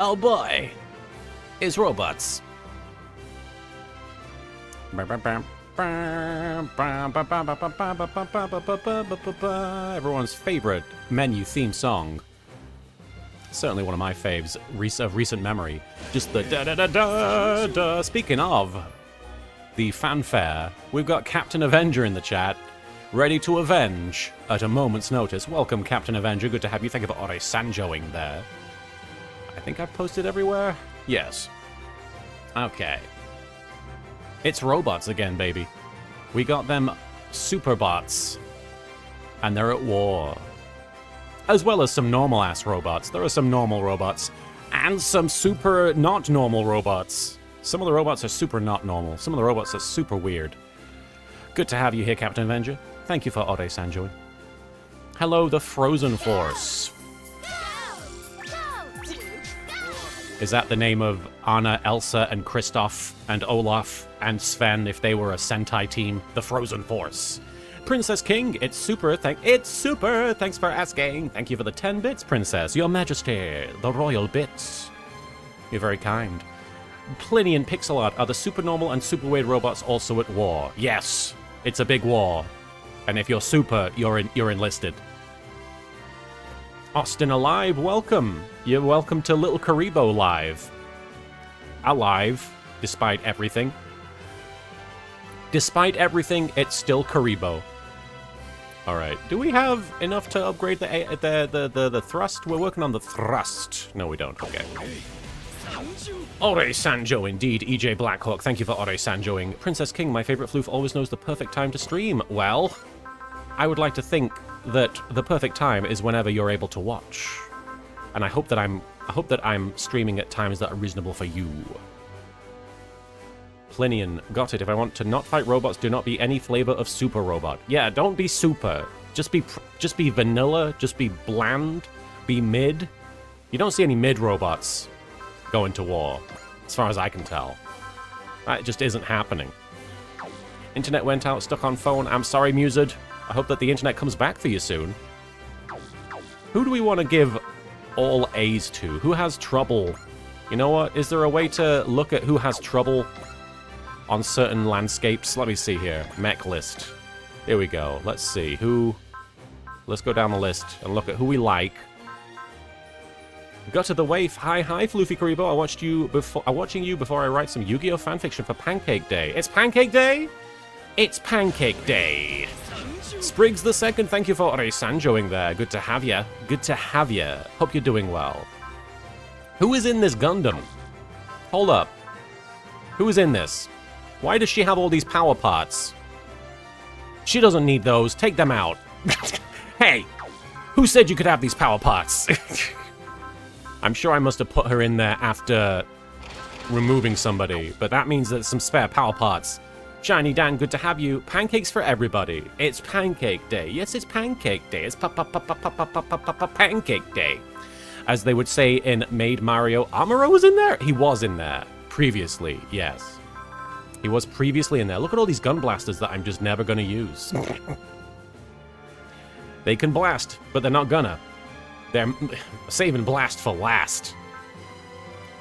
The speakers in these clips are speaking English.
Oh boy, it's robots. Everyone's favorite menu theme song. Certainly one of my faves of recent memory. Just the da-da-da-da-da. Speaking of the fanfare, we've got Captain Avenger in the chat, ready to avenge at a moment's notice. Welcome, Captain Avenger. Good to have you. Thank you for Ore Sanjoing there. I think I've posted everywhere? Yes. Okay. It's robots again, baby. We got them superbots, and they're at war. As well as some normal-ass robots. There are some normal robots, and some super not normal robots. Some of the robots are super not normal. Some of the robots are super weird. Good to have you here, Captain Avenger. Thank you for Ore Sanjoing. Hello, the Frozen Force. Is that the name of Anna, Elsa, and Kristoff, and Olaf, and Sven if they were a Sentai team? The Frozen Force. Princess King, it's super, thanks for asking. Thank you for the 10 bits, Princess. Your Majesty, the royal bits. You're very kind. Pliny and Pixelart, are the supernormal and super weird robots also at war? Yes, it's a big war. And if you're super, you're enlisted. Austin Alive, welcome. You're welcome to LittleKuriboh Live. Alive, despite everything. Despite everything, it's still Kuriboh. Alright, do we have enough to upgrade the thrust? We're working on the thrust. No, we don't. Okay. Ore Sanjo, indeed. EJ Blackhawk, thank you for Ore Sanjoing. Princess King, my favorite floof, always knows the perfect time to stream. Well, I would like to think that the perfect time is whenever you're able to watch. And I hope that I'm streaming at times that are reasonable for you. Plinian, got it. If I want to not fight robots, do not be any flavor of super robot. Yeah, don't be super. Just be vanilla, just be bland, be mid. You don't see any mid robots going to war, as far as I can tell. That just isn't happening. Internet went out, stuck on phone. I'm sorry, Mused. I hope that the internet comes back for you soon. Who do we want to give all A's to? Who has trouble? You know what? Is there a way to look at who has trouble on certain landscapes? Let me see here. Mech list. Here we go. Let's see. Who... Let's go down the list and look at who we like. Got to the waif. Hi, Floofy Kuriboh. I'm watching you before I write some Yu-Gi-Oh! Fanfiction for Pancake Day. It's Pancake Day? It's Pancake Day. Spriggs the Second, thank you for Ore Sanjoing there. Good to have ya. Good to have ya. Hope you're doing well. Who is in this Gundam? Hold up. Who is in this? Why does she have all these power parts? She doesn't need those. Take them out. Hey! Who said you could have these power parts? I'm sure I must have put her in there after removing somebody, but that means there's some spare power parts. Shiny Dan, good to have you. Pancakes for everybody. It's Pancake Day. Yes, it's Pancake Day. It's Pancake Day. As they would say in Maid Mario. Amuro was in there? He was in there. Previously, yes. He was previously in there. Look at all these gun blasters that I'm just never gonna use. They can blast, but they're not gonna. They're saving blast for last.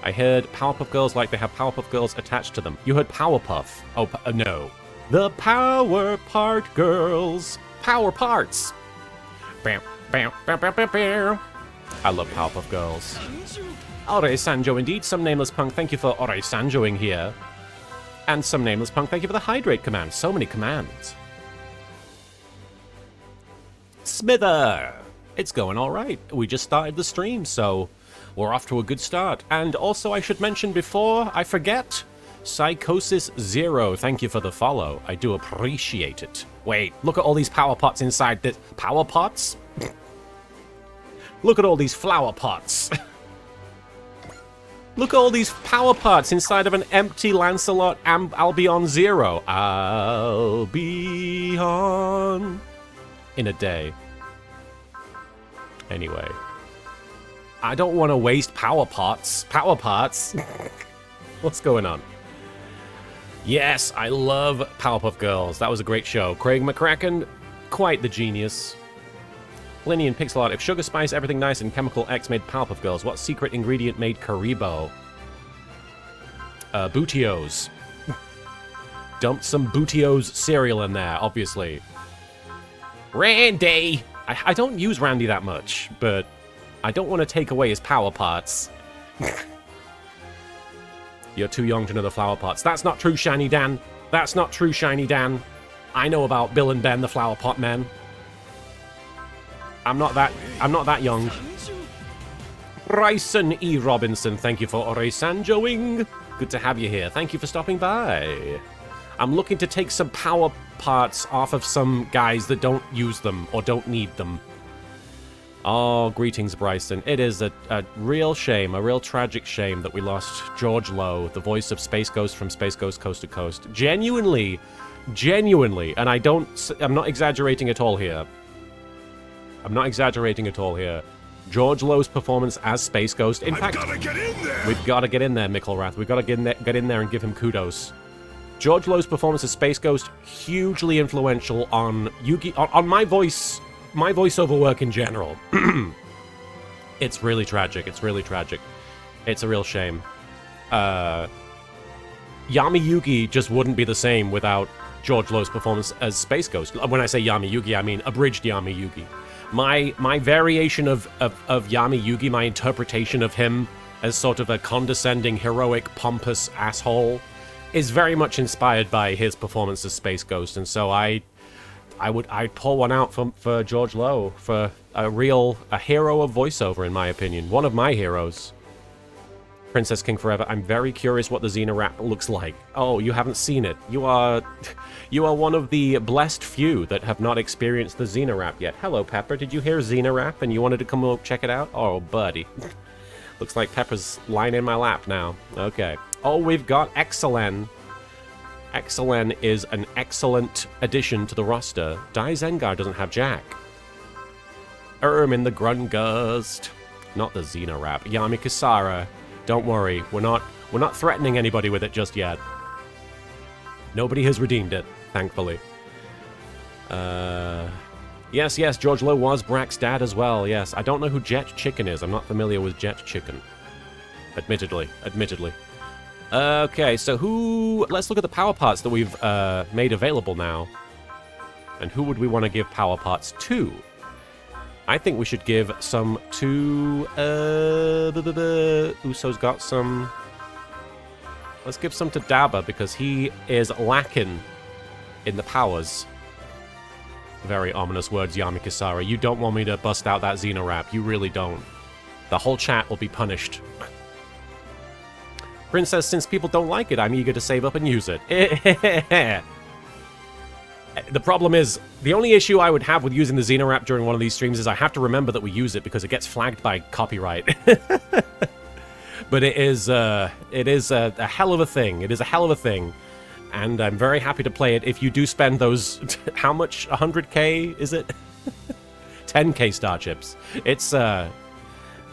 I heard Powerpuff Girls like they have Powerpuff Girls attached to them. You heard Powerpuff. Oh, no. The Power Part Girls. Power Parts. Bam, bam, bam, bam, bam, bam. I love Powerpuff Girls. Ore Sanjo, indeed. Some Nameless Punk, thank you for Ore Sanjoing here. And Some Nameless Punk, thank you for the Hydrate command. So many commands. Smither. It's going all right. We just started the stream, so we're off to a good start. And also, I should mention before I forget, Psychosis Zero, thank you for the follow. I do appreciate it. Wait, look at all these power pots inside this. Power pots? Look at all these flower pots. Look at all these power parts inside of an empty Lancelot Albion Zero. I'll be on in a day. Anyway. I don't want to waste power parts. Power parts? What's going on? Yes, I love Powerpuff Girls. That was a great show. Craig McCracken, quite the genius. Pliny and Pixel Art. If Sugar Spice, Everything Nice, and Chemical X made Powerpuff Girls, what secret ingredient made Kuriboh? Bootios. Dumped some Bootios cereal in there, obviously. Randy! I don't use Randy that much, but I don't want to take away his power parts. You're too young to know the flower pots. That's not true, Shiny Dan. That's not true, Shiny Dan. I know about Bill and Ben, the flower pot men. I'm not that young. Bryson E. Robinson, thank you for Oresanjoing. Good to have you here. Thank you for stopping by. I'm looking to take some power parts off of some guys that don't use them or don't need them. Oh, greetings, Bryson. It is a real shame, a real tragic shame that we lost George Lowe, the voice of Space Ghost from Space Ghost Coast to Coast. Genuinely, and I'm not exaggerating at all here. I'm not exaggerating at all here. George Lowe's performance as Space Ghost. In fact, we've got to get in there, Mickelrath. We've got to get in there and give him kudos. George Lowe's performance as Space Ghost, hugely influential on on my voiceover work in general. It's really tragic. It's really tragic. It's a real shame. Yami Yugi just wouldn't be the same without George Lowe's performance as Space Ghost. When I say Yami Yugi, I mean abridged Yami Yugi. My variation of Yami Yugi, my interpretation of him as sort of a condescending, heroic, pompous asshole, is very much inspired by his performance as Space Ghost, and so I'd pull one out for George Lowe, for a hero of voiceover, in my opinion. One of my heroes. Princess King Forever, I'm very curious what the Xena rap looks like. Oh, you haven't seen it. You are one of the blessed few that have not experienced the Xena rap yet. Hello, Pepper. Did you hear Xena rap and you wanted to come over check it out? Oh, buddy. Looks like Pepper's lying in my lap now. Okay. Oh, we've got Excelen. Excelen is an excellent addition to the roster. Dai Zengar doesn't have Jack. In the Grungust. Not the Xena rap. Yami Kasara. Don't worry, we're not threatening anybody with it just yet. Nobody has redeemed it, thankfully. Yes, George Lowe was Brack's dad as well, yes. I don't know who Jet Chicken is. I'm not familiar with Jet Chicken. Admittedly. Okay, so let's look at the power parts that we've made available now. And who would we want to give power parts to? I think we should give some to... Uso's got some... Let's give some to Dabba, because he is lacking in the powers. Very ominous words, Yami Kasara. You don't want me to bust out that Xena rap. You really don't. The whole chat will be punished. Princess, since people don't like it, I'm eager to save up and use it. The problem is, the only issue I would have with using the Xena rap during one of these streams is I have to remember that we use it because it gets flagged by copyright. But it is a hell of a thing. It is a hell of a thing. And I'm very happy to play it if you do spend those... How much? 100k, is it? 10k star chips. It's... I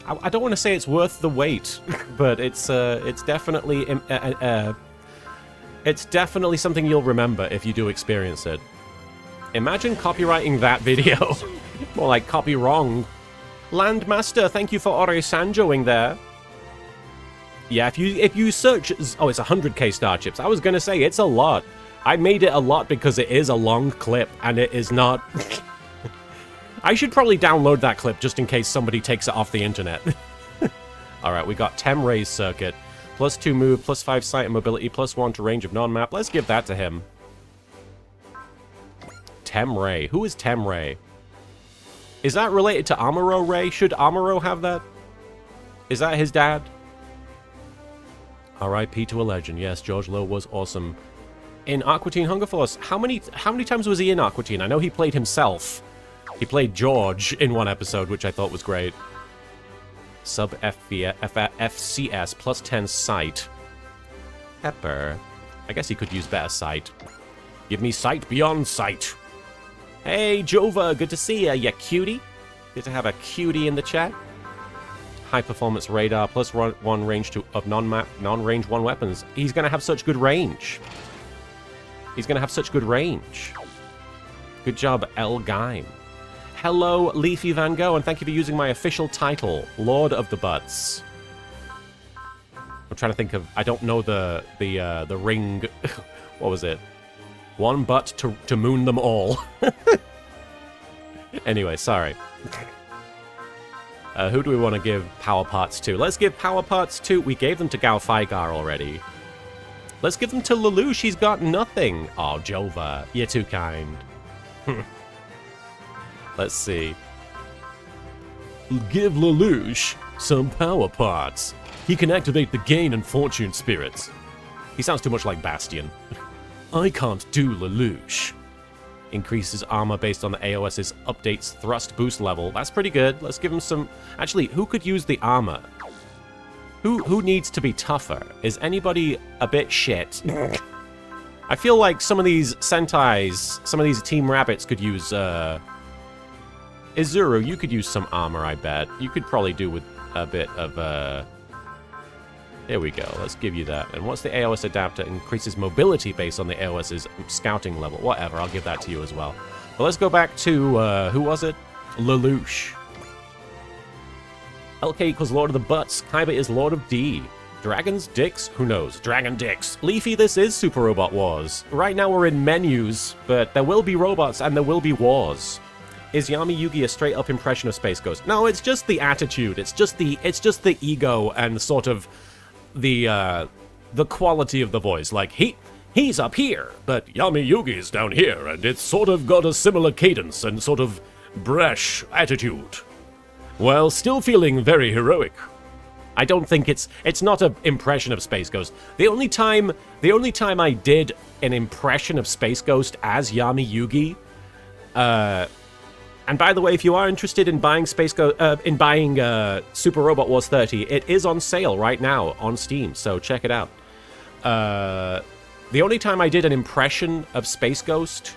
don't want to say it's worth the wait, but it's definitely... It's definitely something you'll remember if you do experience it. Imagine copywriting that video. More like copy wrong. Landmaster, thank you for Ore-sanjoing there. Yeah, if you search... Oh, it's 100k star chips. I was going to say, it's a lot. I made it a lot because it is a long clip, and it is not... I should probably download that clip just in case somebody takes it off the internet. Alright, we got Temray's circuit. +2 move, +5 sight and mobility, +1 to range of non-map. Let's give that to him. Temray. Who is Temray? Is that related to Amuro Ray? Should Amuro have that? Is that his dad? R.I.P. to a legend. Yes, George Lowe was awesome. In Aqua Teen Hunger Force, how many times was he in Aqua Teen? I know he played himself. He played George in one episode, which I thought was great. Sub FCS, +10 sight. Pepper. I guess he could use better sight. Give me sight beyond sight. Hey, Jova, good to see ya, you cutie. Good to have a cutie in the chat. High performance radar, +1 range of non-range 1 weapons. He's gonna have such good range. He's gonna have such good range. Good job, El Gaim. Hello, Leafy Van Gogh, and thank you for using my official title, Lord of the Butts. I'm trying to think of... I don't know the ring... What was it? One butt to moon them all. Anyway, sorry. Who do we want to give power parts to? Let's give power parts to... We gave them to Gao Faigar already. Let's give them to Lelouch. She's got nothing. Oh, Jova, you're too kind. Let's see. Give Lelouch some power parts. He can activate the Gain and Fortune spirits. He sounds too much like Bastion. I can't do Lelouch. Increases armor based on the AOS's updates thrust boost level. That's pretty good. Let's give him some... Actually, who could use the armor? Who needs to be tougher? Is anybody a bit shit? I feel like some of these Sentais, some of these Team Rabbits could use... Izuru, you could use some armor, I bet. You could probably do with a bit of... There we go. Let's give you that. And what's the AOS adapter? Increases mobility based on the AOS's scouting level. Whatever, I'll give that to you as well. But let's go back to, who was it? Lelouch. LK equals Lord of the Butts. Kaiba is Lord of D. Dragons? Dicks? Who knows? Dragon Dicks. Leafy, this is Super Robot Wars. Right now we're in menus, but there will be robots and there will be wars. Is Yami Yugi a straight-up impression of Space Ghost? No, it's just the attitude. It's just the ego and sort of... the quality of the voice. Like, he's up here, but Yami Yugi's down here, and it's sort of got a similar cadence and sort of brash attitude. While still feeling very heroic. I don't think it's not an impression of Space Ghost. The only time I did an impression of Space Ghost as Yami Yugi, and by the way, if you are interested in buying Super Robot Wars 30, it is on sale right now on Steam, so check it out. The only time I did an impression of Space Ghost,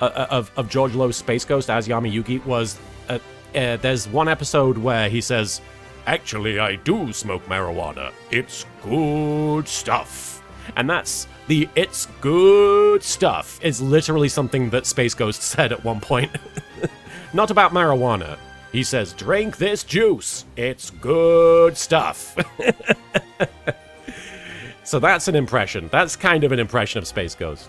of George Lowe's Space Ghost as Yami Yugi, was there's one episode where he says, "Actually, I do smoke marijuana. It's good stuff." And that's the "it's good stuff" is literally something that Space Ghost said at one point. Not about marijuana. He says, "Drink this juice. It's good stuff." So that's an impression. That's kind of an impression of Space Ghost.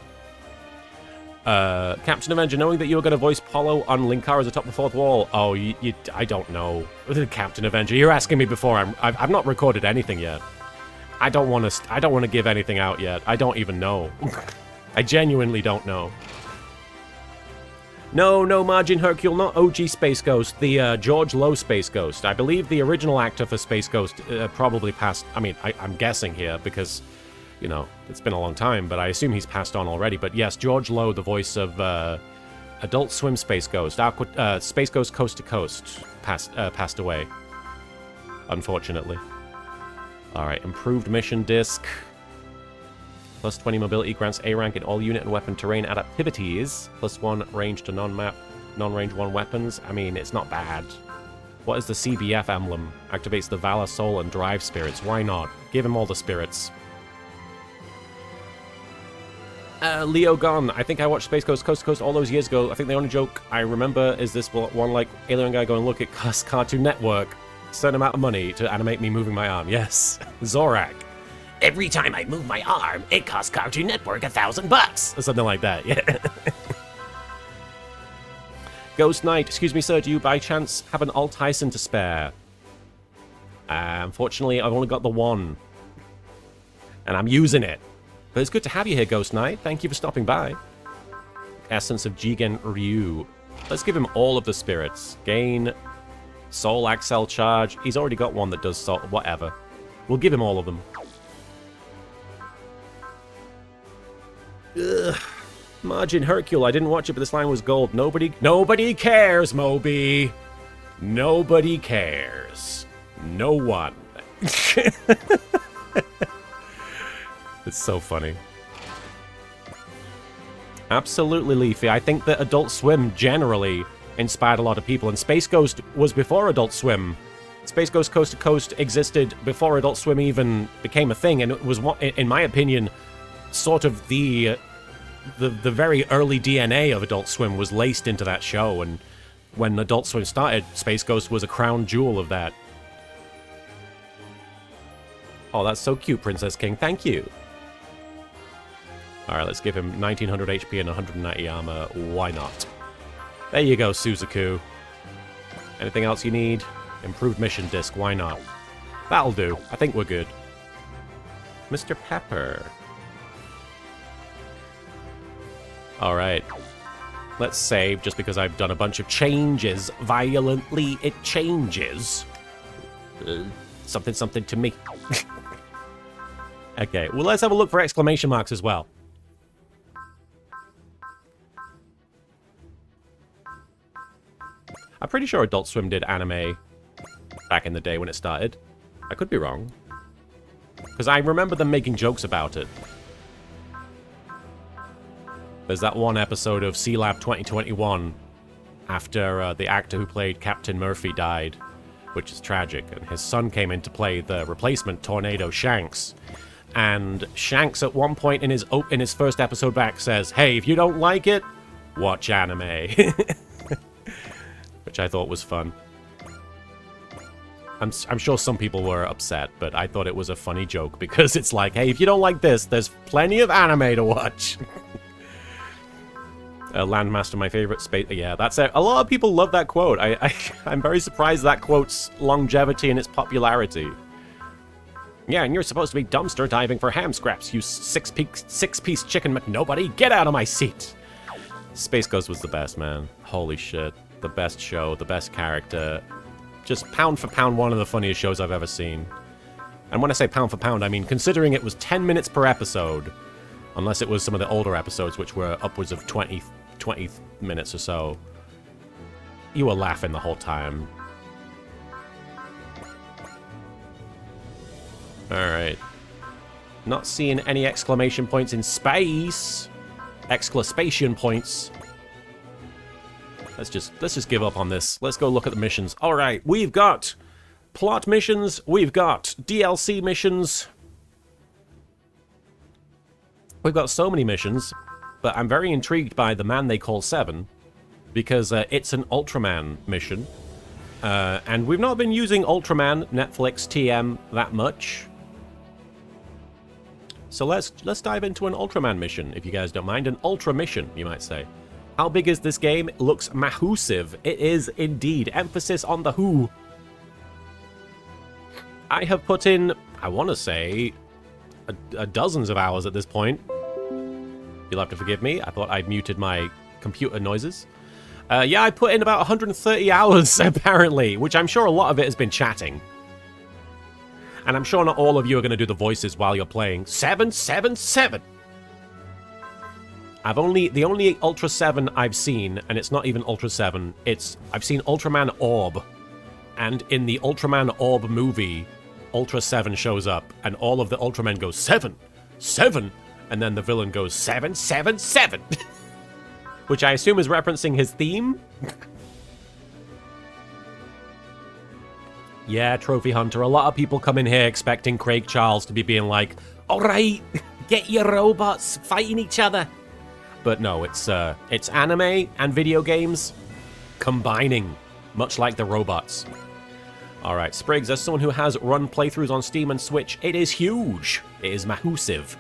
Captain Avenger, knowing that you were going to voice Polo on Linkara's atop the fourth wall. Oh, I don't know. Captain Avenger, you're asking me before. I've not recorded anything yet. I don't want to give anything out yet. I don't even know. I genuinely don't know. No, Margin Hercule, not OG Space Ghost, the George Lowe Space Ghost. I believe the original actor for Space Ghost probably passed... I mean, I'm guessing here because, you know, it's been a long time, but I assume he's passed on already. But yes, George Lowe, the voice of Adult Swim Space Ghost, Space Ghost Coast to Coast, passed away, unfortunately. Alright, improved mission disc. Plus 20 mobility grants A rank in all unit and weapon terrain adaptivities. Plus 1 range to non-range 1 weapons. I mean, it's not bad. What is the CBF emblem? Activates the Valor, Soul, and Drive spirits. Why not? Give him all the spirits. Leo Gon. I think I watched Space Ghost Coast to Coast all those years ago. I think the only joke I remember is this one like alien guy going, "Look at Cartoon Network. Certain amount of money to animate me moving my arm." Yes. Zorak. "Every time I move my arm, it costs Cartoon Network $1,000. Or something like that, yeah. Ghost Knight, excuse me, sir, do you by chance have an Alt Tyson to spare? Unfortunately, I've only got the one. And I'm using it. But it's good to have you here, Ghost Knight. Thank you for stopping by. Essence of Jigen Ryu. Let's give him all of the spirits. Gain, Soul Accel Charge. He's already got one that does Soul, whatever. We'll give him all of them. Ugh. Margin Hercule, I didn't watch it, but this line was gold. Nobody cares, Moby. Nobody cares. No one. It's so funny. Absolutely, Leafy. I think that Adult Swim generally inspired a lot of people, and Space Ghost was before Adult Swim. Space Ghost Coast to Coast existed before Adult Swim even became a thing, and it was, in my opinion, sort of the very early DNA of Adult Swim was laced into that show, and When Adult Swim started, Space Ghost was a crown jewel of that. Oh, that's so cute, Princess King. Thank you. Alright, let's give him 1900 HP and 190 armor. Why not? There you go, Suzaku. Anything else you need? Improved mission disc. Why not? That'll do. I think we're good. Mr. Pepper. Alright. Let's save, just because I've done a bunch of changes. Violently, it changes. Something, something to me. Okay, well, let's have a look for exclamation marks as well. I'm pretty sure Adult Swim did anime back in the day when it started. I could be wrong. Because I remember them making jokes about it. There's that one episode of C-Lab 2021 after the actor who played Captain Murphy died, which is tragic, and his son came in to play the replacement Tornado Shanks. And Shanks at one point in his first episode back says, "Hey, if you don't like it, watch anime." Which I thought was fun. I'm sure some people were upset, but I thought it was a funny joke because it's like, hey, if you don't like this, there's plenty of anime to watch. Landmaster, my favorite space. Yeah, that's it. A lot of people love that quote. I'm very surprised that quote's longevity and its popularity. Yeah, and you're supposed to be dumpster diving for ham scraps, you six-piece chicken McNobody. Get out of my seat. Space Ghost was the best, man. Holy shit. The best show, the best character. Just pound for pound, one of the funniest shows I've ever seen. And when I say pound for pound, I mean considering it was 10 minutes per episode. Unless it was some of the older episodes, which were upwards of 20 minutes or so. You were laughing the whole time. Alright. Not seeing any exclamation points in space. Exclamation points. Let's just give up on this. Let's go look at the missions. Alright, we've got plot missions, we've got DLC missions. We've got so many missions, but I'm very intrigued by the man they call Seven, because it's an Ultraman mission. And we've not been using Ultraman, Netflix, TM that much. So let's dive into an Ultraman mission, if you guys don't mind. An Ultra mission, you might say. How big is this game? It looks massive. It is indeed. Emphasis on the who. I have put in, I want to say, dozens of hours at this point. You'll have to forgive me. I thought I'd muted my computer noises. Yeah, I put in about 130 hours, apparently, which I'm sure a lot of it has been chatting. And I'm sure not all of you are going to do the voices while you're playing. 777! The only Ultra 7 I've seen, and it's not even Ultra 7, I've seen Ultraman Orb. And in the Ultraman Orb movie, Ultra 7 shows up, and all of the Ultramen go, 7! 7! And then the villain goes, 777! Which I assume is referencing his theme? Yeah, Trophy Hunter, a lot of people come in here expecting Craig Charles to be being like, alright, get your robots fighting each other. But no, it's anime and video games combining, much like the robots. Alright, Spriggs, as someone who has run playthroughs on Steam and Switch, it is huge. It is massive.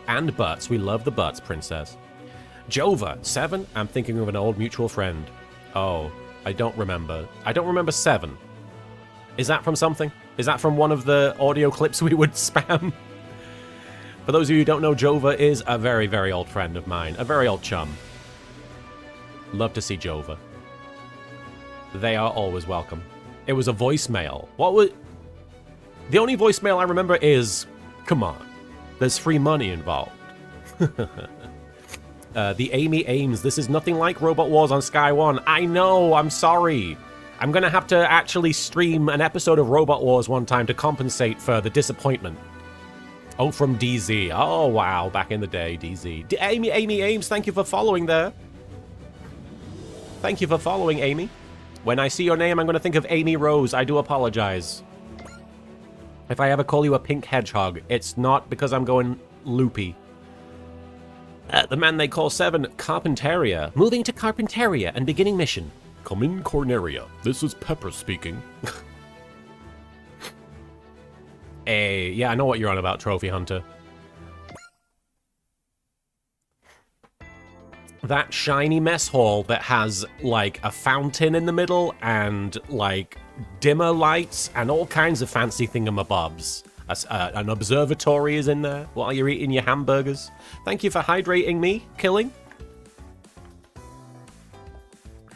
And butts. We love the butts, princess. Jova, 7? I'm thinking of an old mutual friend. Oh, I don't remember. I don't remember 7. Is that from something? Is that from one of the audio clips we would spam? For those of you who don't know, Jova is a very, very old friend of mine. A very old chum. Love to see Jova. They are always welcome. It was a voicemail. What was... The only voicemail I remember is... Come on. There's free money involved. The Amy Ames. This is nothing like Robot Wars on Sky One. I know, I'm sorry. I'm gonna have to actually stream an episode of Robot Wars one time to compensate for the disappointment. Oh, from DZ. Oh, wow, back in the day, DZ. Amy Ames, thank you for following there. Thank you for following, Amy. When I see your name, I'm gonna think of Amy Rose. I do apologize. If I ever call you a pink hedgehog, it's not because I'm going loopy. The man they call Seven, Carpinteria. Moving to Carpinteria and beginning mission. Come in, Corneria. This is Pepper speaking. Hey, yeah, I know what you're on about, Trophy Hunter. That shiny mess hall that has, like, a fountain in the middle and, like, dimmer lights and all kinds of fancy thingamabobs. An observatory is in there while you're eating your hamburgers. Thank you for hydrating me, Killing.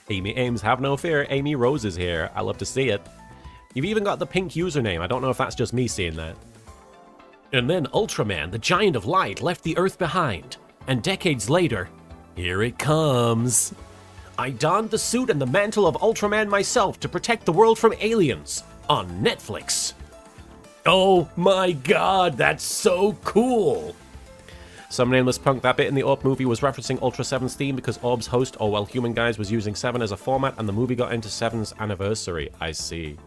Amy Ames, have no fear. Amy Rose is here. I love to see it. You've even got the pink username. I don't know if that's just me seeing that. And then Ultraman, the giant of light, left the Earth behind. And decades later, here it comes. I donned the suit and the mantle of Ultraman myself to protect the world from aliens on Netflix. Oh my god, that's so cool! Some nameless punk. That bit in the Orb movie was referencing Ultra 7's theme because Orb's host, Oh Well Human Guys, was using 7 as a format and the movie got into 7's anniversary. I see.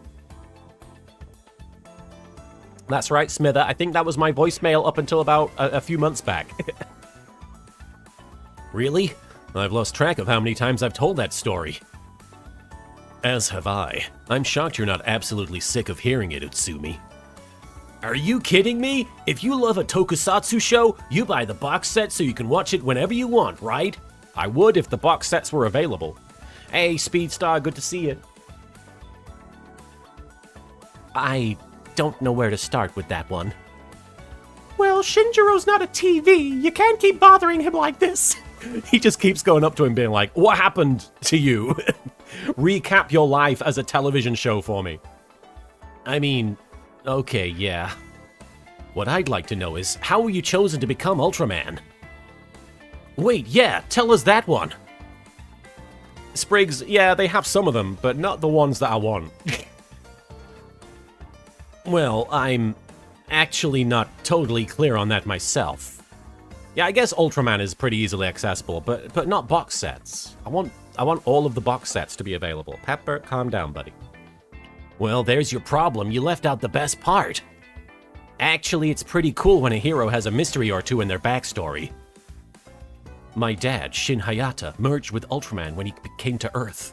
That's right, Smither. I think that was my voicemail up until about a few months back. Really? I've lost track of how many times I've told that story. As have I. I'm shocked you're not absolutely sick of hearing it, Utsumi. Are you kidding me? If you love a tokusatsu show, you buy the box set so you can watch it whenever you want, right? I would if the box sets were available. Hey, Speedstar, good to see you. I don't know where to start with that one. Well, Shinjiro's not a TV. You can't keep bothering him like this. He just keeps going up to him being like, what happened to you? Recap your life as a television show for me. I mean, okay, yeah. What I'd like to know is, how were you chosen to become Ultraman? Wait, yeah, tell us that one. Spriggs, yeah, they have some of them, but not the ones that I want. Well, I'm actually not totally clear on that myself. Yeah, I guess Ultraman is pretty easily accessible, but not box sets. I want all of the box sets to be available. Pepper, calm down, buddy. Well, there's your problem. You left out the best part. Actually, it's pretty cool when a hero has a mystery or two in their backstory. My dad, Shin Hayata, merged with Ultraman when he came to Earth.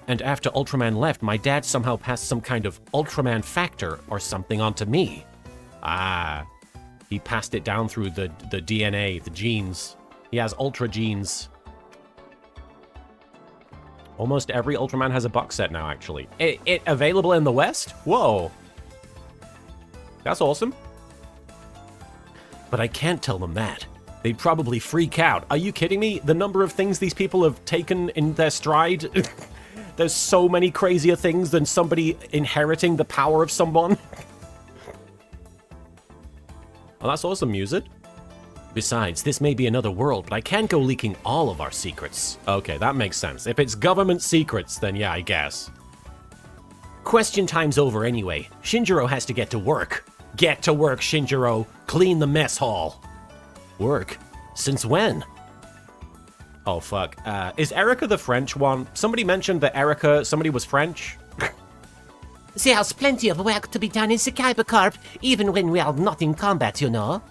And after Ultraman left, my dad somehow passed some kind of Ultraman factor or something onto me. Ah, he passed it down through the DNA, the genes. He has Ultra genes. Almost every Ultraman has a box set now, actually. It available in the West? Whoa. That's awesome. But I can't tell them that. They'd probably freak out. Are you kidding me? The number of things these people have taken in their stride? There's so many crazier things than somebody inheriting the power of someone. Well, that's awesome music. Besides, this may be another world, but I can't go leaking all of our secrets. Okay, that makes sense. If it's government secrets, then yeah, I guess. Question time's over anyway. Shinjiro has to get to work. Get to work, Shinjiro. Clean the mess hall. Work? Since when? Oh, fuck. Is Erica the French one? Somebody mentioned that somebody was French. There's plenty of work to be done in Cybercorp, even when we are not in combat, you know.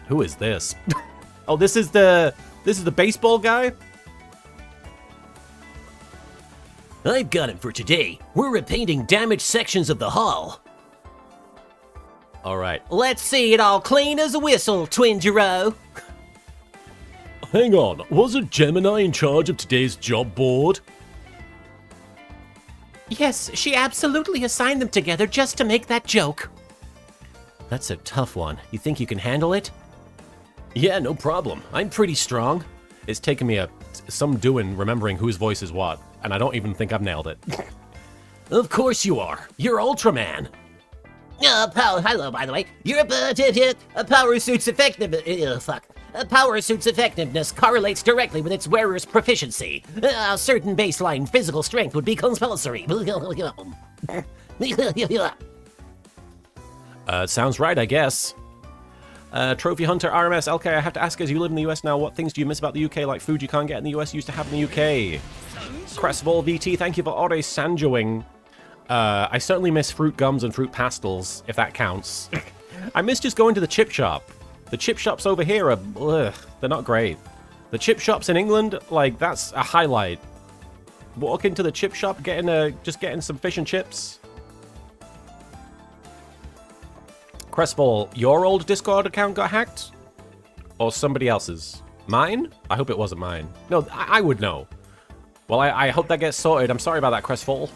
Who is this? Oh, this is the baseball guy? I've got him for today. We're repainting damaged sections of the hull. All right. Let's see it all clean as a whistle, Twinjiro. Hang on, wasn't Gemini in charge of today's job board? Yes, she absolutely assigned them together just to make that joke. That's a tough one. You think you can handle it? Yeah, no problem. I'm pretty strong. It's taken me some doing remembering whose voice is what, and I don't even think I've nailed it. Of course you are. You're Ultraman. Hello, by the way. Your power suit's effectiveness. Power suit's effectiveness correlates directly with its wearer's proficiency. A certain baseline physical strength would be compulsory. Sounds right, I guess. Trophy Hunter RMS LK, I have to ask, as you live in the US now, what things do you miss about the UK, like food you can't get in the US used to have in the UK? Crestball VT, thank you for Ore Sanjoing. I certainly miss fruit gums and fruit pastels, if that counts. I miss just going to the chip shop. The chip shops over here are, ugh, they're not great. The chip shops in England, like, that's a highlight. Walk into the chip shop, just getting some fish and chips. Crestfall, your old Discord account got hacked? Or somebody else's? Mine? I hope it wasn't mine. No, I would know. Well, I hope that gets sorted. I'm sorry about that, Crestfall.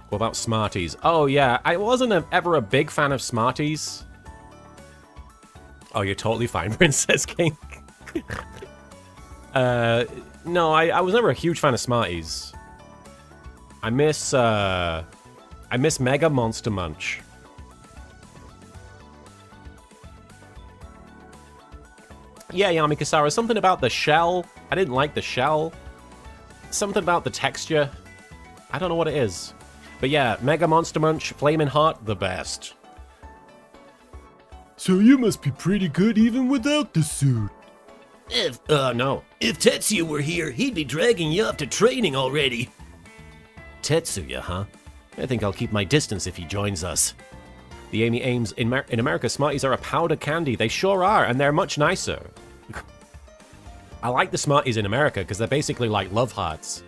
What about Smarties? Oh, yeah. I wasn't ever a big fan of Smarties. Oh, you're totally fine, Princess King. No, I was never a huge fan of Smarties. I miss Mega Monster Munch. Yeah, Yami Kasara, something about the shell. I didn't like the shell. Something about the texture. I don't know what it is. But yeah, Mega Monster Munch, Flamin' Hot, the best. So you must be pretty good even without the suit. No. If Tetsuya were here, he'd be dragging you up to training already. Tetsuya, huh? I think I'll keep my distance if he joins us. The Amy Ames in America, Smarties are a powder candy. They sure are, and they're much nicer. I like the Smarties in America because they're basically like love hearts.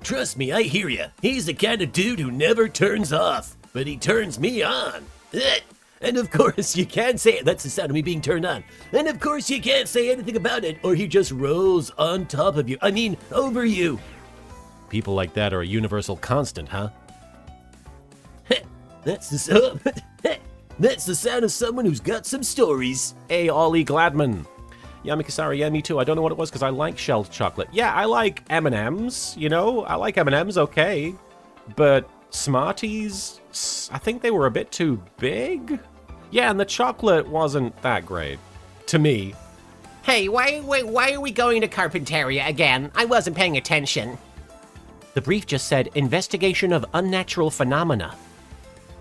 Trust me, I hear ya. He's the kind of dude who never turns off, but he turns me on. And of course, you can't say it. That's the sound of me being turned on. And of course, you can't say anything about it, or he just rolls on top of you. I mean, over you. People like that are a universal constant, huh? That's the sound of someone who's got some stories. Hey, Ollie Gladman. Yami Kasara, yeah, me too. I don't know what it was because I like shelled chocolate. Yeah, I like M&Ms, you know? I like M&Ms, okay. But Smarties, I think they were a bit too big. Yeah, and the chocolate wasn't that great. To me. Hey, why are we going to Carpinteria again? I wasn't paying attention. The brief just said, investigation of unnatural phenomena.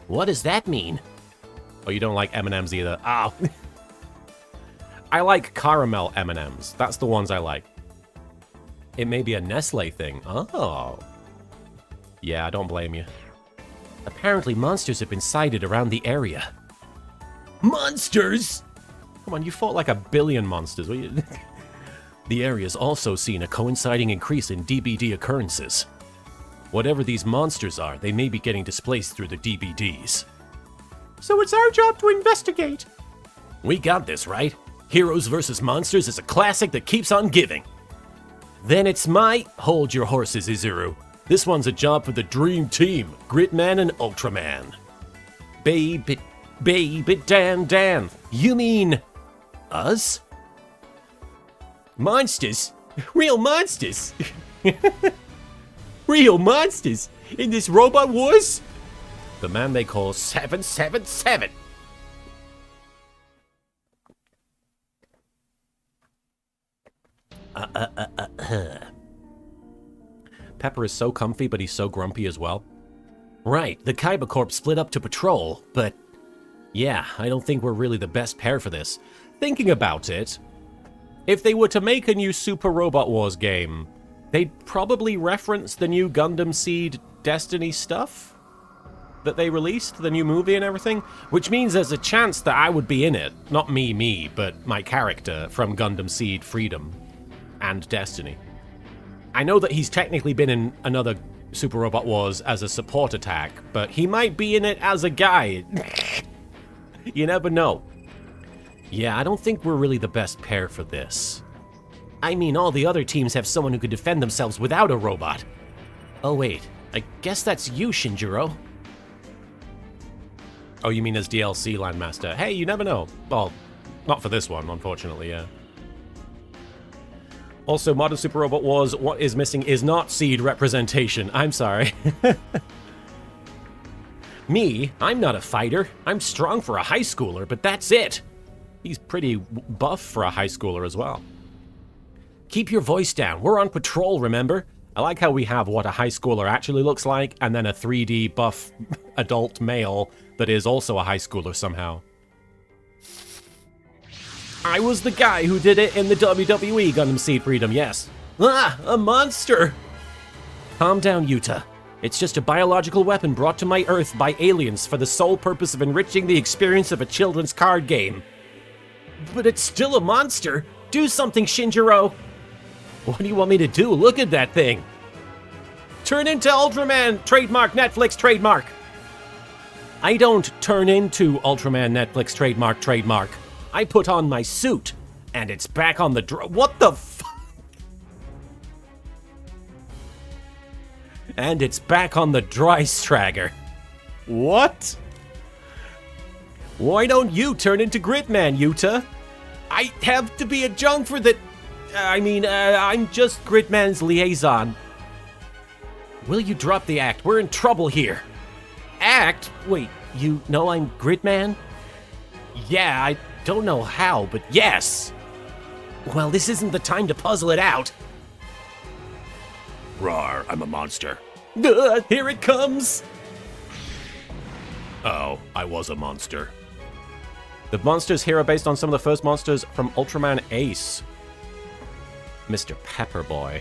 What does that mean? Oh, you don't like M&Ms either. Oh. I like caramel M&Ms. That's the ones I like. It may be a Nestle thing. Oh. Yeah, I don't blame you. Apparently monsters have been sighted around the area. Monsters? Come on, you fought like 1 billion monsters. The area's also seen a coinciding increase in DBD occurrences. Whatever these monsters are, they may be getting displaced through the DBDs. So it's our job to investigate. We got this, right? Heroes vs. Monsters is a classic that keeps on giving. Then it's my... Hold your horses, Izuru. This one's a job for the Dream Team, Gritman and Ultraman. Baby Dan. You mean... us? Monsters? Real monsters? Real monsters? In this Robot Wars? The man they call 777. Pepper is so comfy, but he's so grumpy as well. Right, the Kaiba Corp split up to patrol, but... yeah, I don't think we're really the best pair for this. Thinking about it, if they were to make a new Super Robot Wars game, they'd probably reference the new Gundam Seed Destiny stuff that they released, the new movie and everything, which means there's a chance that I would be in it. Not me, but my character from Gundam Seed Freedom and Destiny. I know that he's technically been in another Super Robot Wars as a support attack, but he might be in it as a guy. You never know. Yeah, I don't think we're really the best pair for this. I mean, all the other teams have someone who could defend themselves without a robot. Oh wait, I guess that's you, Shinjiro. Oh, you mean as DLC Landmaster? Hey, you never know. Well, not for this one, unfortunately, yeah. Also, Modern Super Robot Wars, what is missing is not Seed representation. I'm sorry. Me, I'm not a fighter. I'm strong for a high schooler, but that's it. He's pretty buff for a high schooler as well. Keep your voice down. We're on patrol, remember? I like how we have what a high schooler actually looks like, and then a 3D buff adult male that is also a high schooler somehow. I was the guy who did it in the WWE Gundam Seed Freedom, yes. Ah, a monster! Calm down, Yuta. It's just a biological weapon brought to my Earth by aliens for the sole purpose of enriching the experience of a children's card game. But it's still a monster. Do something, Shinjiro. What do you want me to do? Look at that thing. Turn into Ultraman. Trademark, Netflix, trademark. I don't turn into Ultraman, Netflix, trademark. I put on my suit, and it's back on the what the fuck? And it's back on the dry stragger. What? Why don't you turn into Gridman, Yuta? I have to be a junk for that. I'm just Gridman's liaison. Will you drop the act? We're in trouble here. Act? Wait, you know I'm Gridman? Yeah, I don't know how, but yes. Well, this isn't the time to puzzle it out. Rawr, I'm a monster. Here it comes. Oh, I was a monster. The monsters here are based on some of the first monsters from Ultraman Ace. Mr. Pepperboy.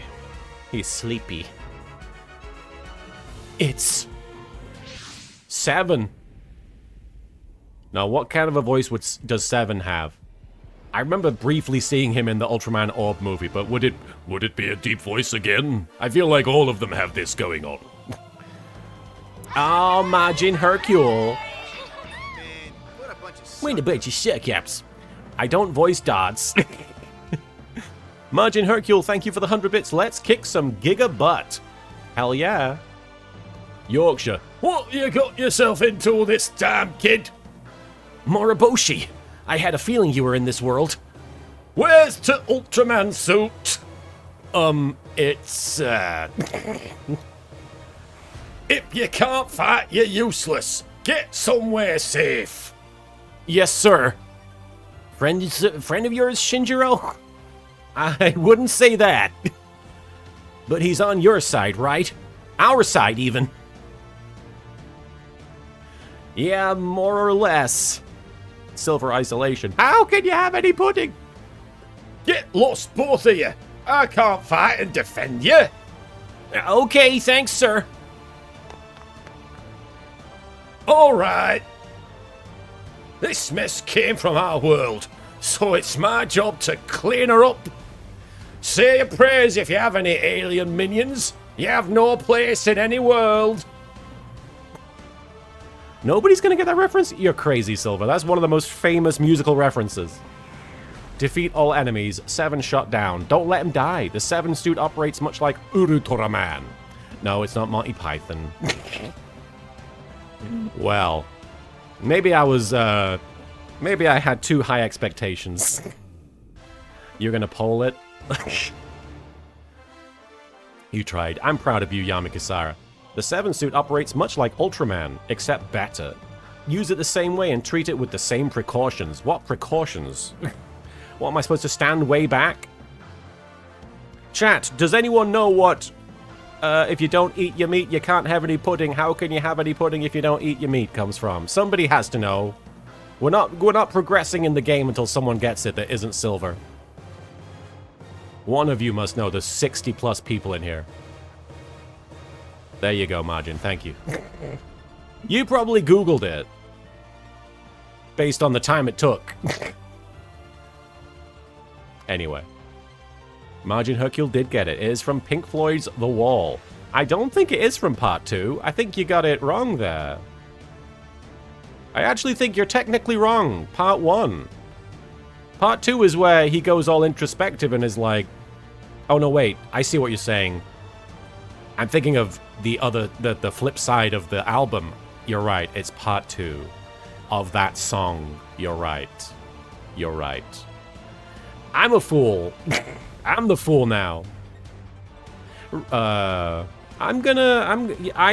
He's sleepy. It's 7. Now, what kind of a voice does 7 have? I remember briefly seeing him in the Ultraman Orb movie, but would it be a deep voice again? I feel like all of them have this going on. Oh, Majin Hercule. Wait a bunch of shit-caps. I don't voice darts. Majin Hercule, thank you for the 100 bits. Let's kick some giga butt. Hell yeah. Yorkshire. What you got yourself into this time, kid? Moriboshi, I had a feeling you were in this world. Where's the Ultraman suit? It's, If you can't fight, you're useless. Get somewhere safe. Yes, sir. Friend of yours, Shinjiro? I wouldn't say that. But he's on your side, right? Our side, even. Yeah, more or less. Silver isolation. How can you have any pudding? Get lost, both of you. I can't fight and defend you. Okay, thanks, sir. All right. This mess came from our world, so it's my job to clean her up. Say your prayers if you have any alien minions. You have no place in any world. Nobody's gonna get that reference? You're crazy, Silver. That's one of the most famous musical references. Defeat all enemies. 7 shot down. Don't let him die. The 7 suit operates much like Ultraman. No, it's not Monty Python. Well, maybe I was, maybe I had too high expectations. You're gonna poll it? You tried. I'm proud of you, Yamikisara. The 7 suit operates much like Ultraman, except better. Use it the same way and treat it with the same precautions. What precautions? What, am I supposed to stand way back? Chat, does anyone know what, if you don't eat your meat, you can't have any pudding? How can you have any pudding if you don't eat your meat comes from? Somebody has to know. We're not progressing in the game until someone gets it that isn't Silver. One of you must know. There's 60 plus people in here. There you go, Margin. Thank you. You probably Googled it. Based on the time it took. Anyway. Margin Hercule did get it. It is from Pink Floyd's The Wall. I don't think it is from Part 2. I think you got it wrong there. I actually think you're technically wrong. Part 1. Part 2 is where he goes all introspective and is like, oh no, wait, I see what you're saying. I'm thinking of the flip side of the album. You're right, it's part 2 of that song. You're right. You're right. I'm a fool. I'm the fool now. I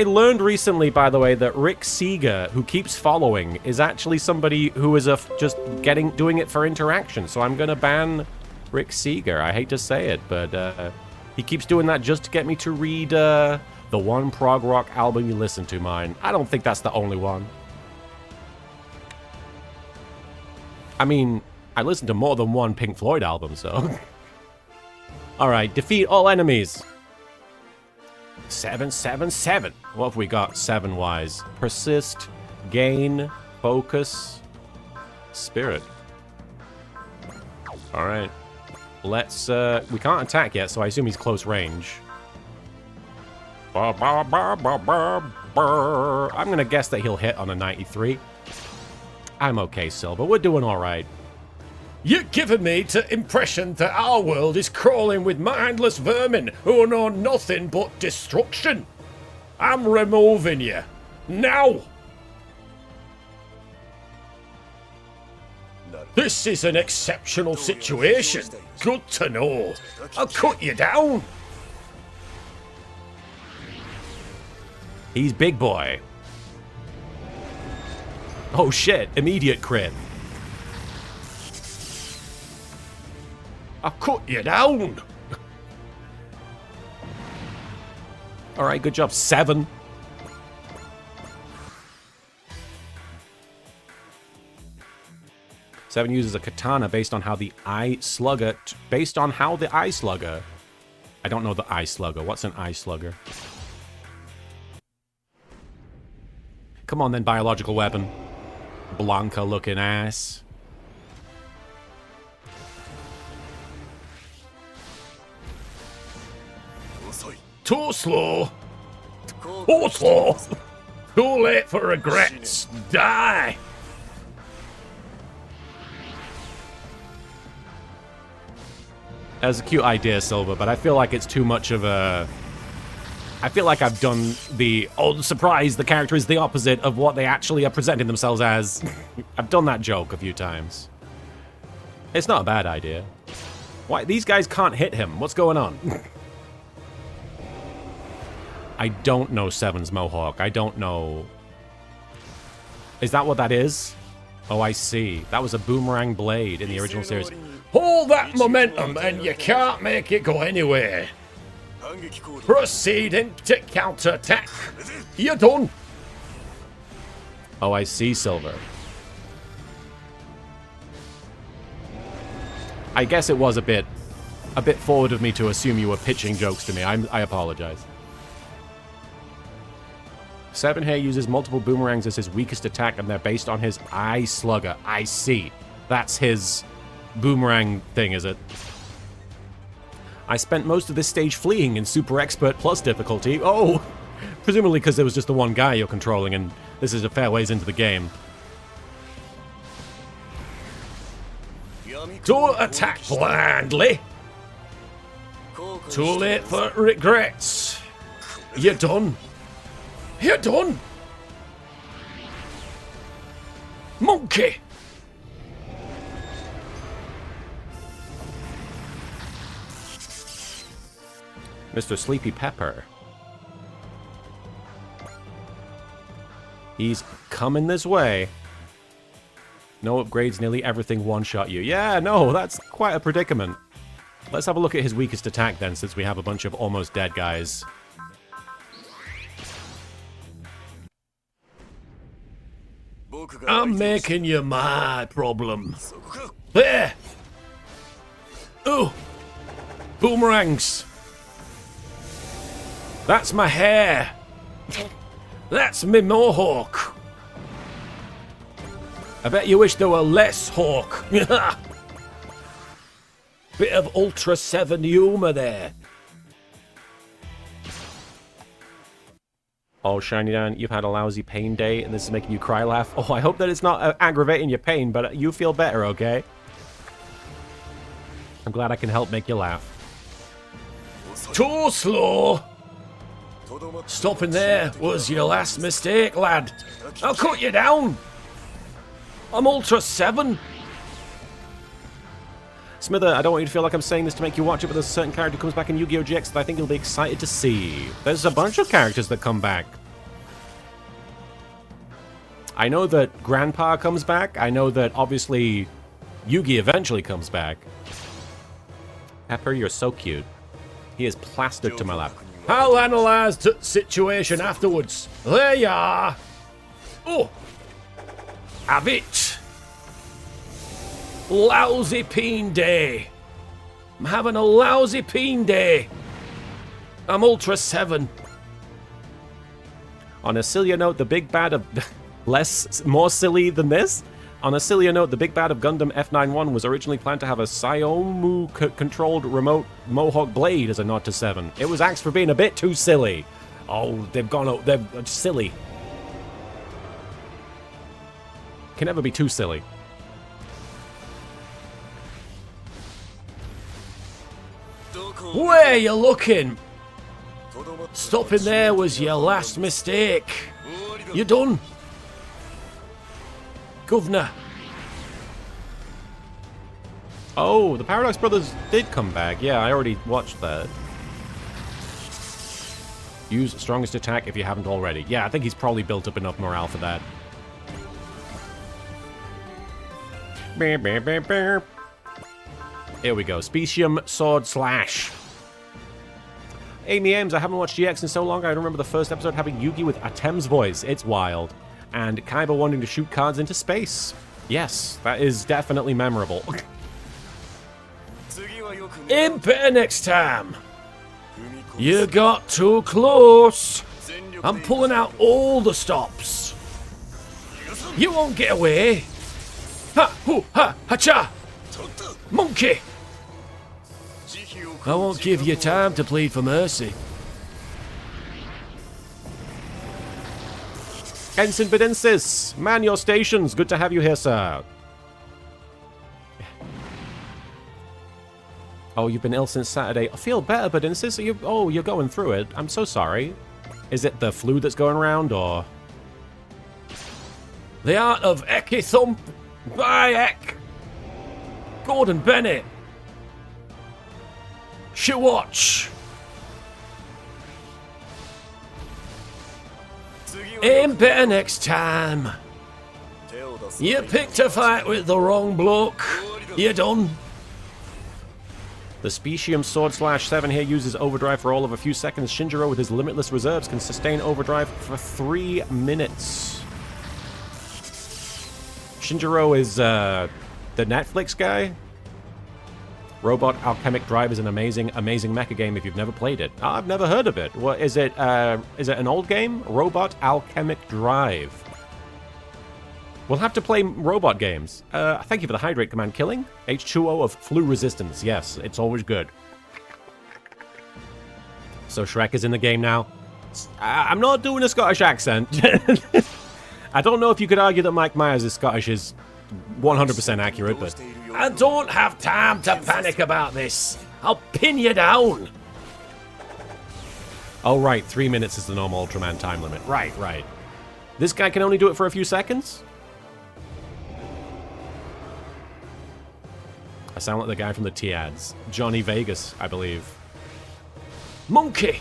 learned recently, by the way, that Rick Seeger, who keeps following, is actually somebody who is just doing it for interaction. So I'm gonna ban Rick Seeger. I hate to say it, but he keeps doing that just to get me to read the one prog rock album you listen to, mine. I don't think that's the only one. I mean, I listen to more than one Pink Floyd album, so. Alright, defeat all enemies. 777. What have we got 7-wise? Persist, gain, focus, spirit. Alright. Let's, we can't attack yet, so I assume he's close range. I'm gonna guess that he'll hit on a 93. I'm okay, Silver. We're doing alright. You're giving me the impression that our world is crawling with mindless vermin who know nothing but destruction. I'm removing you. Now! This is an exceptional situation. Good to know. I'll cut you down. He's big boy. Oh shit, immediate crit. I'll cut you down. Alright, good job. 7. Seven uses a katana based on how the eye slugger... I don't know the eye slugger. What's an eye slugger? Come on then, biological weapon. Blanca looking ass. Too slow. Too slow. Too late for regrets. Die. That's a cute idea, Silver, but I feel like it's too much of a... I feel like I've done the, oh, surprise, the character is the opposite of what they actually are presenting themselves as. I've done that joke a few times. It's not a bad idea. Why, these guys can't hit him. What's going on? I don't know Seven's Mohawk. I don't know... Is that what that is? Oh, I see. That was a boomerang blade in the original series. Hold that momentum and you can't make it go anywhere. Proceeding to counterattack. You're done. Oh, I see, Silver. I guess it was a bit forward of me to assume you were pitching jokes to me. I apologize. Seven here uses multiple boomerangs as his weakest attack, and they're based on his eye slugger. I see. That's his boomerang thing, is it? I spent most of this stage fleeing in Super Expert Plus difficulty. Oh! Presumably because there was just the one guy you're controlling, and this is a fair ways into the game. Don't attack blindly. Too late for regrets. You're done. You're done. Monkey. Mr. Sleepy Pepper. He's coming this way. No upgrades, nearly everything one-shot you. Yeah, no, that's quite a predicament. Let's have a look at his weakest attack then, since we have a bunch of almost dead guys. I'm making you my problem. There. Oh. Boomerangs. That's my hair. That's me mohawk. I bet you wish there were less hawk. Bit of Ultra 7 humour there. Oh, Shiny Dan, you've had a lousy pain day, and this is making you cry laugh. Oh, I hope that it's not aggravating your pain, but you feel better, okay? I'm glad I can help make you laugh. Too slow. Stopping there was your last mistake, lad. I'll cut you down. I'm Ultra 7. Smither, I don't want you to feel like I'm saying this to make you watch it, but there's a certain character who comes back in Yu-Gi-Oh! GX that I think you'll be excited to see. There's a bunch of characters that come back. I know that Grandpa comes back. I know that, obviously, Yugi eventually comes back. Pepper, you're so cute. He is plastered to my lap. I'll analyse the situation afterwards. There you are. Oh. Have it. Lousy peen day. I'm having a lousy peen day. I'm Ultra 7. On a sillier note, the big bad of... more silly than this? On a sillier note, the big bad of Gundam F91 was originally planned to have a Siomu-controlled remote Mohawk blade as a nod to 7. It was axed for being a bit too silly. Oh, they're silly. Can never be too silly. Where you looking? Stopping there was your last mistake. You done? Governor. Oh, the Paradox Brothers did come back. Yeah, I already watched that. Use strongest attack if you haven't already. Yeah, I think he's probably built up enough morale for that. Here we go. Specium Sword Slash. Amy Ames, I haven't watched GX in so long. I remember the first episode having Yugi with Atem's voice. It's wild. And Kaiba wanting to shoot cards into space. Yes, that is definitely memorable. Aim better next time. You got too close. I'm pulling out all the stops. You won't get away. Ha, hoo, ha, ha-cha. Monkey. I won't give you time to plead for mercy. Ensign Bedensis, man your stations. Good to have you here, sir. Oh, you've been ill since Saturday. I feel better, Bedensis. You're going through it. I'm so sorry. Is it the flu that's going around, or...? The art of Eki Thump by Ek. Gordon Bennett. Watch. Aim better next time. You picked a fight with the wrong bloke. You done? The Specium Sword Slash 7 here uses overdrive for all of a few seconds. Shinjiro, with his limitless reserves, can sustain overdrive for 3 minutes. Shinjiro is the Netflix guy. Robot Alchemic Drive is an amazing mecha game if you've never played it. I've never heard of it. What is it? Is it an old game? Robot Alchemic Drive. We'll have to play robot games. Thank you for the hydrate command. Killing H2O of flu resistance. Yes, it's always good. So Shrek is in the game now. I'm not doing a Scottish accent. I don't know if you could argue that Mike Myers' Scottish is 100% accurate, but... I don't have time to panic about this. I'll pin you down. Oh, right. 3 minutes is the normal Ultraman time limit. Right. This guy can only do it for a few seconds? I sound like the guy from the T-Ads. Johnny Vegas, I believe. Monkey.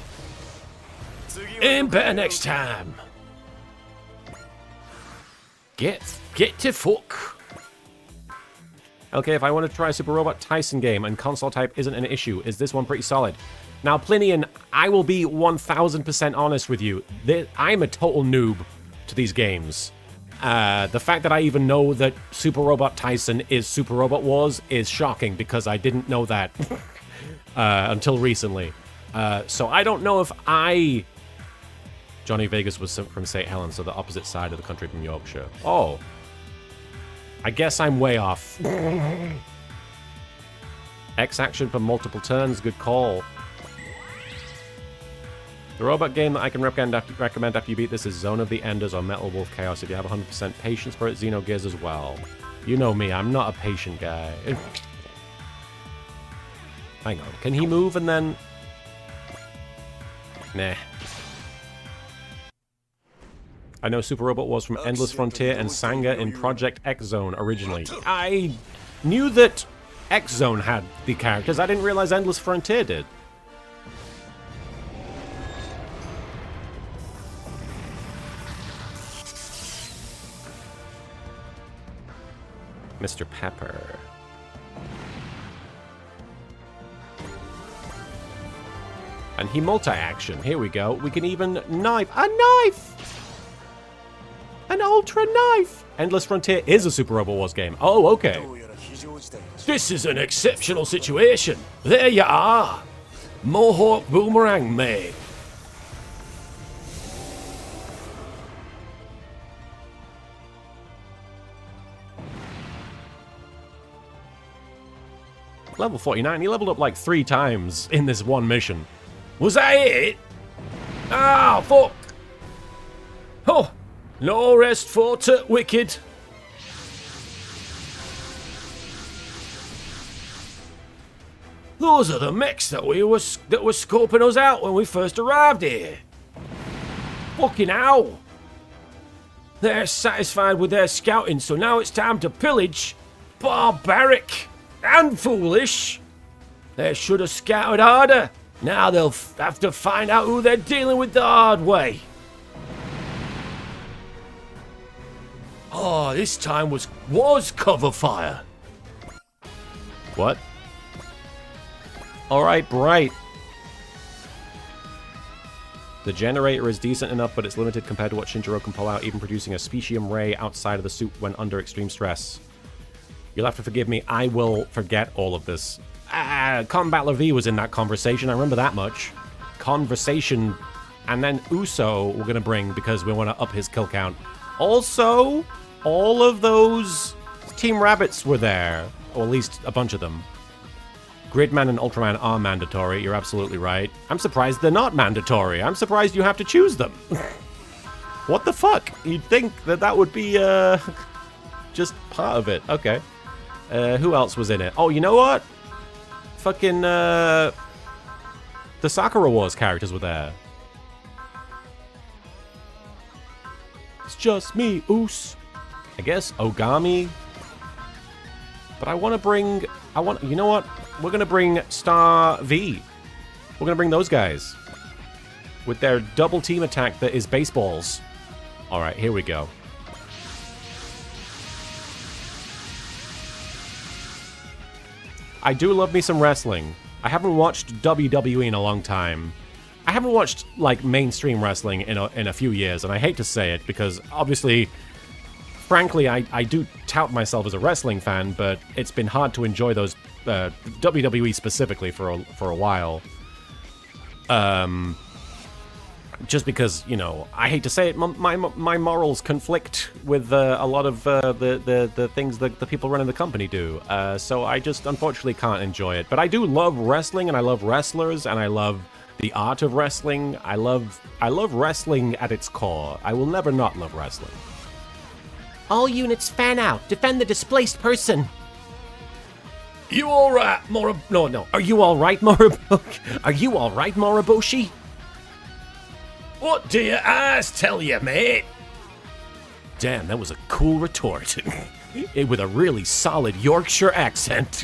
Aim better next time. Get to fuck. Okay, if I want to try a Super Robot Tyson game and console type isn't an issue, is this one pretty solid? Now, Plinian, I will be 1000% honest with you. I'm a total noob to these games. The fact that I even know that Super Robot Tyson is Super Robot Wars is shocking because I didn't know that until recently. So I don't know if Johnny Vegas was from St. Helens, so the opposite side of the country from Yorkshire. Oh. I guess I'm way off. X action for multiple turns, good call. The robot game that I can recommend after you beat this is Zone of the Enders or Metal Wolf Chaos if you have 100% patience for it. Xenogears as well. You know me, I'm not a patient guy. Hang on, can he move and then... Nah. I know Super Robot was from Endless Frontier and Sanga in Project X Zone originally. I knew that X Zone had the characters. I didn't realize Endless Frontier did. Mr. Pepper. And he multi-action. Here we go. We can even knife. A knife! An ultra knife! Endless Frontier is a Super Robot Wars game. Oh, okay. This is an exceptional situation. There you are. Mohawk Boomerang, mate. Level 49. He leveled up like 3 times in this one mission. Was that it? Ah, fuck. Oh, no rest for t wicked. Those are the mechs that were scoping us out when we first arrived here. Fucking hell. They're satisfied with their scouting, so now it's time to pillage. Barbaric and foolish. They should have scouted harder. Now they'll have to find out who they're dealing with the hard way. Oh, this time was cover fire. What? Alright, Bright. The generator is decent enough, but it's limited compared to what Shinjiro can pull out, even producing a specium ray outside of the suit when under extreme stress. You'll have to forgive me, I will forget all of this. Combat V was in that conversation, I remember that much. Conversation, and then Uso we're gonna bring because we want to up his kill count. Also, all of those Team Rabbits were there, or at least a bunch of them. Gridman and Ultraman are mandatory, you're absolutely right. I'm surprised they're not mandatory. I'm surprised you have to choose them. What the fuck? You'd think that that would be, just part of it. Okay. Who else was in it? Oh, you know what? Fucking, the Sakura Wars characters were there. It's just me, Oos. I guess Ogami. But I want to bring... you know what? We're going to bring Star V. We're going to bring those guys. With their double team attack that is baseballs. Alright, here we go. I do love me some wrestling. I haven't watched WWE in a long time. I haven't watched, like, mainstream wrestling in a few years, and I hate to say it, because, obviously... Frankly, I do tout myself as a wrestling fan, but it's been hard to enjoy those WWE specifically for a while. Just because, you know, I hate to say it, my morals conflict with a lot of the things that the people running the company do. So I just unfortunately can't enjoy it. But I do love wrestling, and I love wrestlers, and I love the art of wrestling. I love wrestling at its core. I will never not love wrestling. All units fan out. Defend the displaced person. You alright, No. Are you alright, Moriboshi? Are you alright, Moriboshi? What do your eyes tell you, mate? Damn, that was a cool retort. With a really solid Yorkshire accent.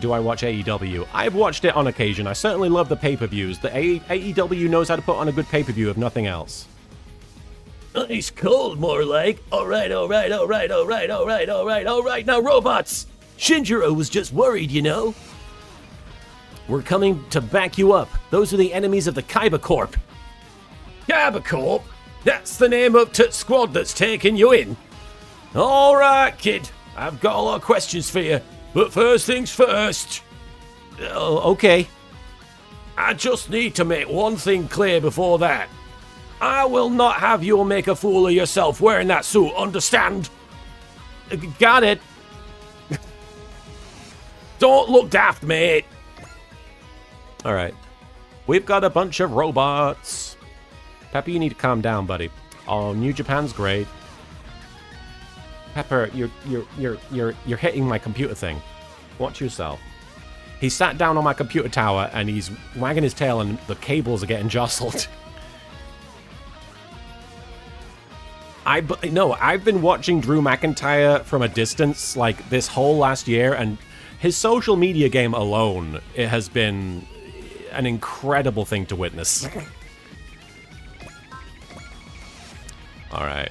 Do I watch AEW? I've watched it on occasion. I certainly love the pay-per-views. The AEW knows how to put on a good pay-per-view, if nothing else. Ice cold, more like. Alright. Now, robots! Shinjiro was just worried, you know. We're coming to back you up. Those are the enemies of the Kaiba Corp. Kaiba Corp? That's the name of the squad that's taking you in. Alright, kid. I've got a lot of questions for you. But first things first. Oh, okay. I just need to make one thing clear before that. I will not have you make a fool of yourself wearing that suit, understand? Got it. Don't look daft, mate. Alright. We've got a bunch of robots. Pepper, you need to calm down, buddy. Oh, New Japan's great. Pepper, you're hitting my computer thing. Watch yourself. He sat down on my computer tower and he's wagging his tail and the cables are getting jostled. I've been watching Drew McIntyre from a distance, like, this whole last year, and his social media game alone, it has been an incredible thing to witness. Alright.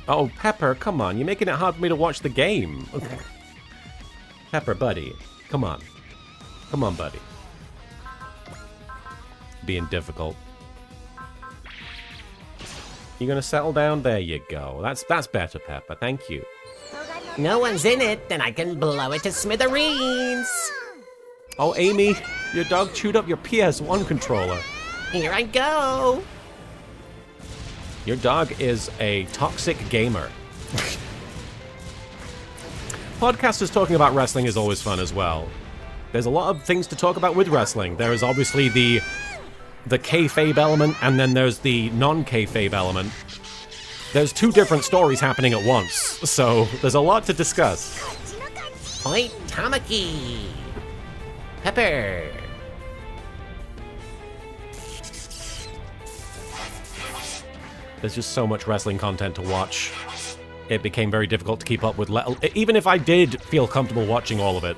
Oh, Pepper, come on, you're making it hard for me to watch the game. Pepper, buddy, come on. Come on, buddy. Being difficult. You gonna settle down? There you go. That's better, Pepper. Thank you. No one's in it, then I can blow it to smithereens. Oh, Amy, your dog chewed up your PS1 controller. Here I go. Your dog is a toxic gamer. podcasters talking about wrestling is always fun as well. There's a lot of things to talk about with wrestling. There is obviously the kayfabe element, and then there's the non-kayfabe element. There's two different stories happening at once, so there's a lot to discuss. Point Tamaki. Pepper. There's just so much wrestling content to watch. It became very difficult to keep up with, even if I did feel comfortable watching all of it.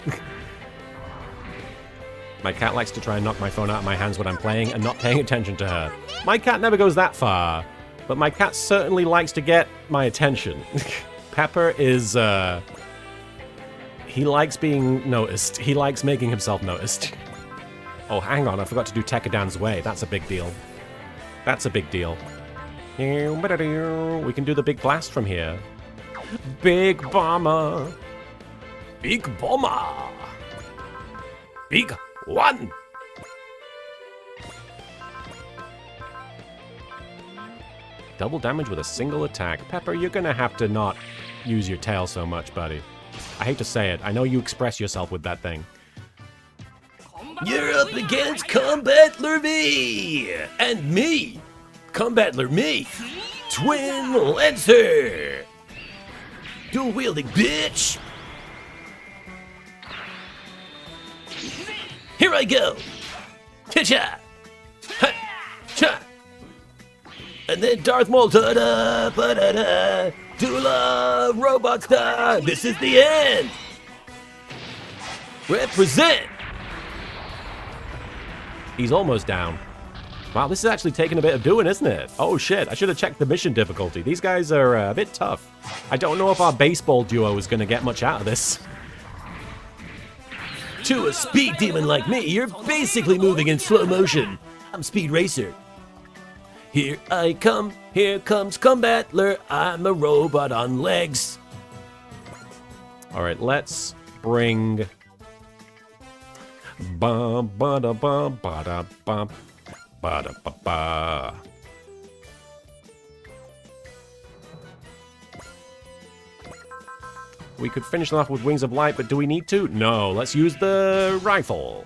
My cat likes to try and knock my phone out of my hands when I'm playing and not paying attention to her. My cat never goes that far, but my cat certainly likes to get my attention. Pepper is, he likes being noticed. He likes making himself noticed. Oh, hang on, I forgot to do Tekkadan's Way. That's a big deal. That's a big deal. We can do the big blast from here. Big bomber. Big bomber. Big one. Double damage with a single attack. Pepper, you're gonna have to not use your tail so much, buddy. I hate to say it. I know you express yourself with that thing. You're up against Combatler me! And me! Combatler me! Twin Lancer! Dual wielding bitch! Here I go! Cha-cha! Ha-cha! And then Darth Maul, ta-da, ba-da-da, Dula, Robot Star, this is the end! Represent! He's almost down. Wow, this is actually taking a bit of doing, isn't it? Oh shit, I should have checked the mission difficulty. These guys are a bit tough. I don't know if our baseball duo is going to get much out of this. To a speed demon like me, you're basically moving in slow motion. I'm Speed Racer. Here I come, here comes Combatler, I'm a robot on legs. Alright, let's bring... Bum, ba-da, bum, ba-da, bum, ba-da, ba-ba. We could finish them off with Wings of Light, but do we need to? No, let's use the rifle.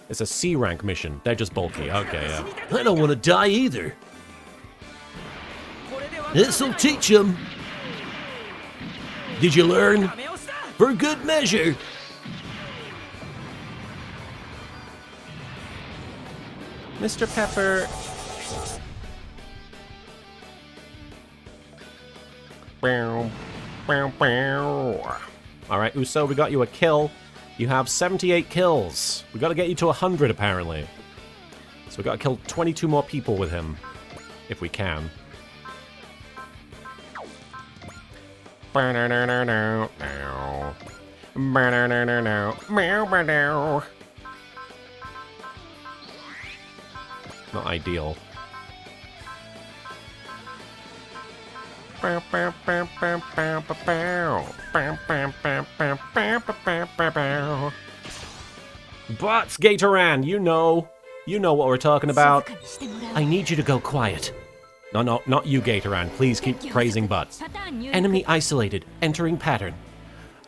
It's a C rank mission. They're just bulky. Okay, yeah. I don't want to die either. This'll teach him. Did you learn? For good measure. Mr. Pepper. Alright, Uso, we got you a kill. You have 78 kills. We gotta get you to 100, apparently. So we gotta kill 22 more people with him. If we can. Not ideal. Bots, Gatoran, you know what we're talking about. I need you to go quiet. No, not you, Gatoran. Please keep praising Butts. Enemy isolated, entering pattern.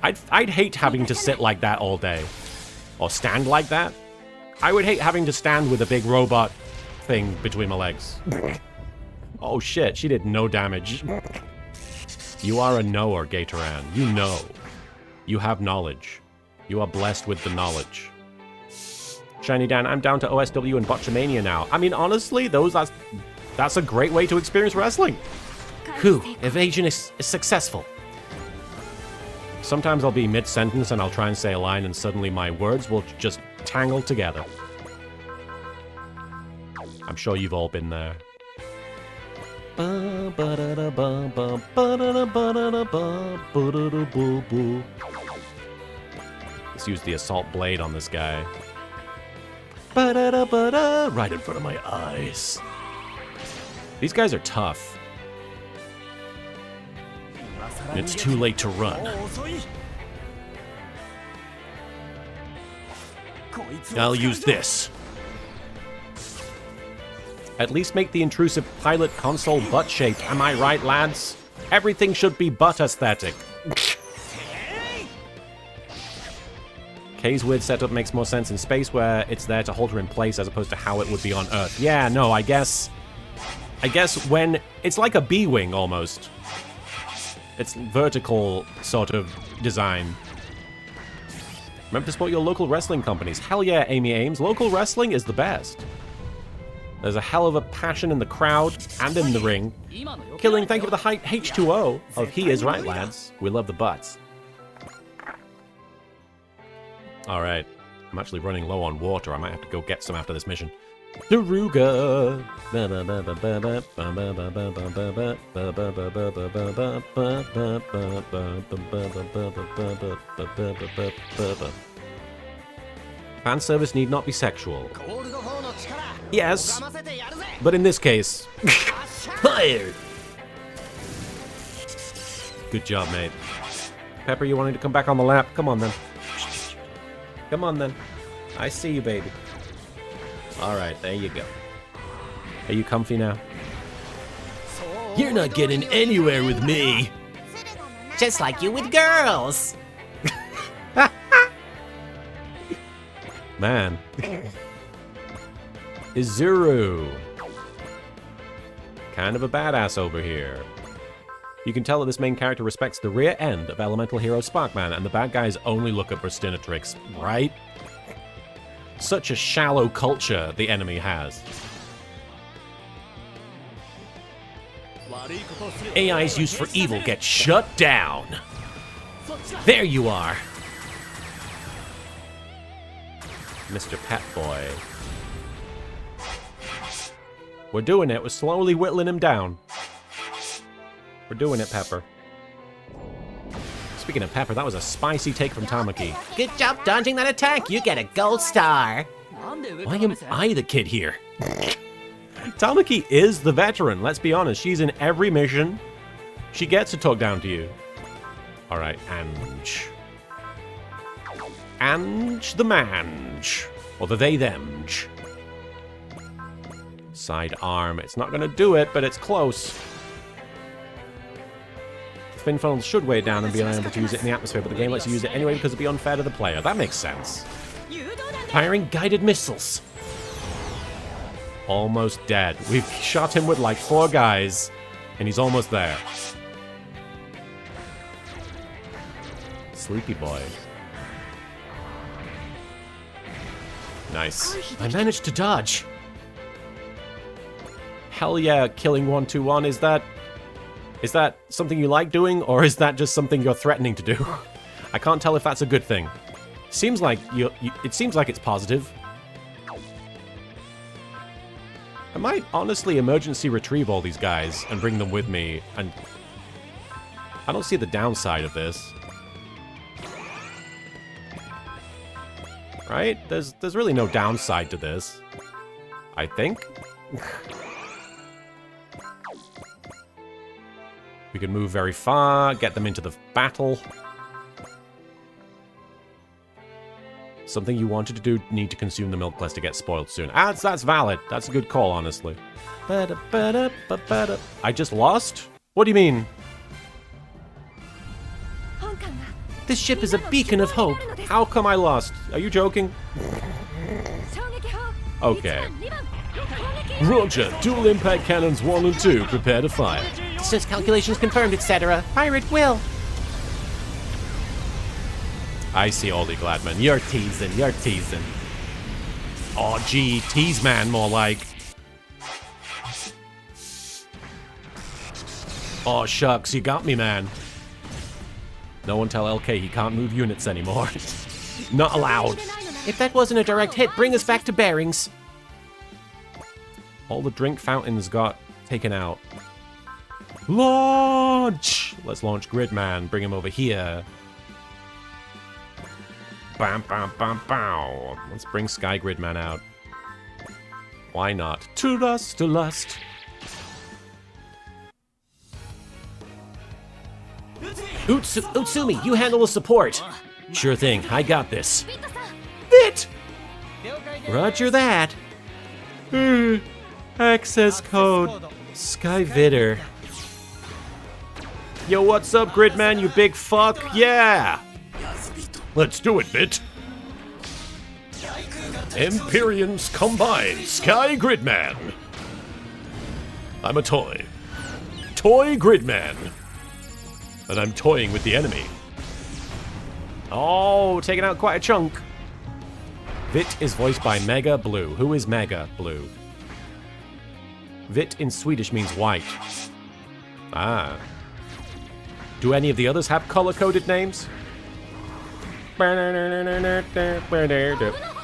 I'd hate having to sit like that all day. Or stand like that. I would hate having to stand with a big robot thing between my legs. Oh shit, she did no damage. You are a knower, Gatoran. You know. You have knowledge. You are blessed with the knowledge. Shiny Dan, I'm down to OSW and Botchamania now. I mean, honestly, that's a great way to experience wrestling. Whew, evasion is successful. Sometimes I'll be mid-sentence and I'll try and say a line and suddenly my words will just tangle together. I'm sure you've all been there. Let's use the assault blade on this guy. Right in front of my eyes. These guys are tough. It's too late to run. I'll use this. At least make the intrusive pilot console butt-shaped, am I right, lads? Everything should be butt aesthetic. Kay's weird setup makes more sense in space where it's there to hold her in place as opposed to how it would be on Earth. Yeah, no, I guess when it's like a B-wing almost. It's vertical sort of design. Remember to support your local wrestling companies. Hell yeah, Amy Ames. Local wrestling is the best. There's a hell of a passion in the crowd and in the ring. Killing, thank you for the H2O of He Is Right, lads. We love the butts. Alright. I'm actually running low on water. I might have to go get some after this mission. Daruga. Fan service need not be sexual. Yes, but in this case, fired. Good job, mate. Pepper, you wanting to come back on the lap? Come on then. Come on then. I see you, baby. All right, there you go. Are you comfy now? You're not getting anywhere with me. Just like you with girls. Man. Izuru. Kind of a badass over here. You can tell that this main character respects the rear end of elemental hero Sparkman, and the bad guys only look at Bristinatrix, right? Such a shallow culture the enemy has. AIs used for evil get shut down. There you are. Mr. Pet Boy. We're doing it. We're slowly whittling him down. We're doing it, Pepper. Speaking of Pepper, that was a spicy take from Tamaki. Good job dodging that attack. You get a gold star. Why am I the kid here? Tamaki is the veteran, let's be honest. She's in every mission. She gets to talk down to you. Alright, Ange. Ange the Mange. Or the they-them. Side arm. It's not going to do it, but it's close. The fin funnel should weigh it down and be unable to use it in the atmosphere, but the game lets you use it anyway because it'd be unfair to the player. That makes sense. Firing guided missiles. Almost dead. We've shot him with like 4 guys, and he's almost there. Sleepy boy. Nice. I managed to dodge. Hell yeah, killing 121. Is that something you like doing, or is that just something you're threatening to do? I can't tell if that's a good thing. Seems like it seems like it's positive. I might honestly emergency retrieve all these guys and bring them with me, and I don't see the downside of this. Right? There's really no downside to this. I think. We can move very far, get them into the battle. Something you wanted to do, need to consume the milk less to get spoiled soon. That's valid. That's a good call, honestly. I just lost? What do you mean? This ship is a beacon of hope. How come I lost? Are you joking? Okay. Roger, dual impact cannons 1 and 2, prepare to fire. Distance calculations confirmed, etc. Pirate will. I see, Aldi Gladman. You're teasing, you're teasing. Oh, gee, tease man, more like. Oh, shucks, you got me, man. No one tell LK he can't move units anymore. Not allowed. If that wasn't a direct hit, bring us back to bearings. All the drink fountains got taken out. Launch! Let's launch Gridman. Bring him over here. Bam, bam, bam, bam. Let's bring Sky Gridman out. Why not? To lust, to lust. Utsumi, you handle the support. Sure thing. I got this. Bit! Roger that. Access code. Skyvitter. Yo, what's up, Gridman, you big fuck? Yeah! Let's do it, Bit. Empyreans combined Sky Gridman. I'm a toy. Toy Gridman. And I'm toying with the enemy. Oh, taking out quite a chunk. Vit is voiced by Mega Blue. Who is Mega Blue? Vit in Swedish means white. Ah. Do any of the others have color-coded names?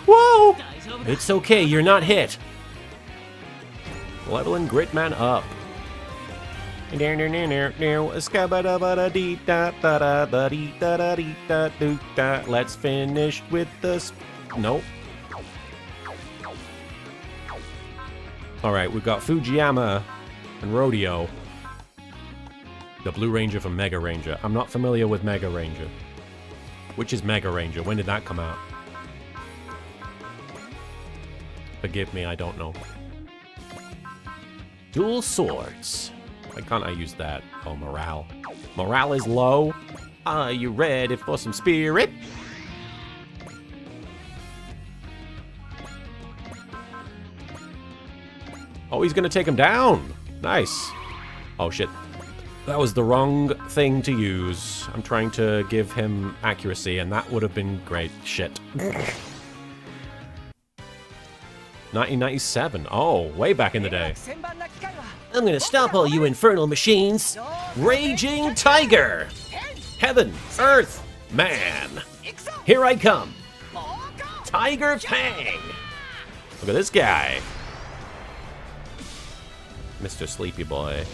Whoa! It's okay, you're not hit. Leveling Gridman up. Let's finish with the... Nope. Alright, we've got Fujiyama and Rodeo. The Blue Ranger from Mega Ranger. I'm not familiar with Mega Ranger. Which is Mega Ranger? When did that come out? Forgive me, I don't know. Dual swords. Why can't I use that? Oh, morale. Morale is low. Are you ready for some spirit? Oh, he's gonna take him down. Nice. Oh, shit. That was the wrong thing to use. I'm trying to give him accuracy, and that would have been great. Shit. 1997. Oh, way back in the day. I'm gonna stop all you infernal machines. Raging Tiger! Heaven, Earth, Man. Here I come. Tiger Fang! Look at this guy. Mr. Sleepy Boy.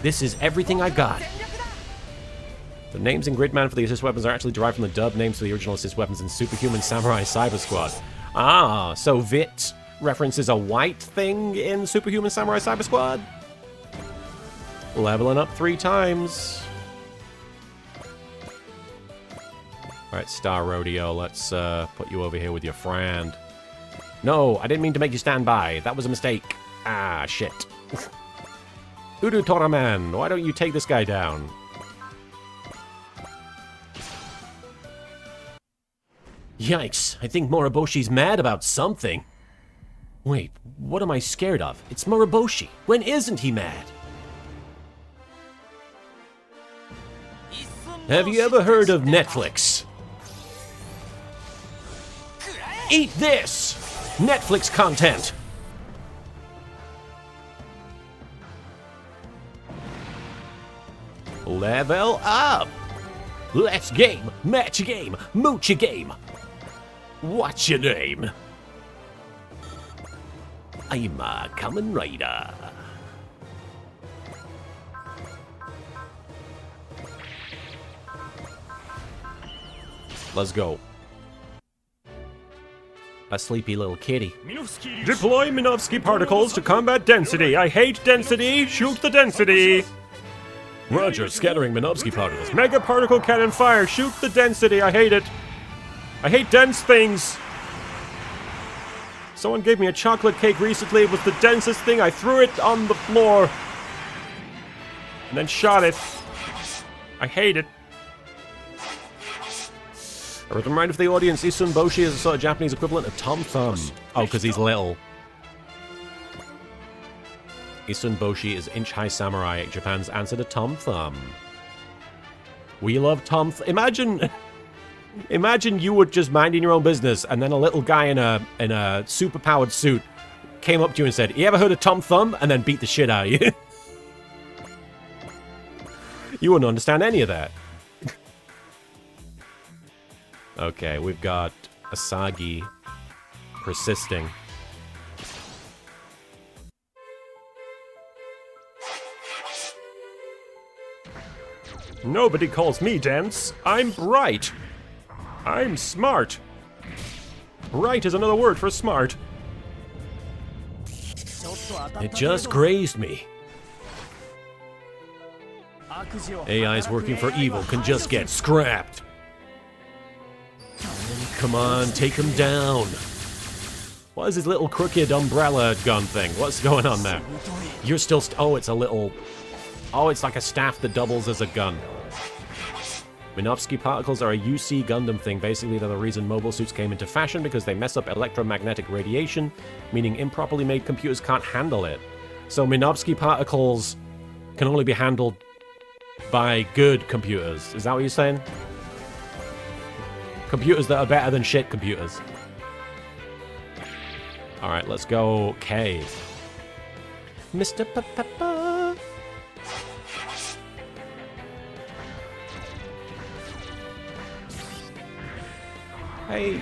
This is everything I got. The names in Gridman for the assist weapons are actually derived from the dub names for the original assist weapons in Superhuman Samurai Cyber Squad. Ah, so Vit references a white thing in Superhuman Samurai Cyber Squad? Leveling up 3 times. Alright, Star Rodeo, let's put you over here with your friend. No, I didn't mean to make you stand by. That was a mistake. Ah, shit. Udu Toraman, why don't you take this guy down? Yikes, I think Moriboshi's mad about something. Wait, what am I scared of? It's Moriboshi. When isn't he mad? Have you ever heard of Netflix? Eat this! Netflix content! Level up! Let's game, match a game, mooch a game. What's your name? I'm a Kamen Rider. Let's go. A sleepy little kitty. Deploy Minovsky particles to combat density. I hate density. Shoot the density. Roger, scattering Minovsky particles. Mega particle cannon fire. Shoot the density. I hate it. I hate dense things. Someone gave me a chocolate cake recently. It was the densest thing. I threw it on the floor. And then shot it. I hate it. I would remind the audience, Isun Boshi is a sort of Japanese equivalent of Tom Thumb. Oh, because he's little. Isun Boshi is inch-high samurai, Japan's answer to Tom Thumb. We love Tom Imagine you were just minding your own business, and then a little guy in a super-powered suit came up to you and said, "You ever heard of Tom Thumb?" and then beat the shit out of you. You wouldn't understand any of that. Okay, we've got Asagi persisting. Nobody calls me dense. I'm bright. I'm smart. Bright is another word for smart. It just grazed me. AIs working for evil can just get scrapped. Come on, take him down. What is this little crooked umbrella gun thing? What's going on there? You're still Oh, it's a little... Oh, it's like a staff that doubles as a gun. Minovsky particles are a UC Gundam thing. Basically, they're the reason mobile suits came into fashion because they mess up electromagnetic radiation, meaning improperly made computers can't handle it. So Minovsky particles can only be handled by good computers. Is that what you're saying? Computers that are better than shit computers. Alright, let's go K. Mr. Papa. Hey,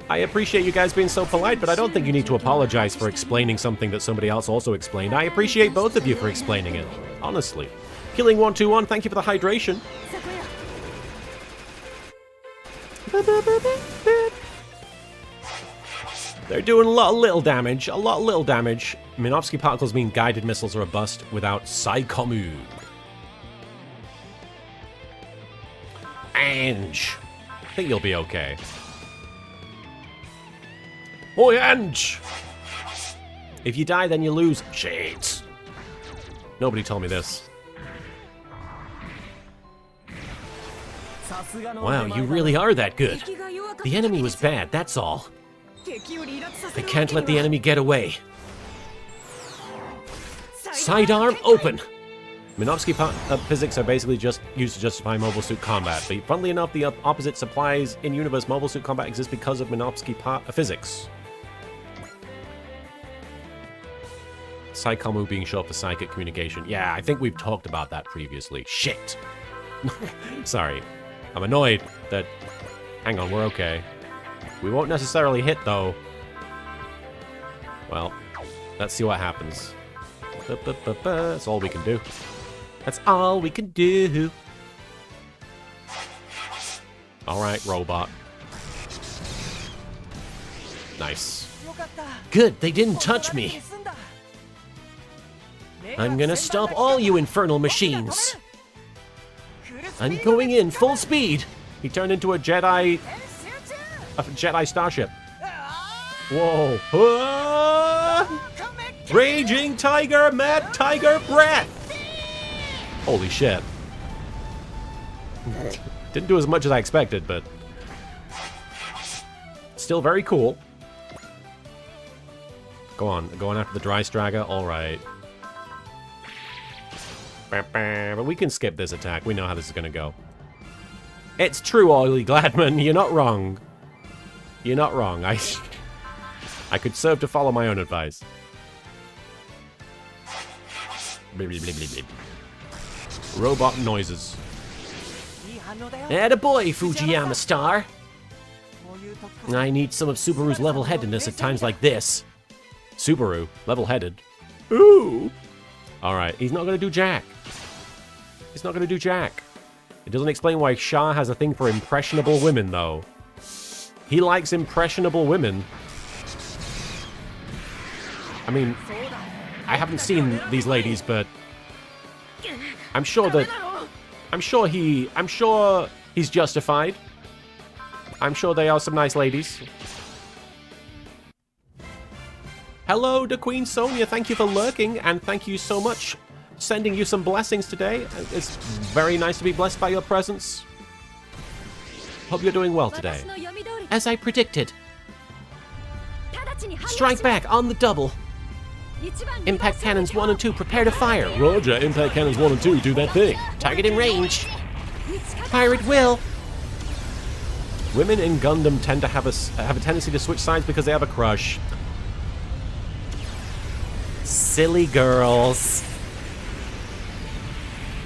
I appreciate you guys being so polite, but I don't think you need to apologize for explaining something that somebody else also explained. I appreciate both of you for explaining it, honestly. Killing121, thank you for the hydration. They're doing a lot of little damage, Minovsky particles mean guided missiles are a bust without Psychomu. Ange. I think you'll be okay. Oi, Ange! If you die, then you lose. Shades. Nobody told me this. Wow, you really are that good. The enemy was bad, that's all. I can't let the enemy get away. Sidearm open! Minovsky physics are basically just used to justify mobile suit combat, but funnily enough, the opposite supplies in universe mobile suit combat exist because of Minovsky physics. Psychomu being short for psychic communication. Yeah, I think we've talked about that previously. Shit! Sorry. I'm annoyed that... Hang on, we're okay. We won't necessarily hit, though. Well, let's see what happens. That's all we can do. That's all we can do. Alright, robot. Nice. Good, they didn't touch me. I'm gonna stop all you infernal machines. I'm going in full speed. He turned into a Jedi starship. Whoa. Raging Tiger, Mad Tiger Breath. Holy shit. Didn't do as much as I expected, but still very cool. Go on, going after the Dry Straga. All right. But we can skip this attack. We know how this is going to go. It's true, Oily Gladman. You're not wrong. You're not wrong. I could serve to follow my own advice. Robot noises. Attaboy, Fujiyama Star. I need some of Subaru's level-headedness at times like this. Subaru, level-headed. Ooh. Alright, he's not going to do jack. He's not going to do jack. It doesn't explain why Shah has a thing for impressionable women, though. He likes impressionable women. I mean, I haven't seen these ladies, but I'm sure he's justified. I'm sure they are some nice ladies. Hello to Queen Sonia, thank you for lurking, and thank you so much. Sending you some blessings today. It's very nice to be blessed by your presence. Hope you're doing well today. As I predicted. Strike back on the double. Impact cannons 1 and 2, prepare to fire. Roger, impact cannons 1 and 2, do that thing. Target in range. Fire at will. Women in Gundam tend to have a tendency to switch sides because they have a crush. Silly girls.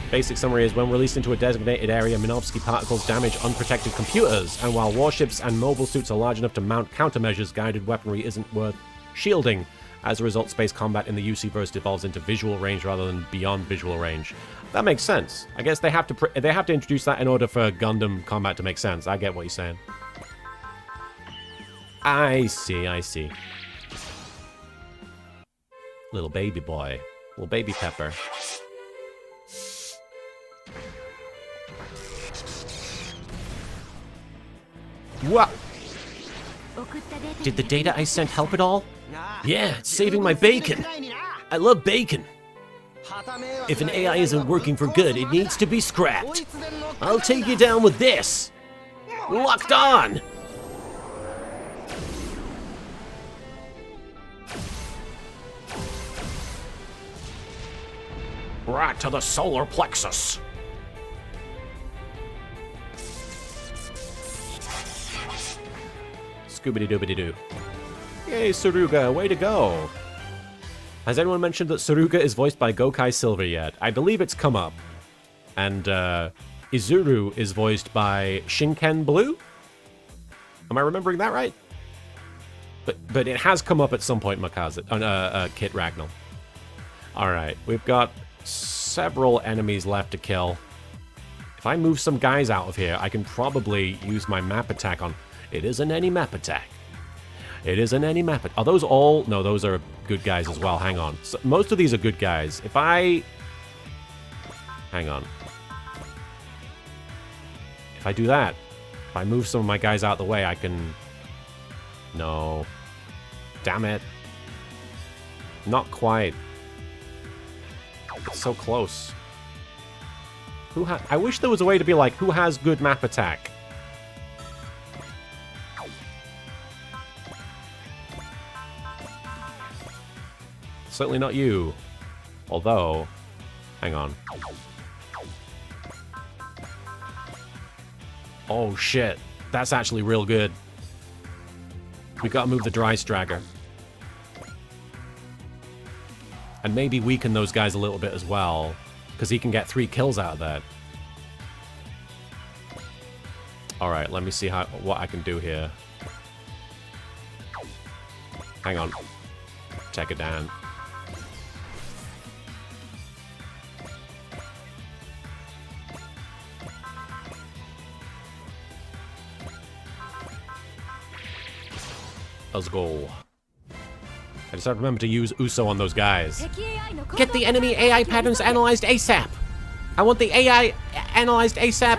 Basic summary is when released into a designated area, Minovsky particles damage unprotected computers, and while warships and mobile suits are large enough to mount countermeasures, guided weaponry isn't worth shielding. As a result, space combat in the UC-verse devolves into visual range rather than beyond visual range. That makes sense. I guess they have to introduce that in order for Gundam combat to make sense. I get what you're saying. I see. Little baby boy. Little baby pepper. What? Did the data I sent help at all? Yeah, it's saving my bacon. I love bacon. If an AI isn't working for good, it needs to be scrapped. I'll take you down with this. Locked on. Right to the solar plexus. Scoobity-doobity-doo. Yay, Saruga, way to go! Has anyone mentioned that Saruga is voiced by Gokai Silver yet? I believe it's come up. And, Izuru is voiced by Shinken Blue? Am I remembering that right? But it has come up at some point, Makaza, Kit Ragnall. Alright, we've got several enemies left to kill. If I move some guys out of here, I can probably use my map attack on... It isn't any map attack. It isn't any map attack. Are those all... No, those are good guys as well. Hang on. So, most of these are good guys. If I... Hang on. If I do that, if I move some of my guys out of the way, I can... No. Damn it. Not quite. It's so close. I wish there was a way to be like, who has good map attack? Certainly not you. Although, hang on. Oh shit, that's actually real good. We gotta move the dry stragger. And maybe weaken those guys a little bit as well, because he can get 3 kills out of that. Alright, let me see what I can do here. Hang on. Take it down. Let's go. I just have to remember to use Uso on those guys. Get the enemy AI patterns analyzed ASAP. I want the AI analyzed ASAP.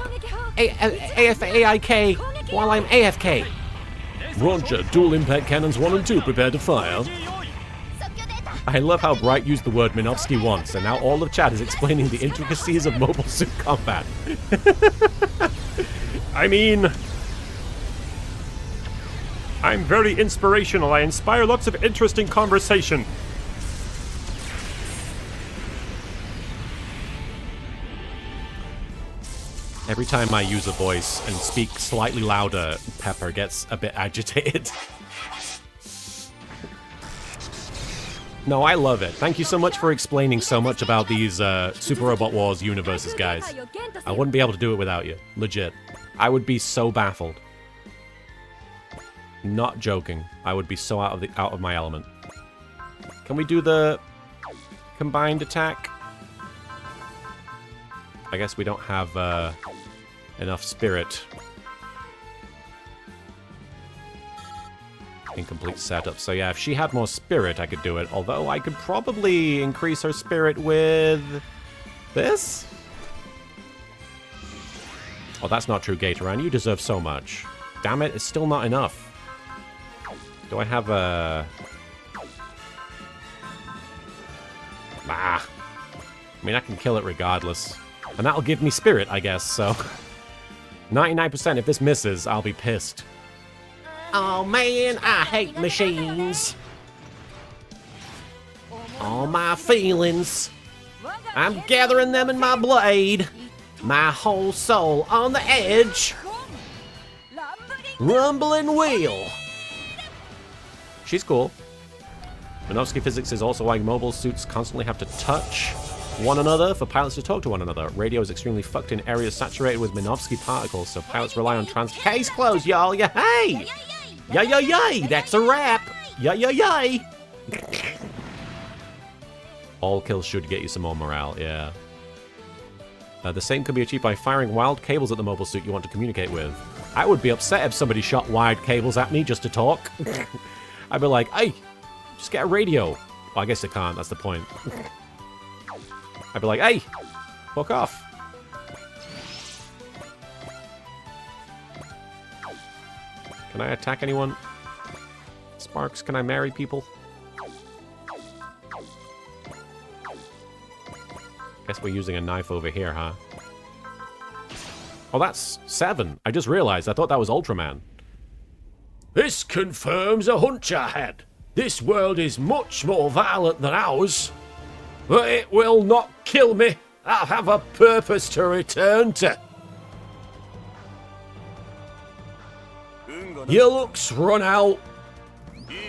AFAIK while I'm AFK. Roger, dual impact cannons 1 and 2 prepare to fire. I love how Bright used the word Minovsky once, and now all of chat is explaining the intricacies of mobile suit combat. I mean... I'm very inspirational. I inspire lots of interesting conversation. Every time I use a voice and speak slightly louder, Pepper gets a bit agitated. No, I love it. Thank you so much for explaining so much about these Super Robot Wars universes, guys. I wouldn't be able to do it without you. Legit. I would be so baffled. Not joking. I would be so out of my element. Can we do the combined attack? I guess we don't have enough spirit. Incomplete setup. So yeah, if she had more spirit, I could do it. Although I could probably increase her spirit with this? Oh, that's not true, Gatoran. You deserve so much. Damn it, it's still not enough. Do I have a... Ah. I mean, I can kill it regardless. And that'll give me spirit, I guess, so... 99%, if this misses, I'll be pissed. Oh man, I hate machines. All my feelings, I'm gathering them in my blade. My whole soul on the edge. Rumbling wheel. She's cool. Minovsky physics is also why mobile suits constantly have to touch one another for pilots to talk to one another. Radio is extremely fucked in areas saturated with Minovsky particles, so pilots rely on Case closed, y'all. Yeah, hey! Yay, yay, yay! That's a wrap! Yay, yay, yay! All kills should get you some more morale, yeah. The same can be achieved by firing wild cables at the mobile suit you want to communicate with. I would be upset if somebody shot wired cables at me just to talk. I'd be like, hey, just get a radio. Well, I guess they can't, that's the point. I'd be like, hey, fuck off. Can I attack anyone? Sparks, can I marry people? Guess we're using a knife over here, huh? Oh, that's 7. I just realized. I thought that was Ultraman. This confirms a hunch I had. This world is much more violent than ours. But it will not kill me. I'll have a purpose to return to. Your luck's run out.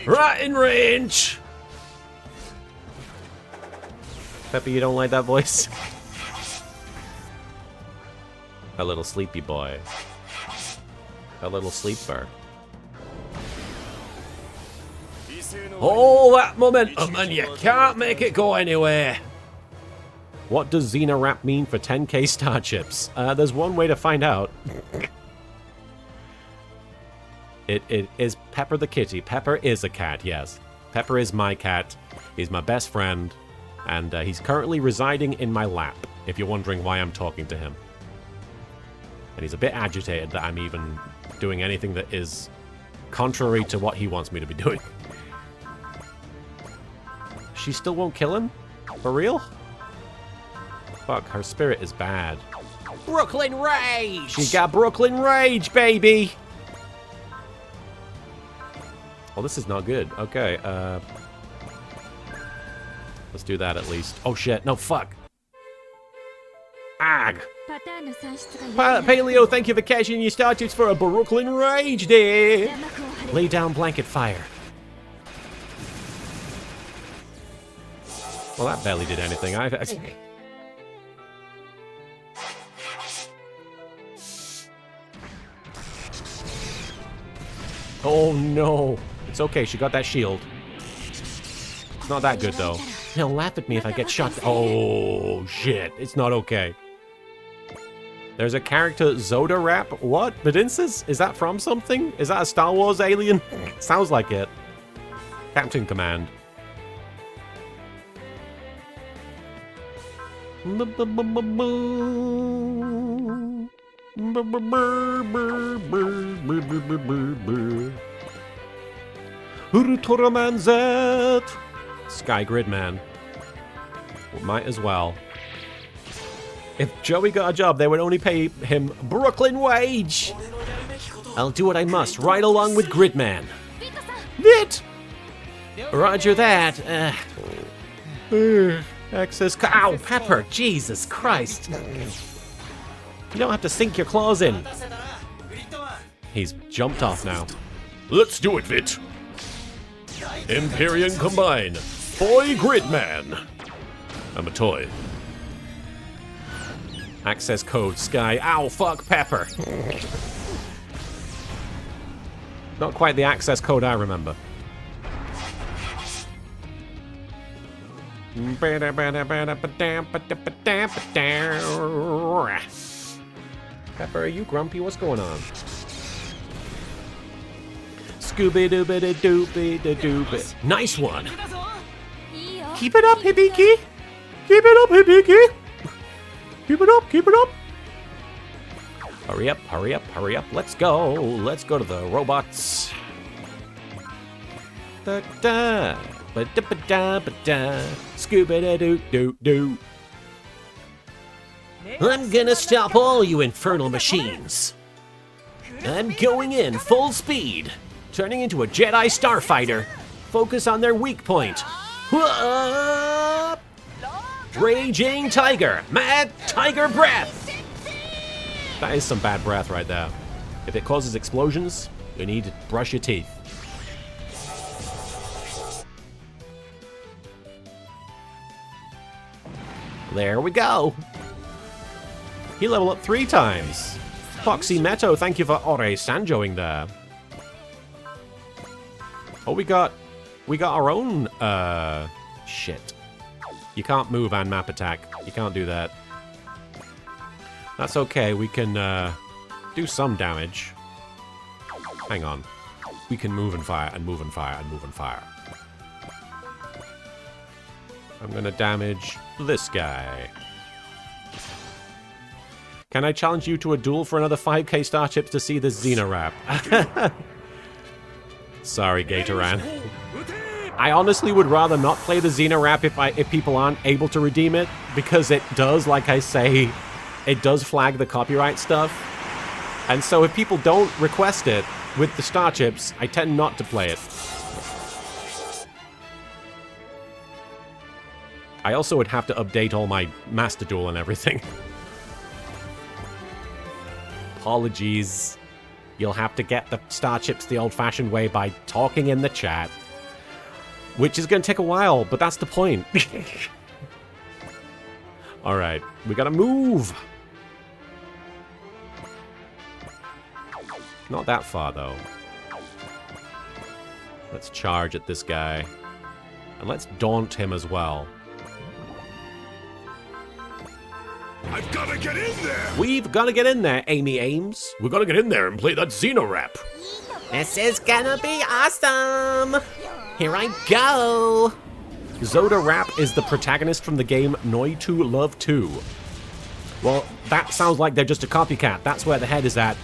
Right in range. Peppy, you don't like that voice? A little sleepy boy. A little sleeper. All that momentum and you can't make it go anywhere. What does Xena Rap mean for 10k star chips? There's one way to find out. It is Pepper the kitty. Pepper is a cat, yes. Pepper is my cat. He's my best friend. And he's currently residing in my lap, if you're wondering why I'm talking to him. And he's a bit agitated that I'm even doing anything that is contrary to what he wants me to be doing. She still won't kill him? For real? Fuck, her spirit is bad. Brooklyn Rage! She got Brooklyn Rage, baby! Oh, this is not good. Okay, let's do that at least. Oh shit, no, fuck. Ag! Paleo, thank you for cashing your star chips for a Brooklyn Rage there! Lay down blanket fire. Well, that barely did anything. Oh no. It's okay, she got that shield. It's not that good though. He'll laugh at me if I get shot. Oh shit, it's not okay. There's a character, Zoda Rap. What? Bedinsis? Is that from something? Is that a Star Wars alien? Sounds like it. Captain Command. Urutoraman Z. Sky Gridman. Well, might as well. If Joey got a job, they would only pay him Brooklyn wage. I'll do what I must, right along with Gridman. Vit! Roger that. Access. Ow, Pepper! Jesus Christ! You don't have to sink your claws in. He's jumped off now. Let's do it, Vit. Empyrean Combine. Boy Gridman. I'm a toy. Access code Sky. Ow, fuck Pepper. Not quite the access code I remember. Pepper, are you grumpy? What's going on? Scooby-dooby-dooby-dooby. Nice one. Keep it up, Hibiki. Keep it up, Hibiki. Keep it up, keep it up. Hurry up, hurry up, hurry up. Let's go. Let's go to the robots. Da-da. Ba-da-ba-da-ba-da. Scooby-da-doo-doo-doo. I'm gonna stop all you infernal machines. I'm going in full speed, turning into a Jedi starfighter. Focus on their weak point. Raging Tiger, Mad Tiger Breath. That is some bad breath right there. If it causes explosions, you need to brush your teeth. There we go. He leveled up 3 times. Foxy Meto, thank you for Ore Sanjoing there. Oh, we got our own, shit. You can't move and map attack. You can't do that. That's okay, we can, do some damage. Hang on. We can move and fire and move and fire and move and fire. I'm gonna damage this guy. Can I challenge you to a duel for another 5k star chips to see this Xena Rap? Sorry, Gatoran. I honestly would rather not play the Xena Rap if people aren't able to redeem it, because it does, like I say, it does flag the copyright stuff. And so if people don't request it with the star chips, I tend not to play it. I also would have to update all my Master Duel and everything. Apologies. You'll have to get the star chips the old-fashioned way by talking in the chat. Which is going to take a while, but that's the point. Alright, we gotta move! Not that far, though. Let's charge at this guy. And let's daunt him as well. I've gotta get in there! We've gotta get in there, Amy Ames. We're gonna get in there and play that Xeno rap. This is gonna be awesome! Here I go! Zoda Rap is the protagonist from the game Noi 2 Love 2. Well, that sounds like they're just a copycat. That's where the head is at.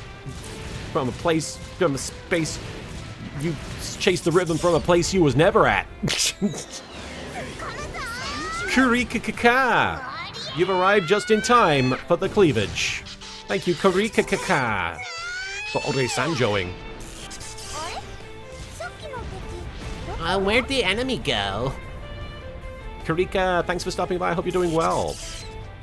From a space... You chase the rhythm from a place you was never at. Kurikakaka! You've arrived just in time for the cleavage. Thank you, Kurikakaka, for Ore Sanjoing. Where'd the enemy go? Karika, thanks for stopping by. I hope you're doing well.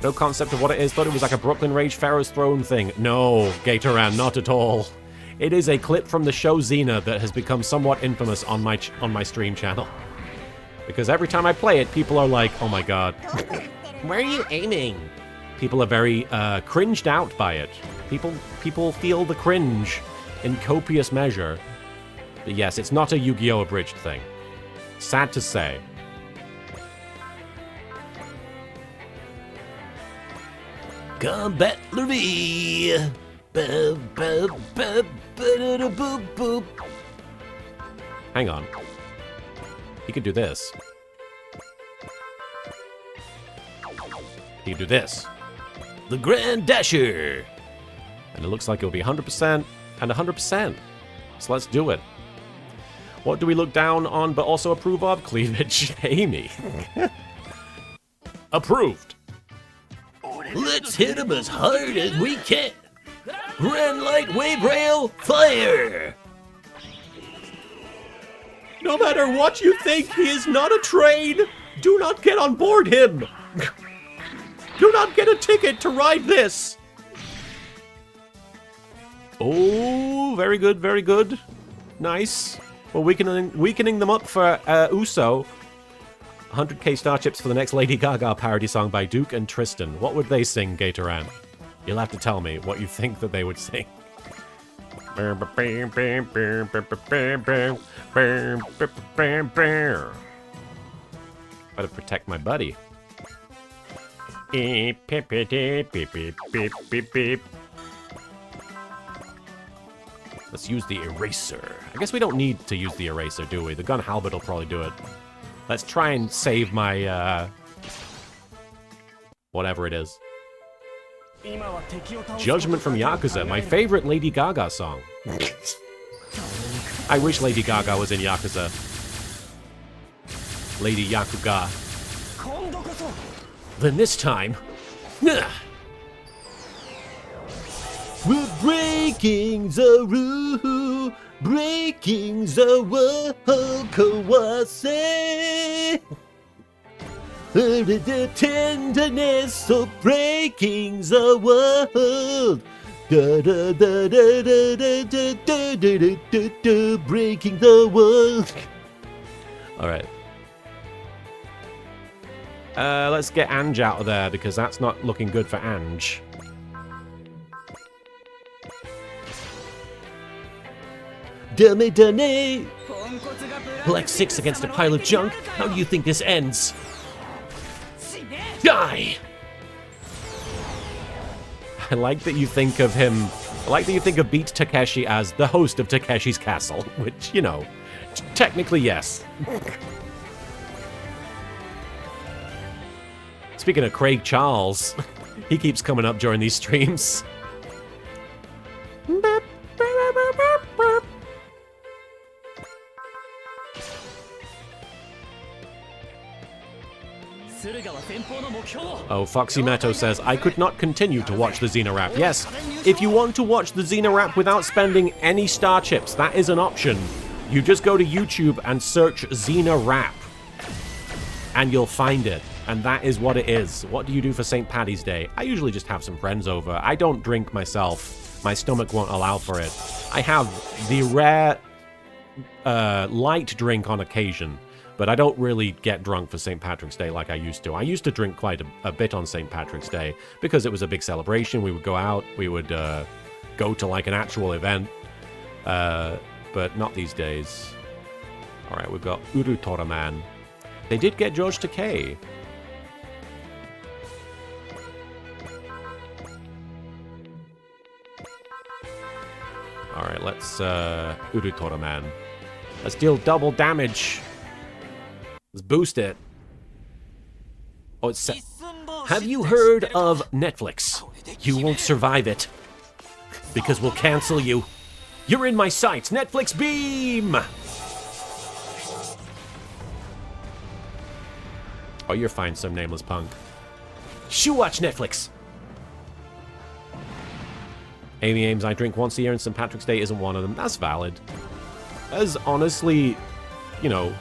No concept of what it is. Thought it was like a Brooklyn Rage Pharaoh's Throne thing. No, Gatoran, not at all. It is a clip from the show Xena that has become somewhat infamous on my stream channel. Because every time I play it, people are like, oh my god. Where are you aiming? People are very cringed out by it. People feel the cringe in copious measure. But yes, it's not a Yu-Gi-Oh! Abridged thing. Sad to say. Combat Levy! Hang on. He could do this. He could do this. The Grand Dasher! And it looks like it'll be 100% and 100%. So let's do it. What do we look down on but also approve of? Cleavage. Amy. Approved. Let's hit him as hard as we can! Grand Light Wave Rail, fire! No matter what you think, he is not a train. Do not get on board him. Do not get a ticket to ride this. Oh, very good, very good. Nice. Well, weakening them up for Uso. 100k star chips for the next Lady Gaga parody song by Duke and Tristan. What would they sing, Gatoran? You'll have to tell me what you think that they would sing. Better protect my buddy. Let's use the eraser. I guess we don't need to use the eraser, do we? The gun halberd will probably do it. Let's try and save my, whatever it is. Judgment from Yakuza, my favorite Lady Gaga song. I wish Lady Gaga was in Yakuza. Lady Yakuga. Then this time... We're breaking the rule, breaking the world, Kawase. The tenderness of breaking the world. Breaking the world. Alright. Let's get Ange out of there, because that's not looking good for Ange. Dummy. Black 6 against a pile of junk. How do you think this ends? Die! I like that you think of him... I like that you think of Beat Takeshi as the host of Takeshi's Castle, which, you know, technically yes. Speaking of Craig Charles, he keeps coming up during these streams. Oh, Foxy Meadow says, I could not continue to watch the Xena Rap. Yes, if you want to watch the Xena Rap without spending any star chips, that is an option. You just go to YouTube and search Xena Rap, and you'll find it. And that is what it is. What do you do for St. Paddy's Day? I usually just have some friends over. I don't drink myself. My stomach won't allow for it. I have the rare light drink on occasion, but I don't really get drunk for St. Patrick's Day like I used to. I used to drink quite a bit on St. Patrick's Day because it was a big celebration. We would go out. We would go to like an actual event, but not these days. All right, we've got Urutora Man. They did get George Takei. All right, let's Urutora Man. Let's deal double damage. Let's boost it. Oh, it's have you heard of Netflix? You won't survive it because we'll cancel you. You're in my sights. Netflix beam. Oh, you're fine, some nameless punk. Shoe watch Netflix. Amy Ames, I drink once a year and St. Patrick's Day isn't one of them. That's valid. As honestly, you know,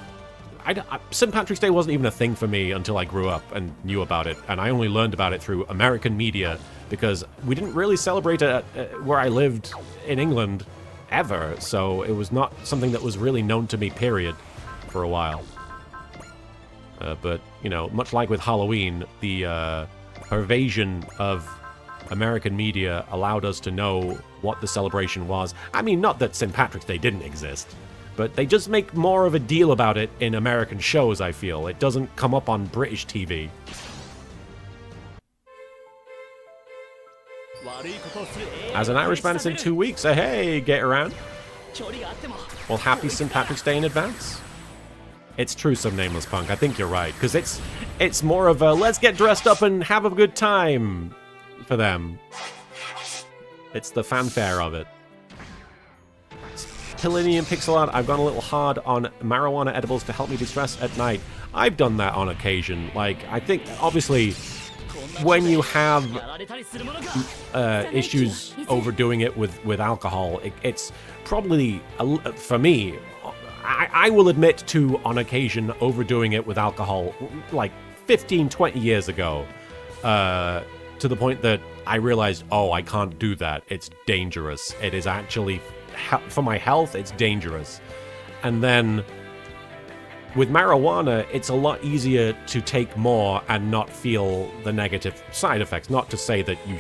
St. Patrick's Day wasn't even a thing for me until I grew up and knew about it. And I only learned about it through American media because we didn't really celebrate it where I lived in England ever. So it was not something that was really known to me, period, for a while. But, you know, much like with Halloween, the pervasion of American media allowed us to know what the celebration was. I mean, not that St. Patrick's Day didn't exist, but they just make more of a deal about it in American shows, I feel. It doesn't come up on British TV. As an Irishman, it's in 2 weeks. Hey, get around. Well, happy St. Patrick's Day in advance. It's true, some nameless punk. I think you're right, because it's more of a let's get dressed up and have a good time for them. It's the fanfare of it. Pillinian Pixel Art, I've gone a little hard on marijuana edibles to help me distress at night. I've done that on occasion. Like, I think, obviously, when you have issues overdoing it with alcohol, it's probably, for me, I will admit to, on occasion, overdoing it with alcohol, like 15, 20 years ago, to the point that I realized, oh, I can't do that. It's dangerous. It is actually, for my health, it's dangerous. And then, with marijuana, it's a lot easier to take more and not feel the negative side effects. Not to say that you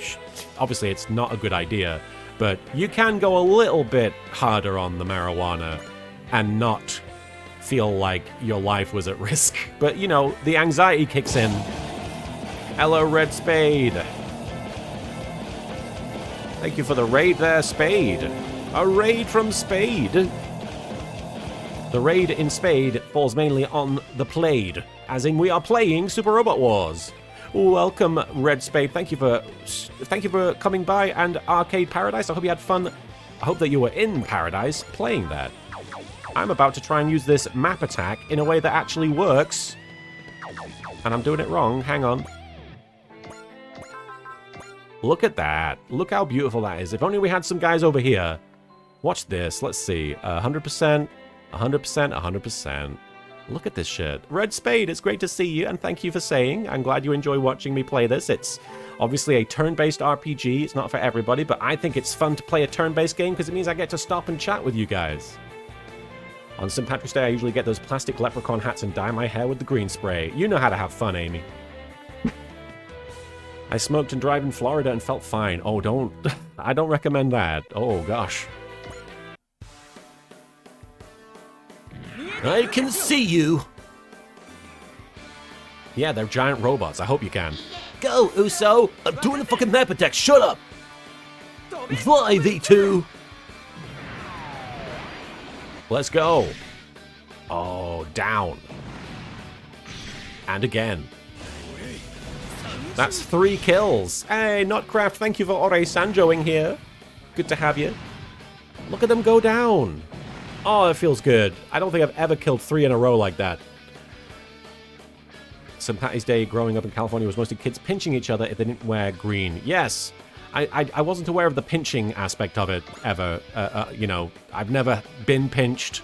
obviously, it's not a good idea, but you can go a little bit harder on the marijuana and not feel like your life was at risk. But, you know, the anxiety kicks in. Hello, Red Spade. Thank you for the raid there, Spade. A raid from Spade. The raid in Spade falls mainly on the played, as in we are playing Super Robot Wars. Welcome, Red Spade. Thank you for coming by and Arcade Paradise. I hope you had fun. I hope that you were in Paradise playing that. I'm about to try and use this map attack in a way that actually works. And I'm doing it wrong. Hang on. Look at that. Look how beautiful that is. If only we had some guys over here. Watch this. Let's see. 100%, 100%, 100%. Look at this shit. Red Spade, it's great to see you, and thank you for saying. I'm glad you enjoy watching me play this. It's obviously a turn-based RPG. It's not for everybody, but I think it's fun to play a turn-based game because it means I get to stop and chat with you guys. On St. Patrick's Day, I usually get those plastic leprechaun hats and dye my hair with the green spray. You know how to have fun, Amy. I smoked and drive in Florida and felt fine. Oh, don't... I don't recommend that. Oh, gosh. I can see you. Yeah, they're giant robots. I hope you can. Go, Uso. I'm doing a fucking map attack. Shut up. Fly, V2. Let's go. Oh, down. And again. That's 3 kills. Hey, Notcraft, thank you for Ore Sanjoing here. Good to have you. Look at them go down. Oh, it feels good. I don't think I've ever killed 3 in a row like that. St. Patty's Day growing up in California was mostly kids pinching each other if they didn't wear green. Yes, I wasn't aware of the pinching aspect of it ever. You know, I've never been pinched.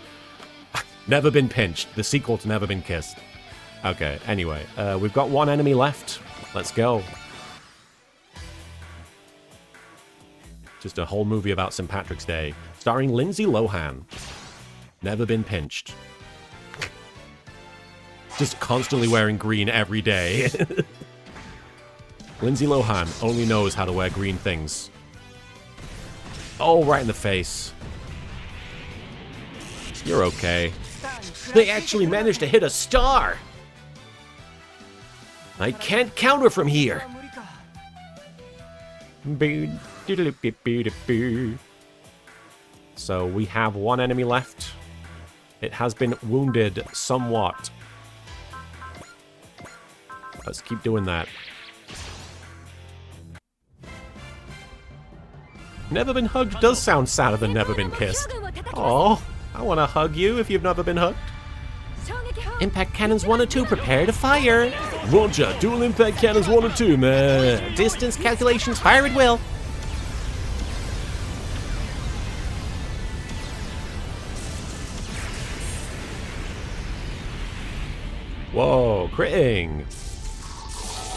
Never been pinched. The sequel to Never Been Kissed. Okay, anyway, we've got one enemy left. Let's go. Just a whole movie about St. Patrick's Day, starring Lindsay Lohan. Never been pinched. Just constantly wearing green every day. Lindsay Lohan only knows how to wear green things. Oh, right in the face. You're okay. They actually managed to hit a star! I can't counter from here. So we have one enemy left. It has been wounded somewhat. Let's keep doing that. Never been hugged does sound sadder than never been kissed. Oh, I want to hug you if you've never been hugged. Impact cannons 1 and 2, prepare to fire. Roger, dual impact cannons 1 and 2, man. Distance calculations, fire at will. Whoa, critting.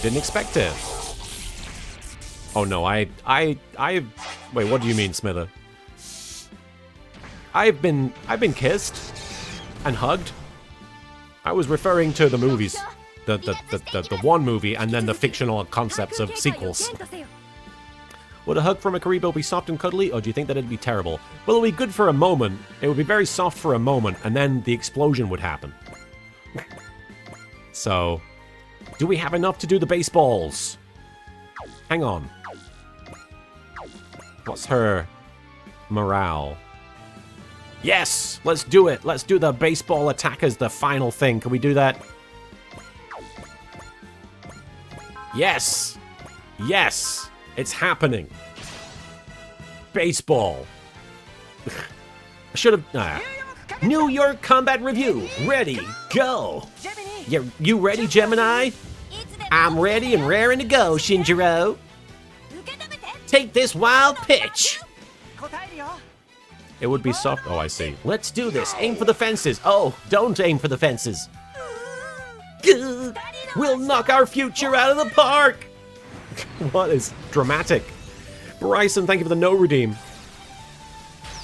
Didn't expect it. Oh no, I wait, what do you mean, Smither? I've been kissed and hugged. I was referring to the movies. The one movie and then the fictional concepts of sequels. Would a hug from a Kuriboh be soft and cuddly, or do you think that it'd be terrible? Well, it would be good for a moment. It would be very soft for a moment, and then the explosion would happen. So, do we have enough to do the baseballs? Hang on. What's her morale? Yes! Let's do it! Let's do the baseball attack as the final thing. Can we do that? Yes! Yes! It's happening. Baseball. I should have... New York Combat Review. Ready. Go. You ready, Gemini? I'm ready and raring to go, Shinjiro. Take this wild pitch. It would be soft... Oh, I see. Let's do this. Aim for the fences. Oh, don't aim for the fences. We'll knock our future out of the park. What is dramatic? Bryson, thank you for the no redeem.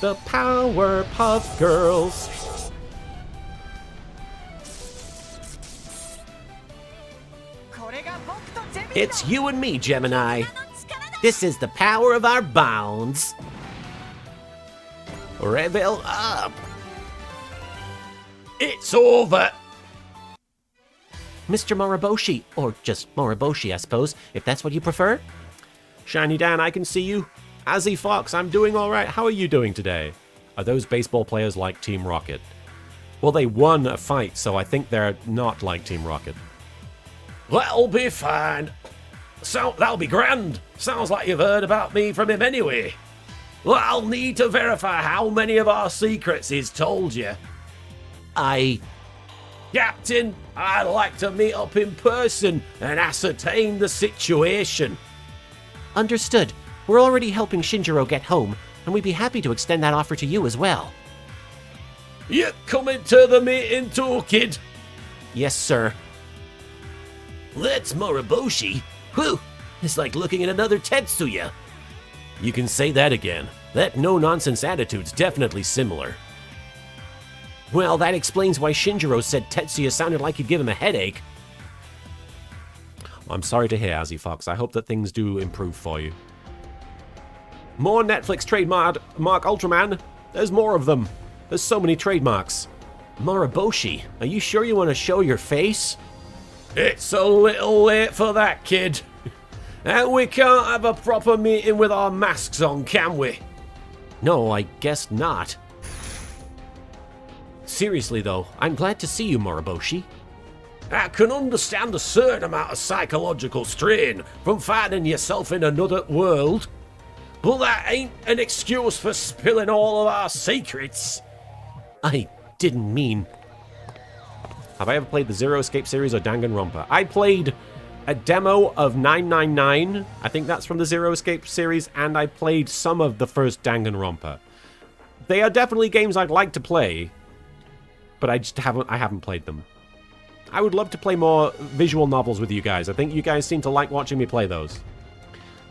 The Powerpuff Girls. It's you and me, Gemini. This is the power of our bonds. Revel up. It's over. Mr. Moriboshi, or just Moriboshi, I suppose, if that's what you prefer. Shiny Dan, I can see you. Azzy Fox, I'm doing all right. How are you doing today? Are those baseball players like Team Rocket? Well, they won a fight, so I think they're not like Team Rocket. That'll be fine. So, that'll be grand. Sounds like you've heard about me from him anyway. Well, I'll need to verify how many of our secrets he's told you. Captain, I'd like to meet up in person and ascertain the situation. Understood. We're already helping Shinjiro get home, and we'd be happy to extend that offer to you as well. You coming to the meeting too, kid? Yes, sir. That's Moriboshi. Whew, it's like looking at another Tetsuya. You can say that again. That no-nonsense attitude's definitely similar. Well, that explains why Shinjiro said Tetsuya sounded like he'd give him a headache. I'm sorry to hear, Azzy Fox. I hope that things do improve for you. More Netflix trademark Ultraman. There's more of them. There's so many trademarks. Moriboshi, are you sure you want to show your face? It's a little late for that, kid. And we can't have a proper meeting with our masks on, can we? No, I guess not. Seriously, though, I'm glad to see you, Moriboshi. I can understand a certain amount of psychological strain from finding yourself in another world, but that ain't an excuse for spilling all of our secrets. I didn't mean... Have I ever played the Zero Escape series or Danganronpa? I played a demo of 999. I think that's from the Zero Escape series, and I played some of the first Danganronpa. They are definitely games I'd like to play, but I haven't played them. I would love to play more visual novels with you guys. I think you guys seem to like watching me play those.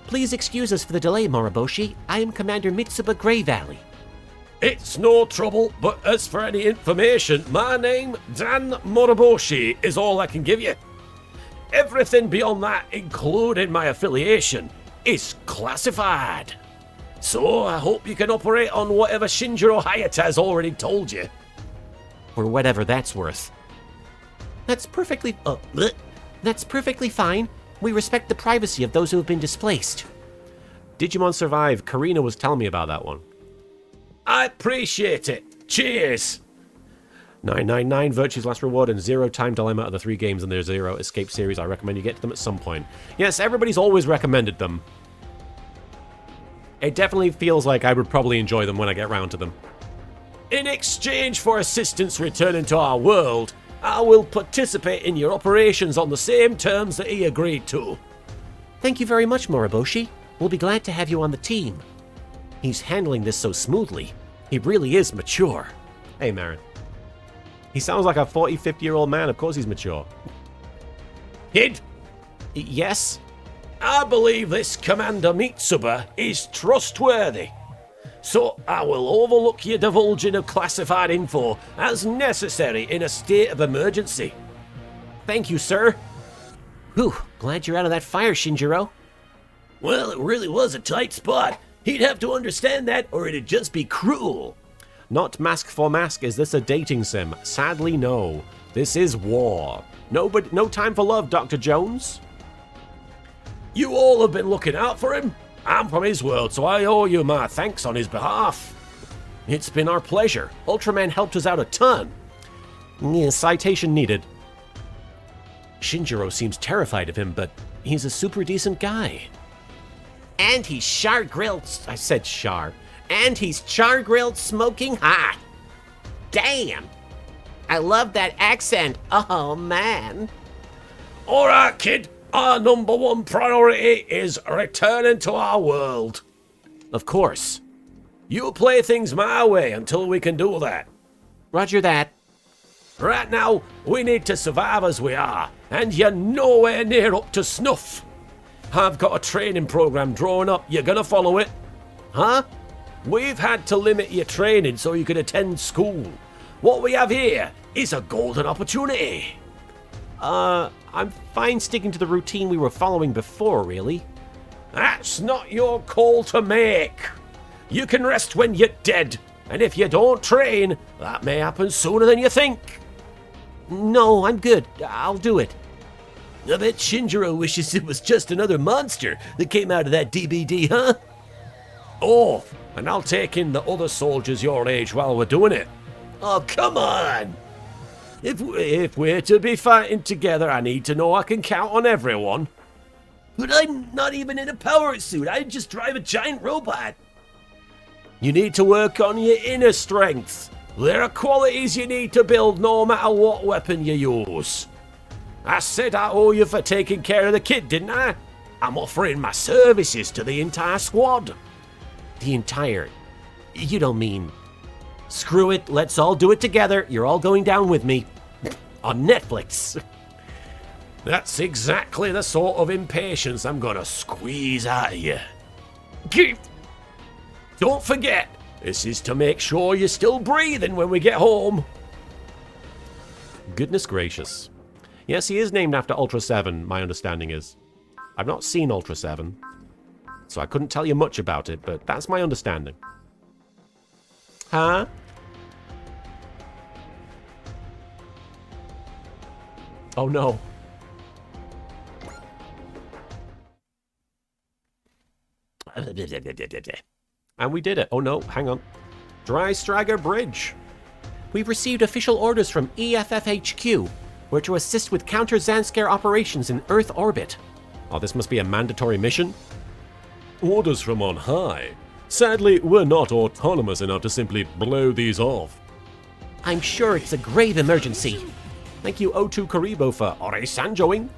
Please excuse us for the delay, Moriboshi. I am Commander Mitsuba Grey Valley. It's no trouble, but as for any information, my name, Dan Moriboshi, is all I can give you. Everything beyond that, including my affiliation, is classified. So I hope you can operate on whatever Shinjiro Hayata's already told you. For whatever that's worth. That's perfectly fine. We respect the privacy of those who have been displaced. Digimon Survive. Karina was telling me about that one. I appreciate it. Cheers. 999, Virtue's Last Reward, and Zero Time Dilemma are the 3 games in their Zero Escape series. I recommend you get to them at some point. Yes, everybody's always recommended them. It definitely feels like I would probably enjoy them when I get round to them. In exchange for assistance returning to our world, I will participate in your operations on the same terms that he agreed to. Thank you very much, Moriboshi. We'll be glad to have you on the team. He's handling this so smoothly. He really is mature. Hey, Marin. He sounds like a 40, 50-year-old man. Of course he's mature. Kid? Yes? I believe this Commander Mitsuba is trustworthy. So I will overlook your divulging of classified info as necessary in a state of emergency. Thank you, sir. Whew, glad you're out of that fire, Shinjiro. Well, it really was a tight spot. He'd have to understand that, or it'd just be cruel. Not mask for mask. Is this a dating sim? Sadly, no. This is war. No time for love, Dr. Jones. You all have been looking out for him. I'm from his world, so I owe you my thanks on his behalf. It's been our pleasure. Ultraman helped us out a ton. Yeah, citation needed. Shinjiro seems terrified of him, but he's a super decent guy. And he's char-grilled. I said char. And he's char-grilled smoking hot. Damn. I love that accent. Oh, man. All right, kid. Our number one priority is returning to our world. Of course. You play things my way until we can do that. Roger that. Right now, we need to survive as we are, and you're nowhere near up to snuff. I've got a training program drawn up. You're gonna follow it? Huh? We've had to limit your training so you can attend school. What we have here is a golden opportunity. I'm fine sticking to the routine we were following before, really. That's not your call to make. You can rest when you're dead, and if you don't train, that may happen sooner than you think. No, I'm good. I'll do it. I bet Shinjiro wishes it was just another monster that came out of that DBD, huh? Oh, and I'll take in the other soldiers your age while we're doing it. Oh, come on! If we're to be fighting together, I need to know I can count on everyone. But I'm not even in a power suit. I just drive a giant robot. You need to work on your inner strength. There are qualities you need to build no matter what weapon you use. I said I owe you for taking care of the kid, didn't I? I'm offering my services to the entire squad. The entire... You don't mean... Screw it, let's all do it together. You're all going down with me. On Netflix. That's exactly the sort of impatience I'm gonna squeeze out of you. Don't forget, this is to make sure you're still breathing when we get home. Goodness gracious. Yes, he is named after Ultra 7, my understanding is. I've not seen Ultra 7, so I couldn't tell you much about it, but that's my understanding. Huh? Oh no. And we did it. Oh no, hang on. Dry Striger Bridge. We've received official orders from EFFHQ. We're to assist with counter-Zanscare operations in Earth orbit. Oh, this must be a mandatory mission? Orders from on high. Sadly, we're not autonomous enough to simply blow these off. I'm sure it's a grave emergency. Thank you, LittleKuriboh, for Ore Sanjoing.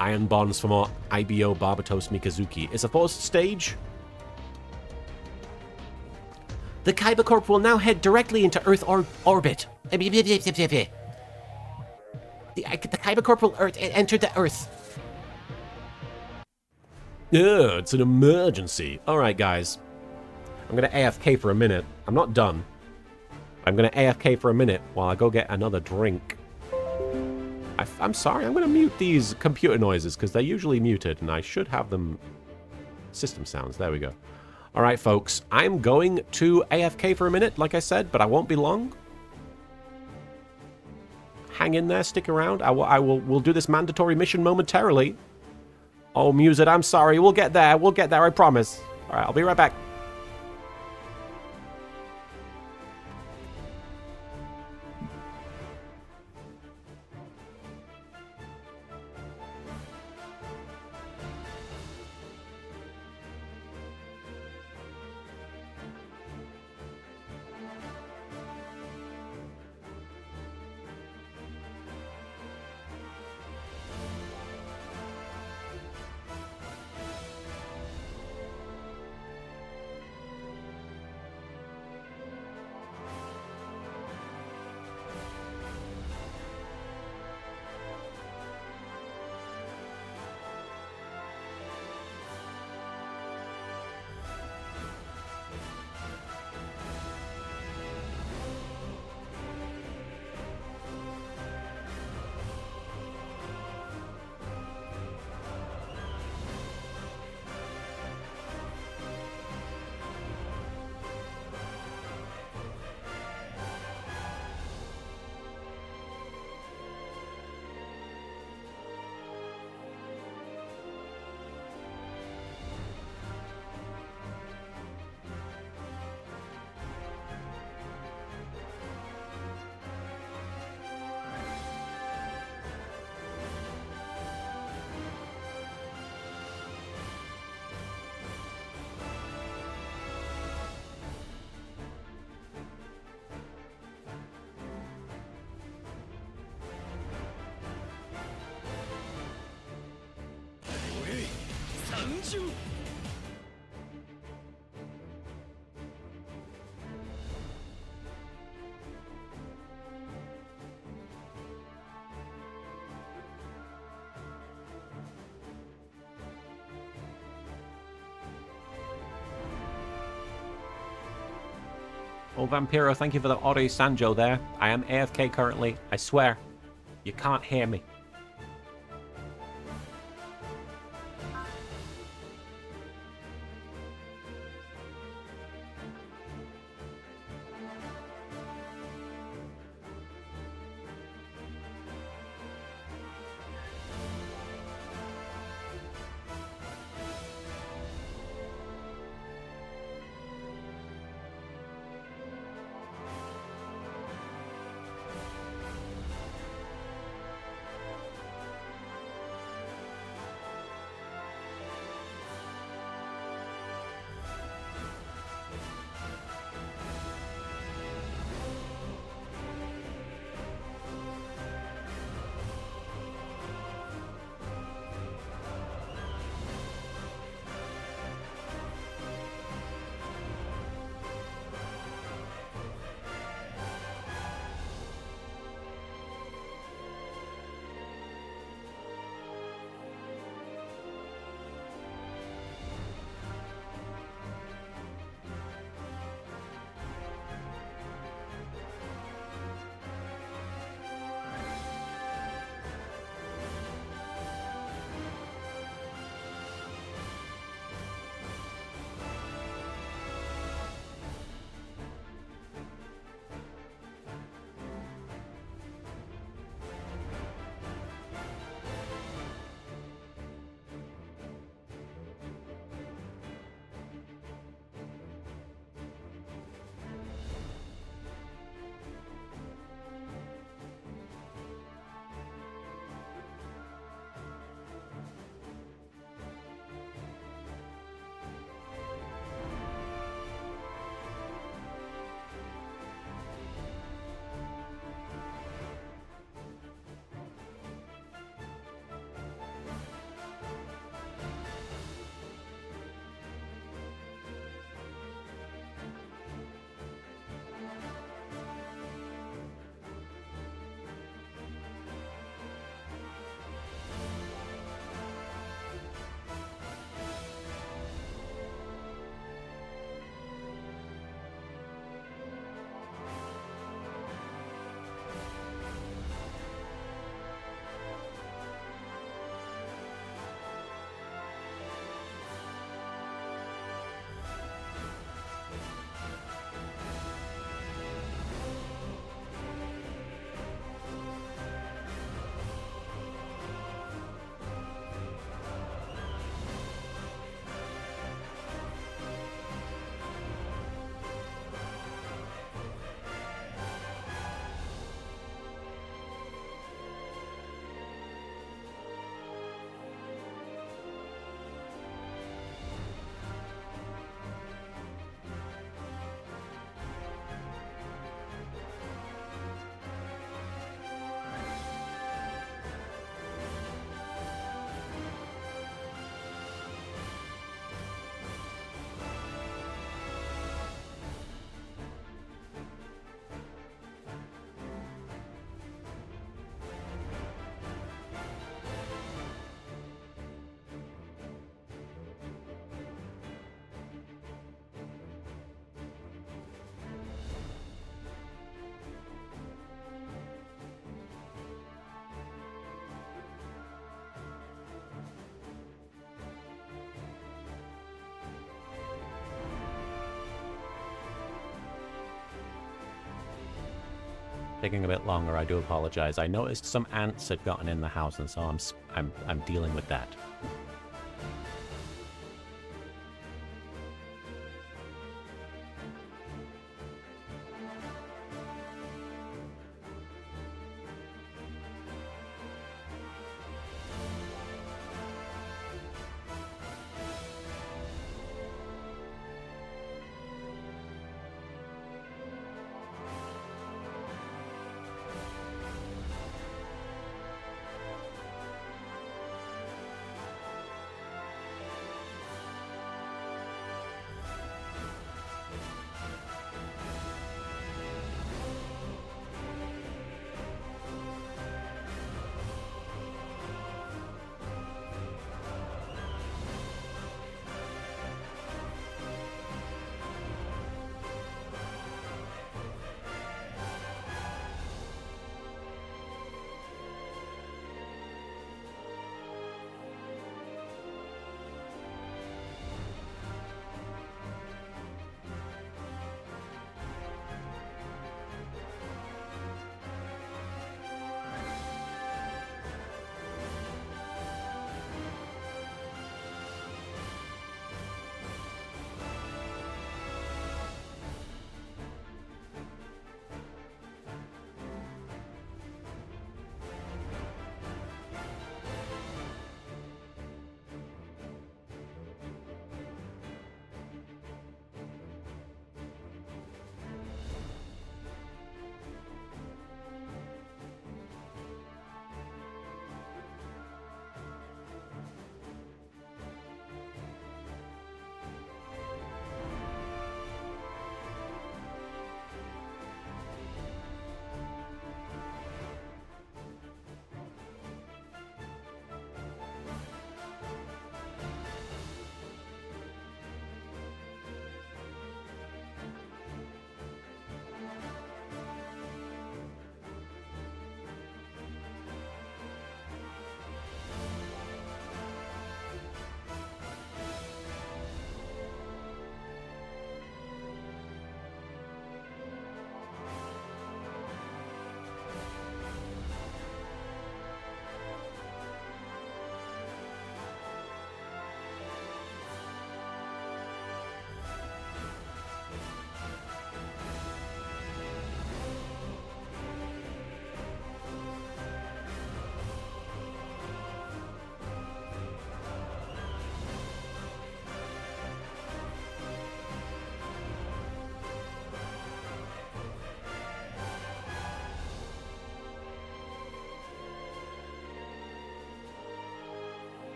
Iron Bonds for more IBO Barbatos Mikazuki. It's a forced stage. The Kaiba Corp will now head directly into Earth orbit. The Kaiba Corp will enter the Earth. Yeah, it's an emergency. Alright, guys. I'm gonna AFK for a minute. I'm not done. I'm gonna AFK for a minute while I go get another drink. I'm sorry, I'm gonna mute these computer noises because they're usually muted and I should have them... System sounds, there we go. Alright, folks, I'm going to AFK for a minute, like I said, but I won't be long. Hang in there, stick around. We'll do this mandatory mission momentarily. Oh, Muse it, I'm sorry. We'll get there, I promise. Alright, I'll be right back. Oh, Vampiro, thank you for the Ore Sanjo there. I am AFK currently. I swear. You can't hear me. taking a bit longer. I do apologize. I noticed some ants had gotten in the house, and so I'm dealing with that.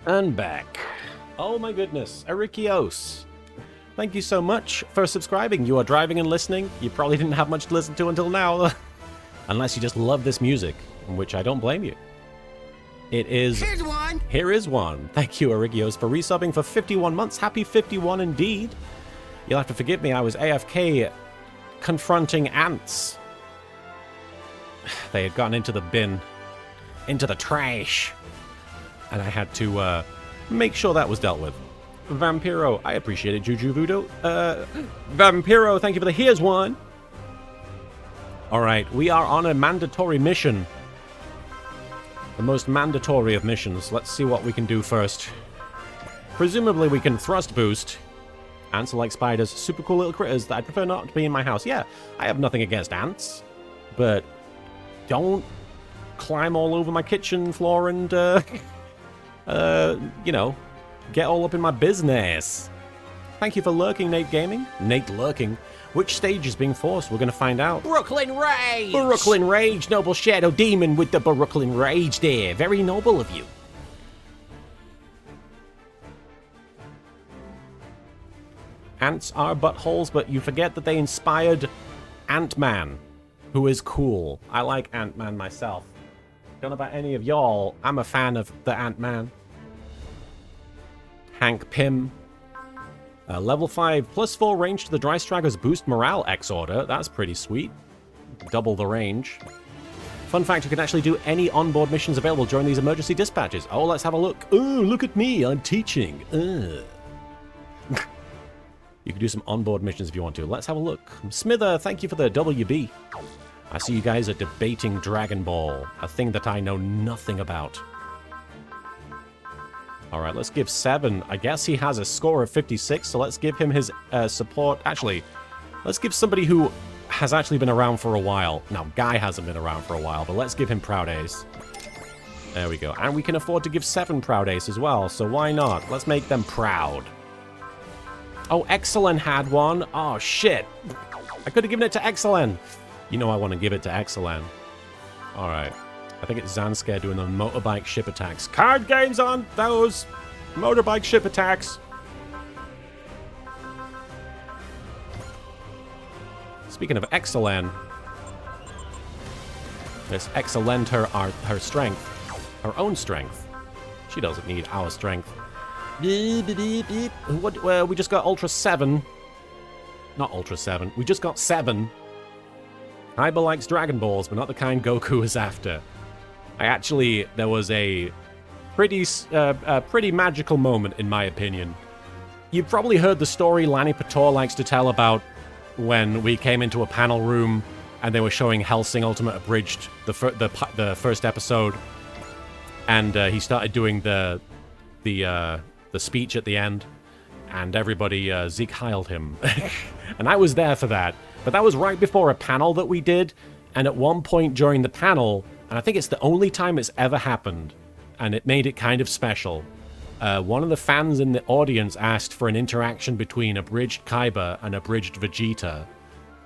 And back. Oh my goodness, Erikios. Thank you so much for subscribing. You are driving and listening. You probably didn't have much to listen to until now. Unless you just love this music, which I don't blame you. It is... Here's one! Here is one. Thank you, Erikios, for resubbing for 51 months. Happy 51 indeed. You'll have to forgive me, I was AFK confronting ants. They had gone into the bin. Into the trash. And I had to make sure that was dealt with. Vampiro, I appreciate it, Juju Voodoo. Vampiro, thank you for the here's one. Alright, we are on a mandatory mission. The most mandatory of missions. Let's see what we can do first. Presumably we can thrust boost. Ants are like spiders, super cool little critters that I'd prefer not to be in my house. Yeah, I have nothing against ants, but don't climb all over my kitchen floor and, you know, get all up in my business. Thank you for lurking, Nate Gaming. Nate lurking. Which stage is being forced? We're going to find out. Brooklyn Rage! Brooklyn Rage, noble shadow demon with the Brooklyn Rage there. Very noble of you. Ants are buttholes, but you forget that they inspired Ant-Man, who is cool. I like Ant-Man myself. Don't know about any of y'all. I'm a fan of the Ant-Man. Hank Pym. Level 5, +4 range to the Dry Straggers boost morale X order. That's pretty sweet. Double the range. Fun fact, you can actually do any onboard missions available during these emergency dispatches. Oh, let's have a look. Oh, look at me, I'm teaching. You can do some onboard missions if you want to. Let's have a look. Smither, thank you for the WB. I see you guys are debating Dragon Ball, a thing that I know nothing about. Alright, let's give 7. I guess he has a score of 56, so let's give him his support. Actually, let's give somebody who has actually been around for a while. Now, Guy hasn't been around for a while, but let's give him Proud Ace. There we go. And we can afford to give 7 Proud Ace as well, so why not? Let's make them proud. Oh, Excellent had one. Oh, shit. I could have given it to Excellent. You know I want to give it to Excellent. Alright. I think it's Zanskare doing the motorbike ship attacks. Card games on those motorbike ship attacks. Speaking of Excellent, let's excellent her strength. Her own strength. She doesn't need our strength. What? Well, we just got Ultra 7. Not Ultra 7. We just got 7. Kaiba likes Dragon Balls, but not the kind Goku is after. There was a pretty magical moment, in my opinion. You've probably heard the story Lanny Pator likes to tell about when we came into a panel room and they were showing Hellsing Ultimate Abridged, the first episode, and he started doing the speech at the end, and everybody Zeke Heiled him. And I was there for that. But that was right before a panel that we did, and at one point during the panel, and I think it's the only time it's ever happened, and it made it kind of special, one of the fans in the audience asked for an interaction between abridged Kaiba and abridged Vegeta,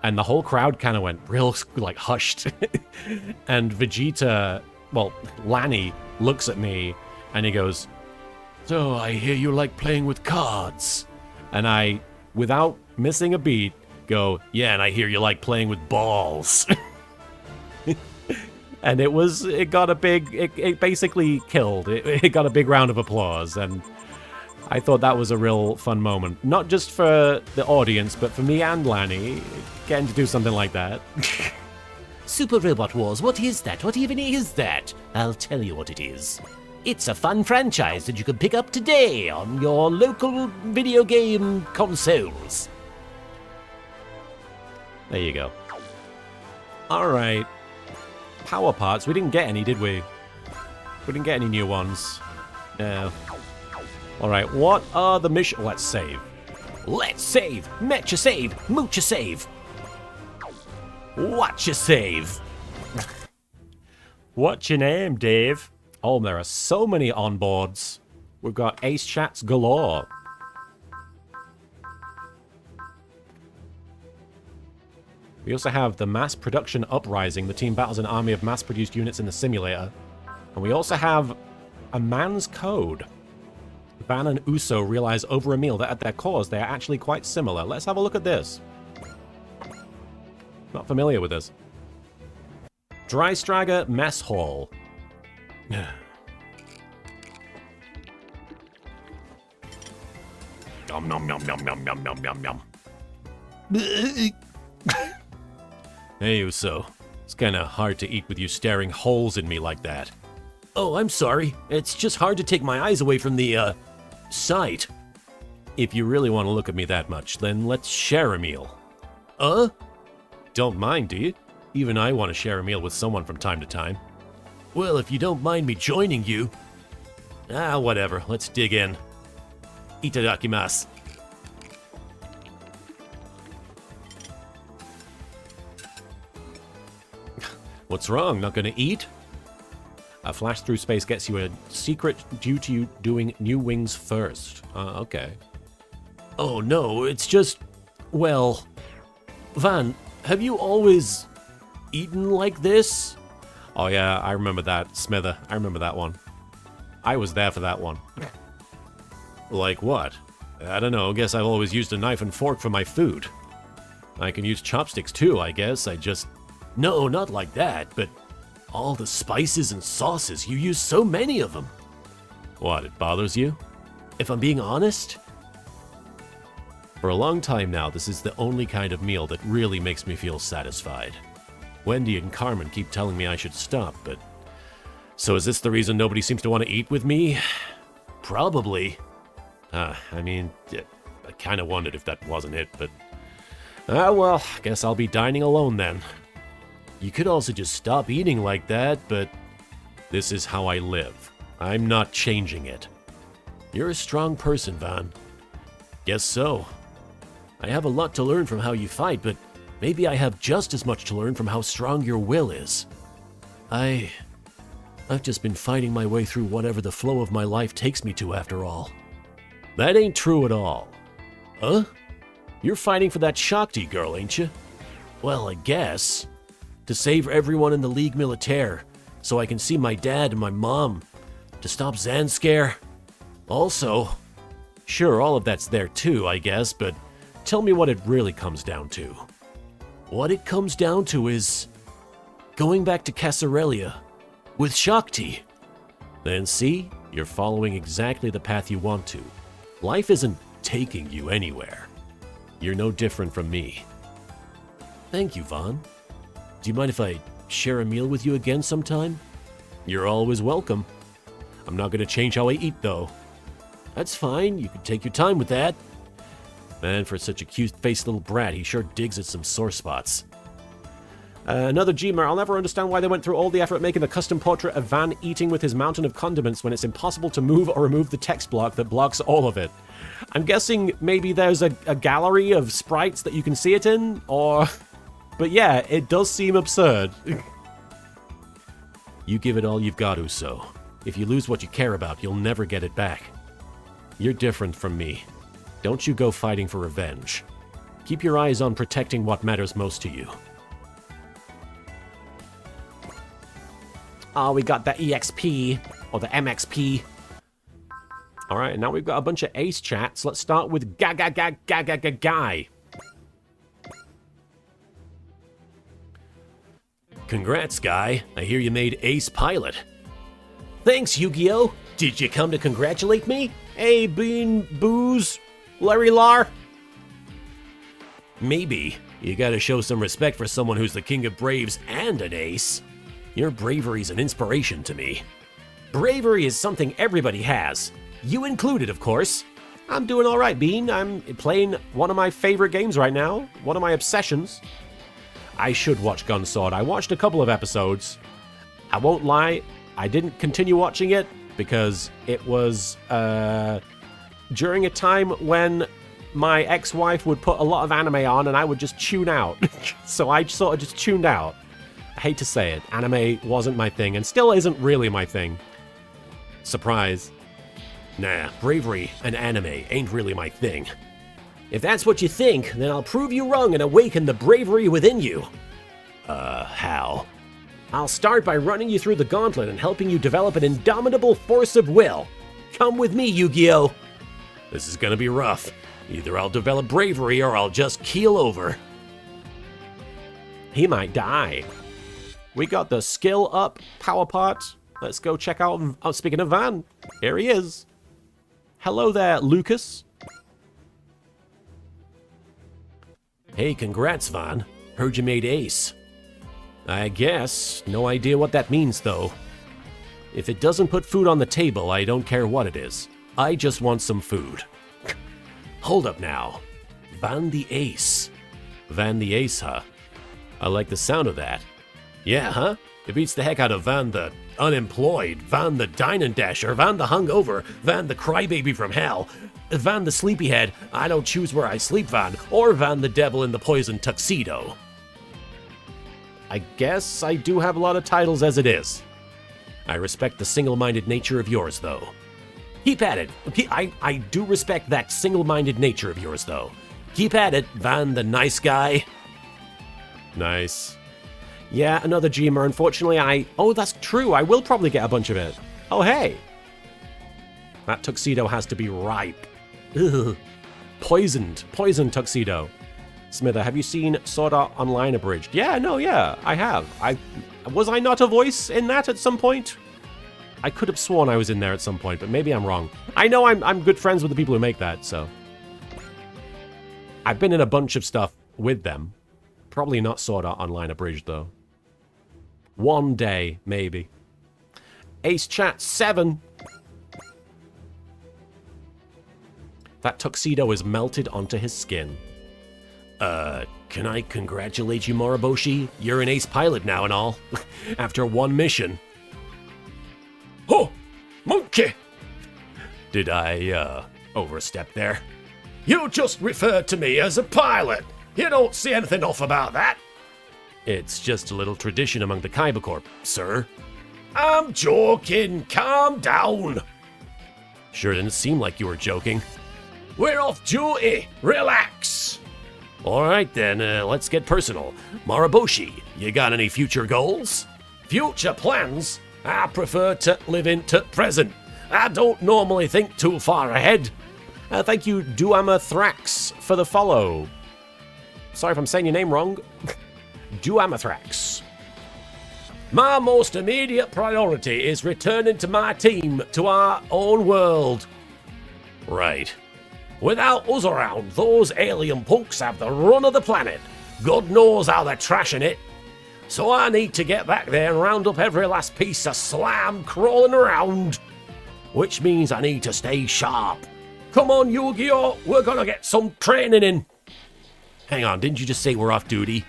and the whole crowd kind of went real, like, hushed. And Vegeta, well, Lanny, looks at me, and he goes, "So, I hear you like playing with cards." And I, without missing a beat, go, "Yeah, and I hear you like playing with balls." And it basically killed. It got a big round of applause, and I thought that was a real fun moment. Not just for the audience, but for me and Lanny, getting to do something like that. Super Robot Wars, what is that? What even is that? I'll tell you what it is. It's a fun franchise that you can pick up today on your local video game consoles. There you go. Alright. Power parts. We didn't get any, did we? We didn't get any new ones. No. Alright, what are the missions? Let's save. Let's save! Metcha save! Moocha save! Watcha save! What's your name, Dave? Oh, there are so many onboards. We've got ace chats galore. We also have the mass production uprising. The team battles an army of mass-produced units in the simulator. And we also have a man's code. Van and Uso realize over a meal that at their cores they are actually quite similar. Let's have a look at this. Not familiar with this. Dry Stragger Mess Hall. Nom nom nom nom nom nom nom nom nom. Hey, Uso. It's kinda hard to eat with you staring holes in me like that. Oh, I'm sorry. It's just hard to take my eyes away from the, sight. If you really want to look at me that much, then let's share a meal. Don't mind, do you? Even I want to share a meal with someone from time to time. Well, if you don't mind me joining you... Whatever. Let's dig in. Itadakimasu. What's wrong? Not gonna eat? A flash through space gets you a secret due to you doing new wings first. Okay. Oh no, it's just... Well... Van, have you always eaten like this? Oh yeah, I remember that, Smither. I remember that one. I was there for that one. Like what? I don't know, guess I've always used a knife and fork for my food. I can use chopsticks too, I guess. I just... No, not like that, but all the spices and sauces, you use so many of them. What, it bothers you? If I'm being honest? For a long time now, this is the only kind of meal that really makes me feel satisfied. Wendy and Carmen keep telling me I should stop, but... So is this the reason nobody seems to want to eat with me? Probably. I mean, I kind of wondered if that wasn't it, but... well, guess I'll be dining alone then. You could also just stop eating like that, but... This is how I live. I'm not changing it. You're a strong person, Van. Guess so. I have a lot to learn from how you fight, but maybe I have just as much to learn from how strong your will is. I've just been fighting my way through whatever the flow of my life takes me to after all. That ain't true at all. Huh? You're fighting for that Shakti girl, ain't you? Well, I guess. To save everyone in the League Militaire, so I can see my dad and my mom. To stop Zanskare. Also, sure, all of that's there too, I guess, but tell me what it really comes down to. What it comes down to is going back to Casarelia with Shakti. Then see, you're following exactly the path you want to. Life isn't taking you anywhere. You're no different from me. Thank you, Vaughn. Do you mind if I share a meal with you again sometime? You're always welcome. I'm not gonna change how I eat, though. That's fine, you can take your time with that. Man, for such a cute-faced little brat, he sure digs at some sore spots. Another Gmer, I'll never understand why they went through all the effort making a custom portrait of Van eating with his mountain of condiments when it's impossible to move or remove the text block that blocks all of it. I'm guessing maybe there's a gallery of sprites that you can see it in, or... But yeah, it does seem absurd. You give it all you've got, Uso. If you lose what you care about, you'll never get it back. You're different from me. Don't you go fighting for revenge. Keep your eyes on protecting what matters most to you. Oh, we got the EXP, or the MXP. Alright, now we've got a bunch of ace chats. Let's start with Guy. Congrats, Guy. I hear you made ace pilot. Thanks, Yu-Gi-Oh! Did you come to congratulate me? Hey, Bean, Booze, Larry Lar? Maybe. You gotta show some respect for someone who's the king of braves and an ace. Your bravery's an inspiration to me. Bravery is something everybody has. You included, of course. I'm doing alright, Bean. I'm playing one of my favorite games right now. One of my obsessions. I should watch Gunsword. I watched a couple of episodes. I won't lie, I didn't continue watching it because it was during a time when my ex-wife would put a lot of anime on and I would just tune out. So I sort of just tuned out. I hate to say it, anime wasn't my thing and still isn't really my thing. Surprise. Nah, bravery and anime ain't really my thing. If that's what you think, then I'll prove you wrong and awaken the bravery within you. How? I'll start by running you through the gauntlet and helping you develop an indomitable force of will. Come with me, Yu-Gi-Oh! This is gonna be rough. Either I'll develop bravery or I'll just keel over. He might die. We got the skill up power part. Let's go check out, speaking of Van, here he is. Hello there, Lucas. Hey, congrats, Van. Heard you made ace. I guess. No idea what that means, though. If it doesn't put food on the table, I don't care what it is. I just want some food. Hold up now. Van the Ace. Van the Ace, huh? I like the sound of that. Yeah, huh? It beats the heck out of Van the unemployed, Van the dine and dasher, Van the hungover, Van the crybaby from hell, Van the sleepyhead, I don't choose where I sleep Van, or Van the devil in the poison tuxedo. I guess I do have a lot of titles as it is. I respect the single-minded nature of yours, though. Keep at it. I do respect that single-minded nature of yours, though. Keep at it, Van the nice guy. Nice. Yeah, another Gmer. Unfortunately, oh, that's true. I will probably get a bunch of it. Oh, hey. That tuxedo has to be ripe. Ugh. Poisoned tuxedo. Smither, have you seen Sword Art Online Abridged? Yeah, I have. Was I not a voice in that at some point? I could have sworn I was in there at some point, but maybe I'm wrong. I know I'm good friends with the people who make that, so. I've been in a bunch of stuff with them. Probably not Sword Art Online Abridged, though. One day, maybe. Ace Chat 7. That tuxedo is melted onto his skin. Can I congratulate you, Moriboshi? You're an ace pilot now and all. After one mission. Oh, monkey! Did I, overstep there? You just referred to me as a pilot. You don't see anything off about that. It's just a little tradition among the Kaiba Corp, sir. I'm joking. Calm down. Sure didn't seem like you were joking. We're off duty. Relax. All right, then, let's get personal. Moriboshi, you got any future goals? Future plans? I prefer to live into present. I don't normally think too far ahead. Thank you, Duamathrax, for the follow. Sorry if I'm saying your name wrong. Duamathrax. My most immediate priority is returning to my team, to our own world. Right. Without us around, those alien punks have the run of the planet. God knows how they're trashing it. So I need to get back there and round up every last piece of slime crawling around. Which means I need to stay sharp. Come on, Yu-Gi-Oh! We're gonna get some training in. Hang on, didn't you just say we're off duty?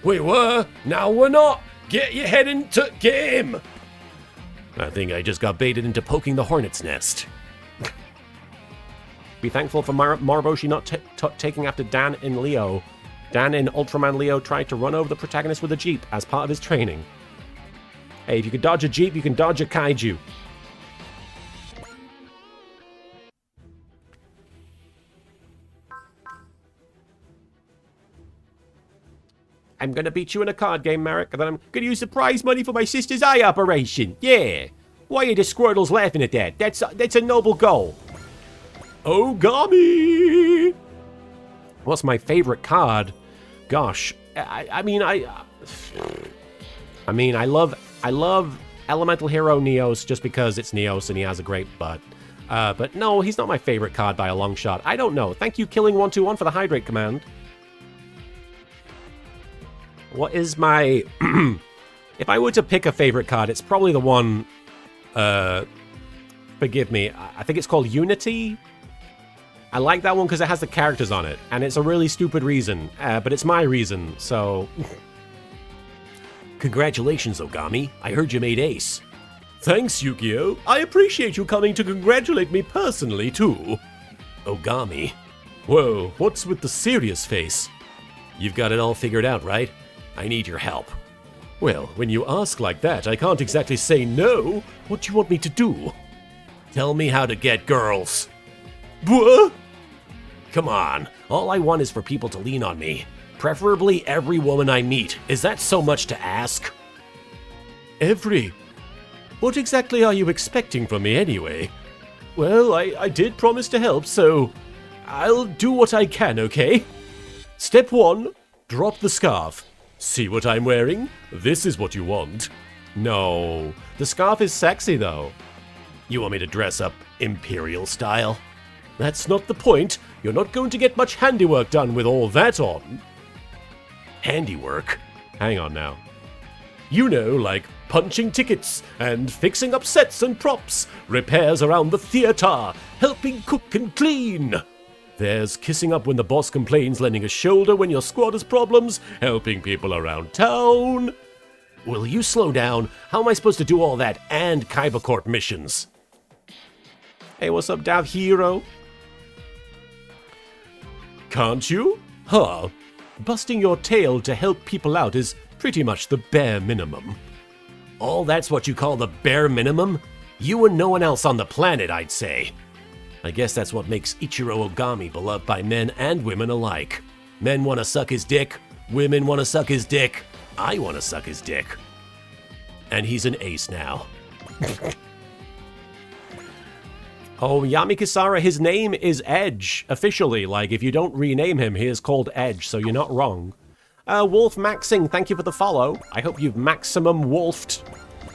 We were, now we're not. Get your head into game. I think I just got baited into poking the hornet's nest. Be thankful for Moriboshi not taking after Dan in Leo. Dan in Ultraman Leo tried to run over the protagonist with a jeep as part of his training. Hey, if you can dodge a jeep, you can dodge a kaiju. I'm gonna beat you in a card game, Marek, and then I'm gonna use the prize money for my sister's eye operation. Yeah. Why are the Squirtles laughing at that? That's a noble goal. Ogami! What's my favorite card? Gosh, I love Elemental Hero Neos just because it's Neos and he has a great butt. But no, he's not my favorite card by a long shot. I don't know. Thank you, Killing121, for the hydrate command. What is my... If I were to pick a favorite card, it's probably the one... forgive me. I think it's called Unity. I like that one because it has the characters on it. And it's a really stupid reason. But it's my reason, so... Congratulations, Ogami. I heard you made ace. Thanks, Yu-Gi-Oh! I appreciate you coming to congratulate me personally, too. Ogami. Whoa, what's with the serious face? You've got it all figured out, right? I need your help. Well, when you ask like that, I can't exactly say no. What do you want me to do? Tell me how to get girls. What? Come on. All I want is for people to lean on me. Preferably every woman I meet. Is that so much to ask? Every? What exactly are you expecting from me anyway? Well, I did promise to help, so I'll do what I can, okay? Step 1, drop the scarf. See what I'm wearing? This is what you want. No, the scarf is sexy though. You want me to dress up Imperial style? That's not the point. You're not going to get much handiwork done with all that on. Handiwork? Hang on now. You know, like punching tickets and fixing up sets and props, repairs around the theater, helping cook and clean. There's kissing up when the boss complains, lending a shoulder when your squad has problems, helping people around town. Will you slow down? How am I supposed to do all that and Kaiba Corp missions? Hey, what's up, Dav Hero? Can't you? Huh? Busting your tail to help people out is pretty much the bare minimum. All that's what you call the bare minimum? You and no one else on the planet, I'd say. I guess that's what makes Ichiro Ogami beloved by men and women alike. Men want to suck his dick, women want to suck his dick, I want to suck his dick. And he's an ace now. Oh, Yami Kisara, his name is Edge, officially. Like, if you don't rename him, he is called Edge, so you're not wrong. Wolf Maxing, thank you for the follow. I hope you've maximum wolfed.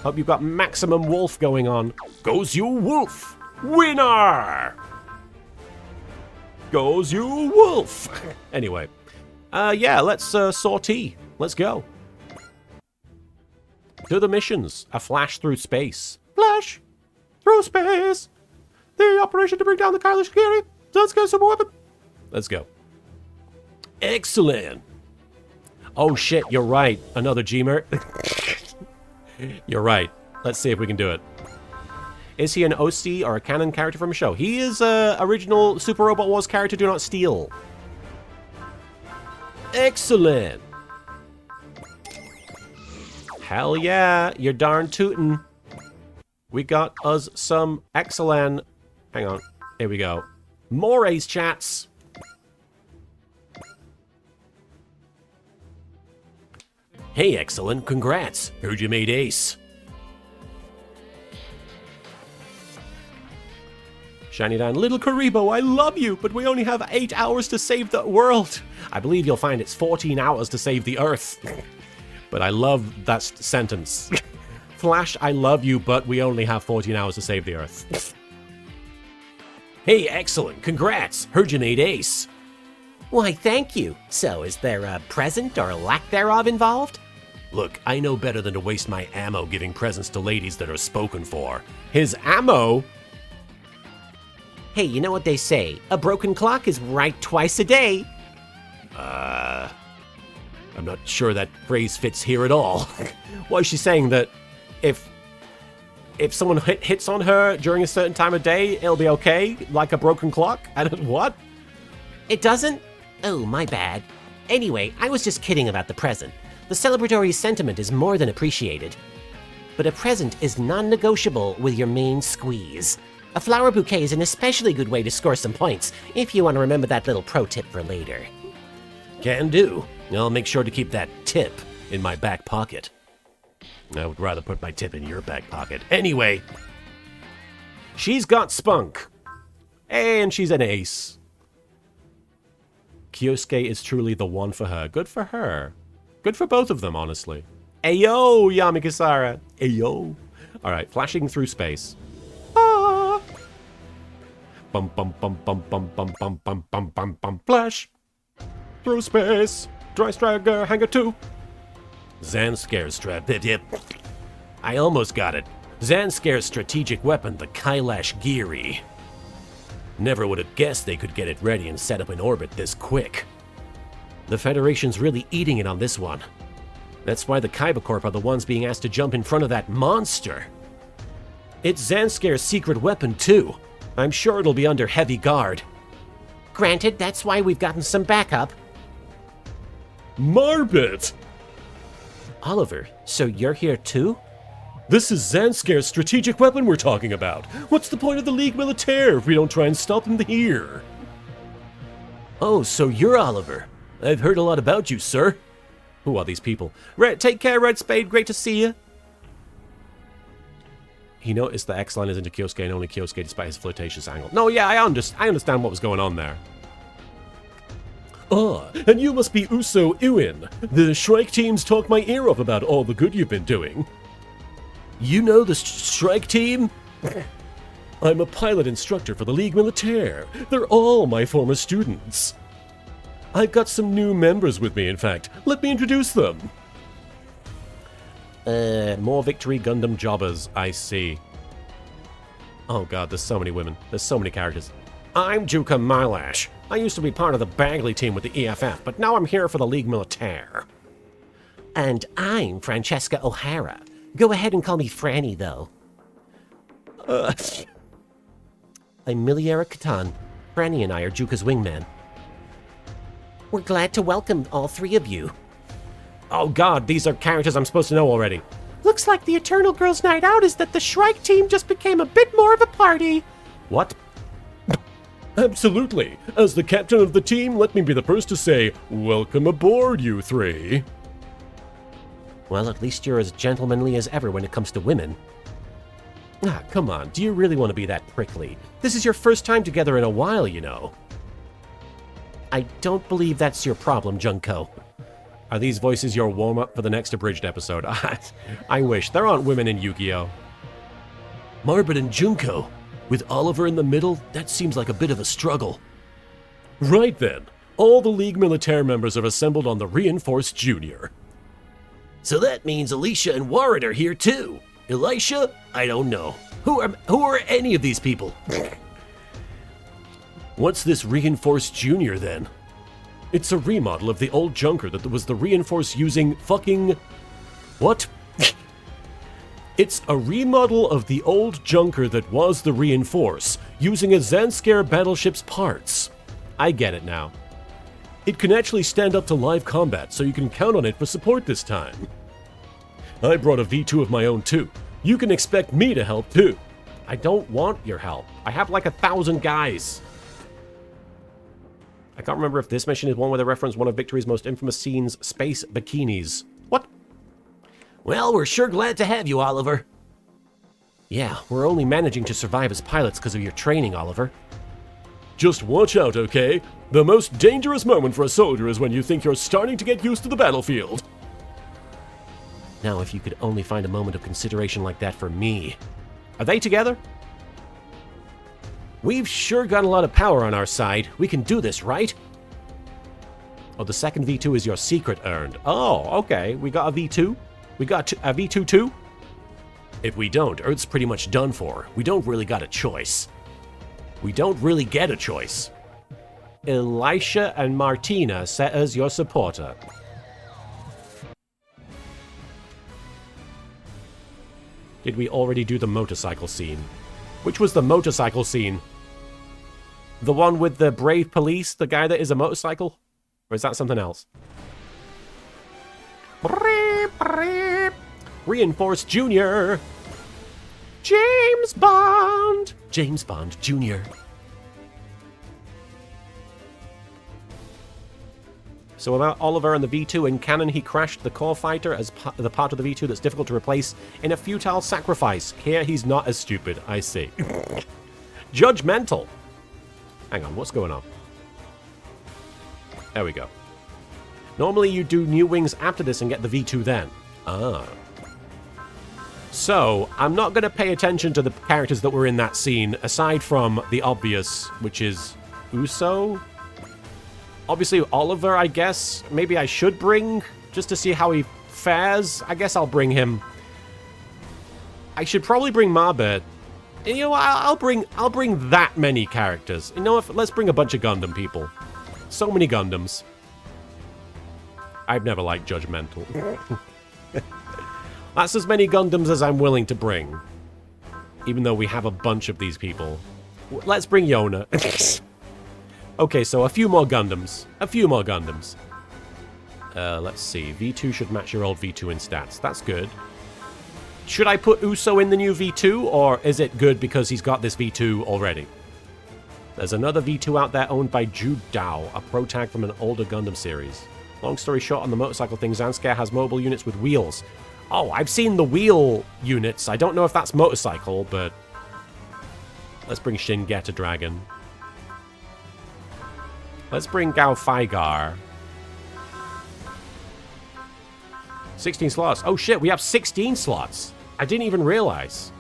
Hope you've got maximum wolf going on. Goes you wolf! Winner! Goes you wolf! Anyway, yeah, let's sortie. Let's go. Do the missions. A flash through space. Flash through space. The operation to bring down the Kyler security. Let's get some weapon. Let's go. Excellent! Oh shit, you're right. Another Gmer. You're right. Let's see if we can do it. Is he an OC or a canon character from a show? He is original Super Robot Wars character, Do Not Steal. Excellent! Hell yeah, you're darn tootin'. We got us some excellent. Hang on. Here we go. More ace chats. Hey, excellent, congrats. Heard you made ace. Shiny Dan, LittleKuriboh, I love you, but we only have 8 hours to save the world. I believe you'll find it's 14 hours to save the Earth. But I love that sentence. Flash, I love you, but we only have 14 hours to save the Earth. Hey, excellent, congrats. Heard you made ace. Why, thank you. So, is there a present or lack thereof involved? Look, I know better than to waste my ammo giving presents to ladies that are spoken for. His ammo? Hey, you know what they say? A broken clock is right twice a day. I'm not sure that phrase fits here at all. What is she saying? That if someone hits on her during a certain time of day, it'll be okay? Like a broken clock? And what? It doesn't? Oh, my bad. Anyway, I was just kidding about the present. The celebratory sentiment is more than appreciated. But a present is non-negotiable with your main squeeze. A flower bouquet is an especially good way to score some points, if you want to remember that little pro tip for later. Can do. I'll make sure to keep that tip in my back pocket. I would rather put my tip in your back pocket. Anyway. She's got spunk. And she's an ace. Kyosuke is truly the one for her. Good for her. Good for both of them, honestly. Ayo, Yamikisara. Ayo. Alright, flashing through space. Ah. Bum bum bum bum bum bum bum bum bum bum bum. Flash. Through space. Dry Striker, Hanger 2. Zanscare's strap. I almost got it. Zanscare's strategic weapon, the Kailash Giri. Never would have guessed they could get it ready and set up in orbit this quick. The Federation's really eating it on this one. That's why the Kaiba Corp are the ones being asked to jump in front of that monster. It's Zanscare's secret weapon, too. I'm sure it'll be under heavy guard. Granted, that's why we've gotten some backup. Marbit! Oliver, so you're here too? This is Zanscare's strategic weapon we're talking about. What's the point of the Ligue Militaire if we don't try and stop him here? Oh, so you're Oliver. I've heard a lot about you, sir. Who are these people? Take care, Red Spade. Great to see you. He noticed that X-Line is into Kyosuke and only Kyosuke despite his flirtatious angle. No, yeah, I understand what was going on there. Ah, and you must be Uso Uin. The Shrike teams talk my ear off about all the good you've been doing. You know the Shrike team? I'm a pilot instructor for the Ligue Militaire. They're all my former students. I've got some new members with me, in fact. Let me introduce them. More Victory Gundam jobbers, I see. Oh god, there's so many women. There's so many characters. I'm Juka Mylash. I used to be part of the Bagley team with the EFF, but now I'm here for the Ligue Militaire. And I'm Francesca O'Hara. Go ahead and call me Franny, though. I'm Miliera Catan. Franny and I are Juka's wingman. We're glad to welcome all three of you. Oh god, these are characters I'm supposed to know already. Looks like the Eternal Girls' Night Out is that the Shrike team just became a bit more of a party. What? Absolutely. As the captain of the team, let me be the first to say, welcome aboard, you three. Well, at least you're as gentlemanly as ever when it comes to women. Ah, come on, do you really want to be that prickly? This is your first time together in a while, you know. I don't believe that's your problem, Junko. Are these voices your warm-up for the next abridged episode? I wish. There aren't women in Yu-Gi-Oh! Marbet and Junko. With Oliver in the middle, that seems like a bit of a struggle. Right then. All the League Militaire members have assembled on the Reinforced Junior. So that means Alicia and Warren are here too. Elisha? I don't know. Who are any of these people? What's this Reinforced Junior then? It's a remodel of the old junker that was the Reinforce using fucking... What? It's a remodel of the old junker that was the Reinforce, using a Zanskar battleship's parts. I get it now. It can actually stand up to live combat, so you can count on it for support this time. I brought a V2 of my own too. You can expect me to help too. I don't want your help. I have like 1,000 guys. I can't remember if this mission is one where they reference one of Victory's most infamous scenes, space bikinis. What? Well, we're sure glad to have you, Oliver. Yeah, we're only managing to survive as pilots because of your training, Oliver. Just watch out, okay? The most dangerous moment for a soldier is when you think you're starting to get used to the battlefield. Now, if you could only find a moment of consideration like that for me. Are they together? We've sure got a lot of power on our side. We can do this, right? Oh, the second V2 is your secret earned. Oh, okay. We got a V2? We got a V2 too? If we don't, Earth's pretty much done for. We don't really got a choice. We don't really get a choice. Elisha and Martina set as your supporter. Did we already do the motorcycle scene? Which was the motorcycle scene? The one with the brave police, the guy that is a motorcycle? Or is that something else? Reinforced Junior! James Bond! James Bond Jr. So about Oliver and the V2, in canon he crashed the core fighter as the part of the V2 that's difficult to replace in a futile sacrifice. Here he's not as stupid, I see. Judgmental. Hang on, what's going on? There we go. Normally you do new wings after this and get the V2 then. Ah. So, I'm not going to pay attention to the characters that were in that scene, aside from the obvious, which is Uso. Obviously, Oliver, I guess, maybe I should bring, just to see how he fares. I guess I'll bring him. I should probably bring Marbet. You know what, I'll bring that many characters. You know what, let's bring a bunch of Gundam people. So many Gundams. I've never liked Judgmental. That's as many Gundams as I'm willing to bring. Even though we have a bunch of these people. Let's bring Yona. Okay, so a few more Gundams. A few more Gundams. Let's see. V2 should match your old V2 in stats. That's good. Should I put Uso in the new V2, or is it good because he's got this V2 already? There's another V2 out there owned by Jude Dao, a pro tag from an older Gundam series. Long story short, on the motorcycle thing, Zanskar has mobile units with wheels. Oh, I've seen the wheel units. I don't know if that's motorcycle, but... Let's bring Shin Geta Dragon. Let's bring Gao Faigar. 16 slots. Oh shit, we have 16 slots. I didn't even realize.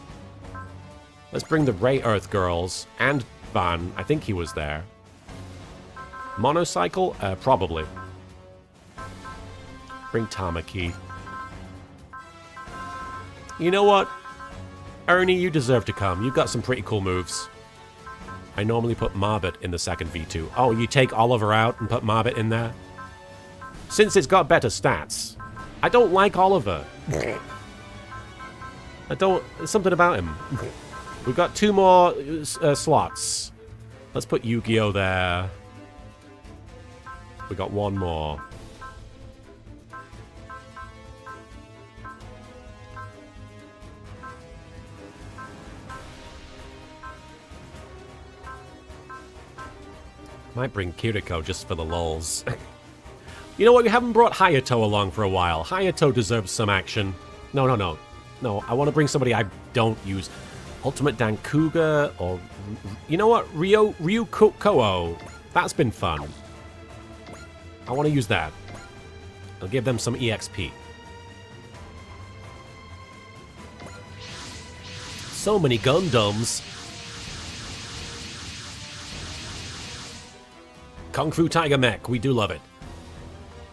Let's bring the Ray Earth girls and Van. I think he was there. Monocycle? Probably. Bring Tamaki. You know what? Ernie, you deserve to come. You've got some pretty cool moves. I normally put Marbet in the second V2. Oh, you take Oliver out and put Marbet in there? Since it's got better stats, I don't like Oliver. There's something about him. We've got 2 more slots. Let's put Yu-Gi-Oh there. We got 1 more. Might bring Kiriko just for the lulz. You know what? We haven't brought Hayato along for a while. Hayato deserves some action. No. No, I want to bring somebody I don't use. Ultimate Dankuga or... You know what? Ryukoho. That's been fun. I want to use that. I'll give them some EXP. So many Gundams. Kung Fu Tiger Mech, we do love it.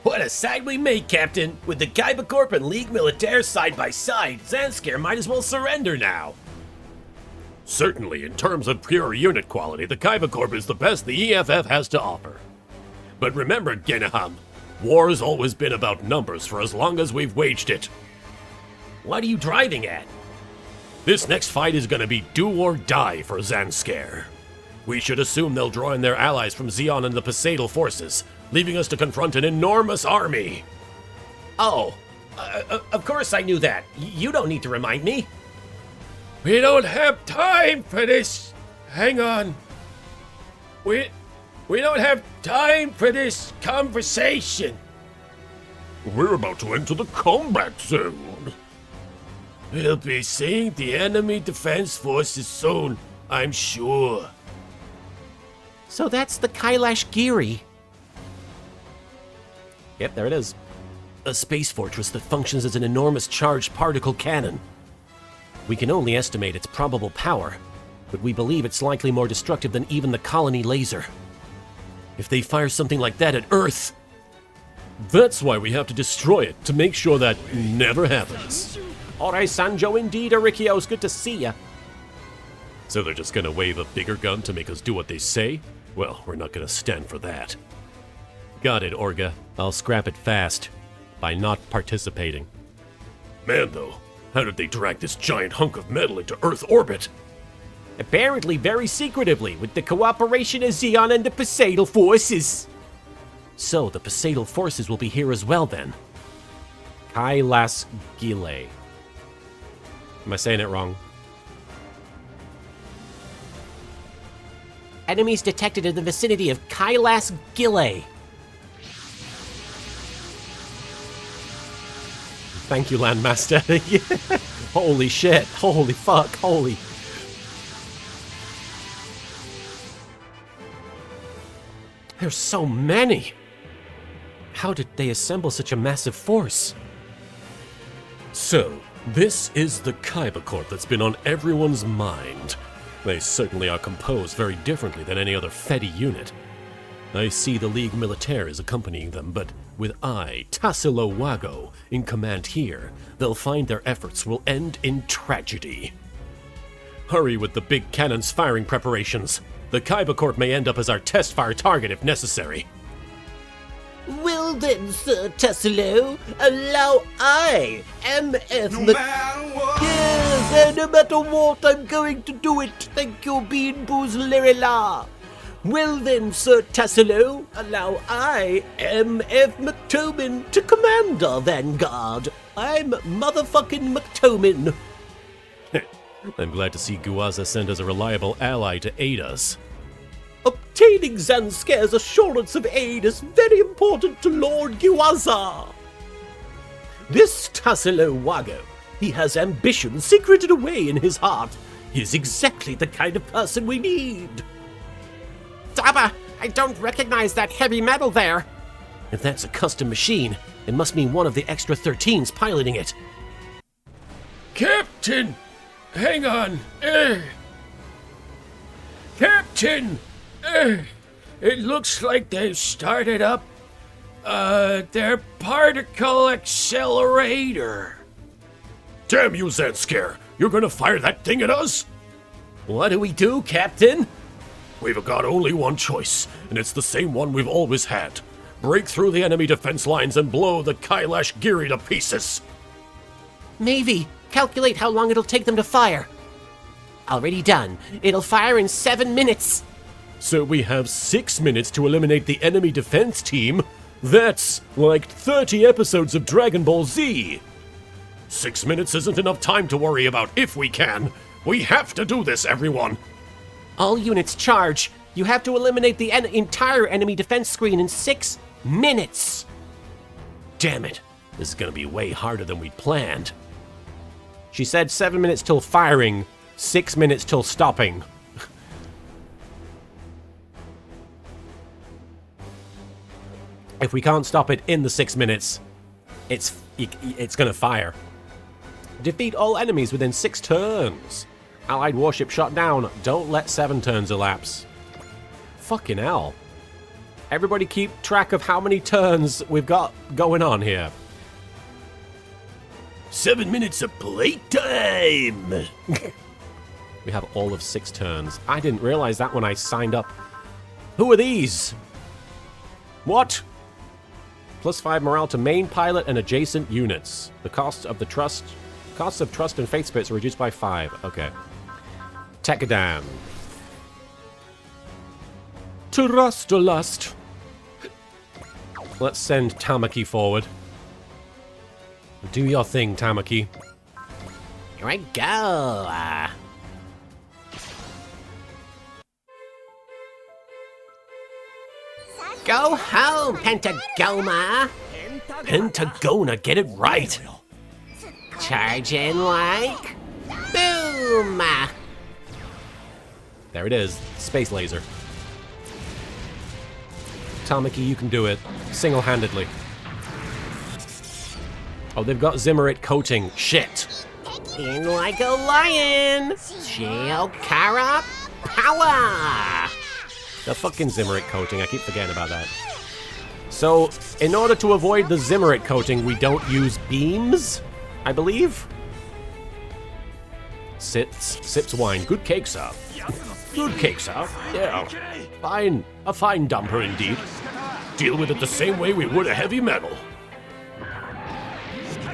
What a sight we made, Captain! With the Kaiba Corp and League Militaire side by side, Zanskare might as well surrender now. Certainly, in terms of pure unit quality, the Kaiba Corp is the best the EFF has to offer. But remember, Genaham, war's always been about numbers for as long as we've waged it. What are you driving at? This next fight is gonna be do or die for Zanskare. We should assume they'll draw in their allies from Zeon and the Poseidal forces, leaving us to confront an enormous army. Oh, of course I knew that. You don't need to remind me. We don't have time for this. Hang on. We don't have time for this conversation. We're about to enter the combat zone. We'll be seeing the enemy defense forces soon, I'm sure. So that's the Kailash Giri. Yep, there it is. A space fortress that functions as an enormous charged particle cannon. We can only estimate its probable power, but we believe it's likely more destructive than even the colony laser. If they fire something like that at Earth... That's why we have to destroy it, to make sure that never happens. Alright, Sanjo, indeed, Arikyo, it's good to see ya. So they're just gonna wave a bigger gun to make us do what they say? Well, we're not gonna stand for that. Got it, Orga. I'll scrap it fast. By not participating. Man, though, how did they drag this giant hunk of metal into Earth orbit? Apparently very secretively, with the cooperation of Zeon and the Poseidal forces. So, the Poseidal forces will be here as well, then. Kailas Gile. Am I saying it wrong? Enemies detected in the vicinity of Kailas Gile. Thank you, Landmaster. Yeah. Holy shit. Holy fuck. Holy. There's so many. How did they assemble such a massive force? So, this is the Kaiba Corp that's been on everyone's mind. They certainly are composed very differently than any other Fedi unit. I see the League Militaire is accompanying them, but with Tassilo Wago, in command here, they'll find their efforts will end in tragedy. Hurry with the big cannons firing preparations. The Kaiba Corp may end up as our test fire target if necessary. Well then, Sir Tassilo, allow I, MF Yes, and no matter what, I'm going to do it. Thank you, Bean Boos Lirila. Well then, Sir Tassilo, allow I, MF McTomin, to command our vanguard. I'm motherfucking McTomin. I'm glad to see Guaza send us a reliable ally to aid us. Obtaining Zanskare's assurance of aid is very important to Lord Guaza. This Tassilo Wago, he has ambition secreted away in his heart. He's exactly the kind of person we need. Daba, I don't recognize that heavy metal there. If that's a custom machine, it must mean one of the extra 13s piloting it. Captain! Hang on! Captain! It looks like they've started up their particle accelerator. Damn you, Zanskare! You're gonna fire that thing at us? What do we do, Captain? We've got only one choice, and it's the same one we've always had. Break through the enemy defense lines and blow the Kailash Giri to pieces. Maybe. Calculate how long it'll take them to fire. Already done. It'll fire in 7 minutes. So we have 6 minutes to eliminate the enemy defense team? That's like 30 episodes of Dragon Ball Z. 6 minutes isn't enough time to worry about if we can. We have to do this, everyone. All units charge. You have to eliminate the entire enemy defense screen in 6 minutes. Damn it. This is gonna be way harder than we'd planned. She said 7 minutes till firing, 6 minutes till stopping. If we can't stop it in the 6 minutes, it's gonna fire. Defeat all enemies within 6 turns. Allied warship shot down. Don't let 7 turns elapse. Fucking hell. Everybody keep track of how many turns we've got going on here. 7 minutes of playtime! We have all of 6 turns. I didn't realize that when I signed up. Who are these? What? +5 morale to main pilot and adjacent units. The costs of trust and faith spirits are reduced by 5. Okay. Tekadan. Trust or lust. Let's send Tamaki forward. Do your thing, Tamaki. Here I go. Go home, Pentagoma. Pentagona, get it right! Charge in like... Boom! There it is. Space laser. Tamaki, you can do it. Single-handedly. Oh, they've got Zimmerit coating. Shit. In like a lion. Shiokara power. The fucking Zimmerit coating. I keep forgetting about that. So, in order to avoid the Zimmerit coating, we don't use beams, I believe? Sips wine. Good cake, sir. Good cake, sir. Yeah. Fine. A fine dumper indeed. Deal with it the same way we would a heavy metal.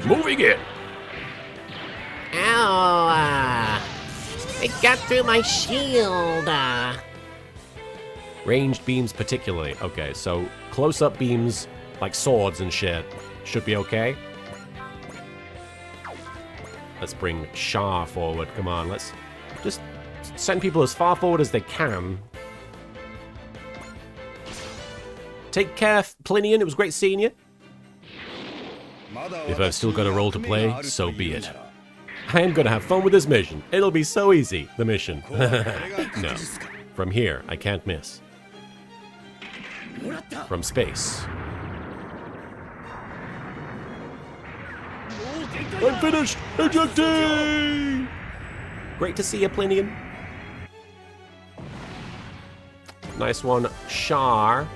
Moving in. Ow. It got through my shield. Ranged beams particularly. Okay, so close-up beams, like swords and shit, should be okay. Let's bring Shah forward. Come on, let's just send people as far forward as they can. Take care, Plinian. It was great seeing you. If I've still got a role to play, so be it. I am gonna have fun with this mission. It'll be so easy, the mission. No. From here, I can't miss. From space. I'm finished! Ejecting! Great to see you, Plinian. Nice one, Shar.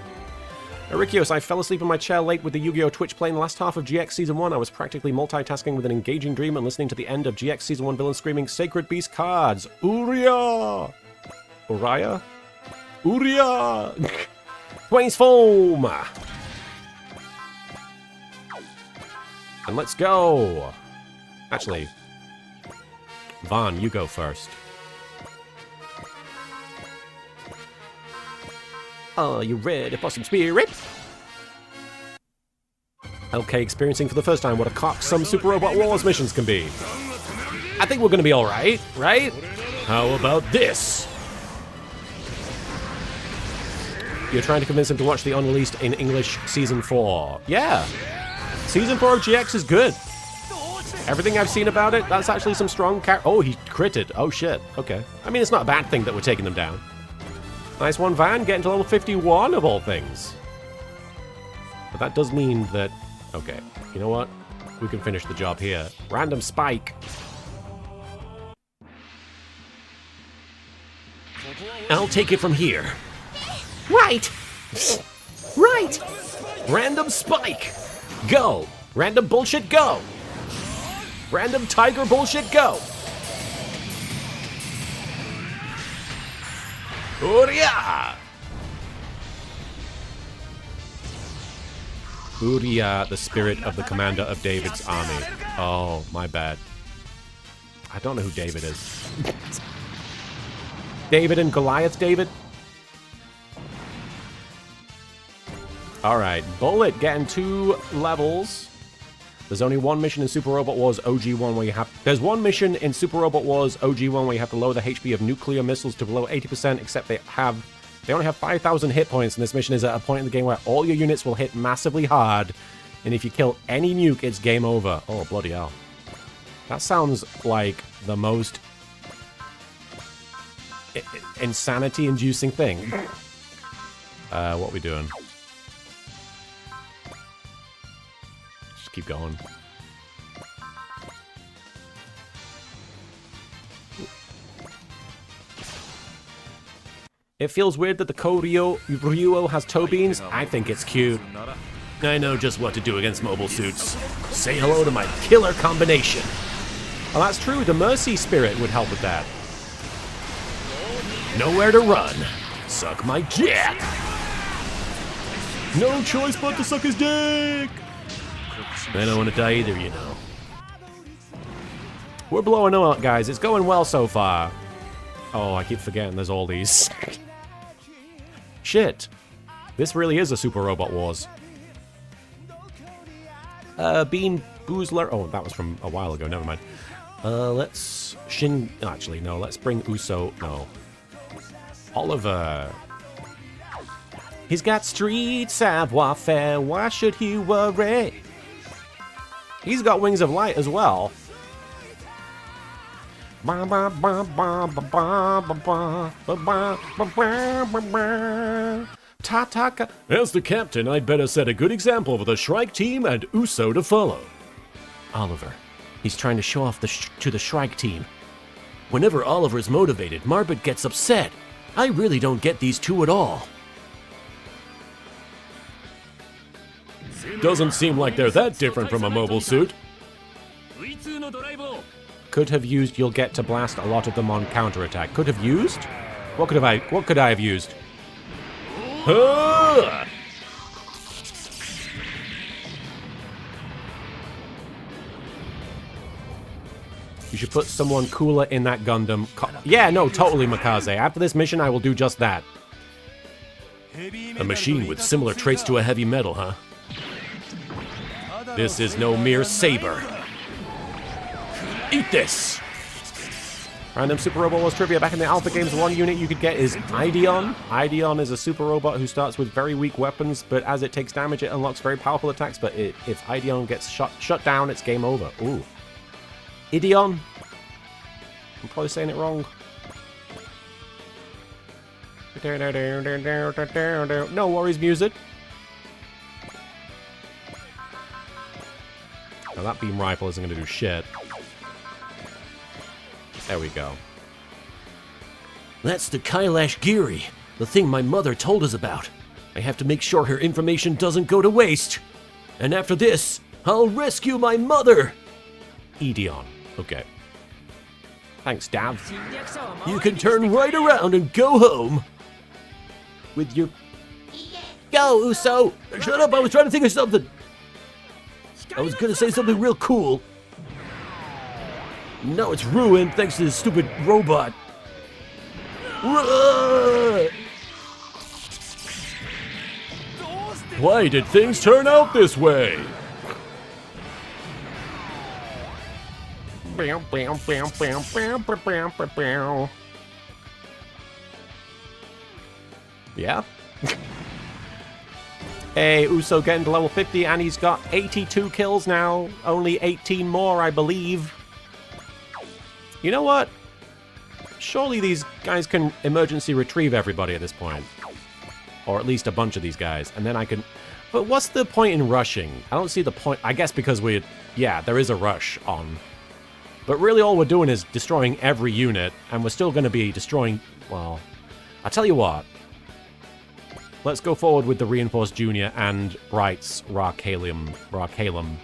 Arikios, I fell asleep in my chair late with the Yu-Gi-Oh! Twitch playing the last half of GX Season 1. I was practically multitasking with an engaging dream and listening to the end of GX Season 1 villain screaming, Sacred Beast cards! Uriah! Uriah? Uriah! Twain's foam! And let's go! Actually, Vaughn, you go first. Are you ready for some spirit? LK experiencing for the first time what a cock some Super Robot Wars missions can be. I think we're gonna be alright, right? How about this? You're trying to convince him to watch the unreleased in English Season 4. Yeah. Season 4 of GX is good. Everything I've seen about it, that's actually some strong Oh, he critted. Oh, shit. Okay. I mean, it's not a bad thing that we're taking them down. Nice one, Van. Getting to level 51 of all things. But that does mean that... Okay. You know what? We can finish the job here. Random spike. I'll take it from here. Right! Right! Random spike! Go! Random bullshit, go! Random tiger bullshit, go! Uriah! Uriah, the spirit of the commander of David's army. Oh, my bad. I don't know who David is. David and Goliath, David? Alright, Bullet getting 2 levels. There's only one mission in Super Robot Wars OG1 where you have... There's one mission in Super Robot Wars OG1 where you have to lower the HP of nuclear missiles to below 80%, except they only have 5,000 hit points, and this mission is at a point in the game where all your units will hit massively hard, and if you kill any nuke, it's game over. Oh, bloody hell. That sounds like the most insanity-inducing thing. What are we doing? Just keep going. It feels weird that the Ryuo has toe beans. I think it's cute. I know just what to do against mobile suits. Say hello to my killer combination. Well, that's true. The Mercy Spirit would help with that. Nowhere to run. Suck my dick. No choice but to suck his dick. I don't want to die either, you know. We're blowing out, guys. It's going well so far. Oh, I keep forgetting there's all these. Shit. This really is a Super Robot Wars. Bean Boozler. Oh, that was from a while ago. Never mind. Let's actually, no. Let's bring Uso. No. Oliver. He's got street savoir-faire. Why should he worry? He's got Wings of Light as well. Ta-ta-ka. As the captain, I'd better set a good example for the Shrike team and Uso to follow. Oliver. He's trying to show off to the Shrike team. Whenever Oliver's motivated, Marbot gets upset. I really don't get these two at all. Doesn't seem like they're that different from a mobile suit. Could have used you'll get to blast a lot of them on counterattack. Could have used? What could I have used? You should put someone cooler in that Gundam. Yeah, no, totally, Mikaze. After this mission, I will do just that. A machine with similar traits to a heavy metal, huh? This is no mere saber. Eat this! Random Super Robot Wars trivia. Back in the Alpha games, one unit you could get is Ideon. Ideon is a super robot who starts with very weak weapons, but as it takes damage, it unlocks very powerful attacks. But if Ideon gets shut down, it's game over. Ooh. Ideon. I'm probably saying it wrong. No worries, music. Now that beam rifle isn't going to do shit. There we go. That's the Kailash Giri, the thing my mother told us about. I have to make sure her information doesn't go to waste. And after this, I'll rescue my mother! Ideon. Okay. Thanks, Dav. You can turn right around and go home. With your... Go, Uso! Shut up, I was trying to think of something. I was gonna say something real cool. No, it's ruined thanks to this stupid robot. Why did things turn out this way? Yeah? Hey, Uso getting to level 50, and he's got 82 kills now. Only 18 more, I believe. You know what? Surely these guys can emergency retrieve everybody at this point. Or at least a bunch of these guys. And then I can... But what's the point in rushing? I don't see the point... I guess because we... Yeah, there is a rush on. But really all we're doing is destroying every unit. And we're still going to be destroying... Well... I'll tell you what. Let's go forward with the Reinforced Junior and Bright's Rarcalum.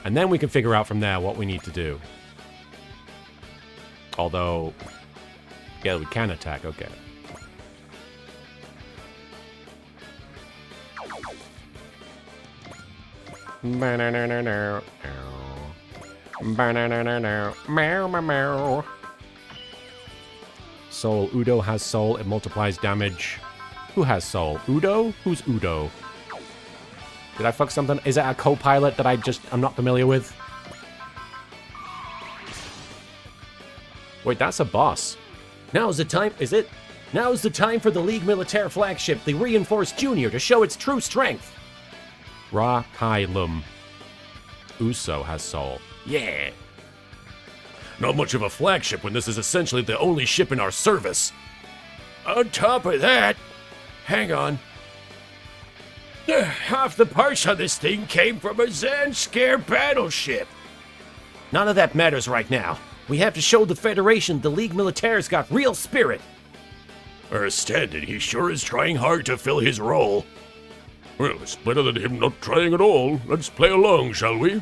And then we can figure out from there what we need to do. Although... Yeah, we can attack, okay. Soul. Udo has soul. It multiplies damage. Who has soul? Udo? Who's Udo? Did I fuck something? Is it a co-pilot that I'm not familiar with? Wait, that's a boss. Now's the time, is it? Now's the time for the League Militaire flagship, the Reinforced Junior, to show its true strength. Ra Kai Lum. Uso has soul. Yeah. Not much of a flagship when this is essentially the only ship in our service. On top of that, hang on. Half the parts on this thing came from a Zanskar battleship. None of that matters right now. We have to show the Federation the League Militaire's got real spirit. Standing, he sure is trying hard to fill his role. Well, it's better than him not trying at all. Let's play along, shall we?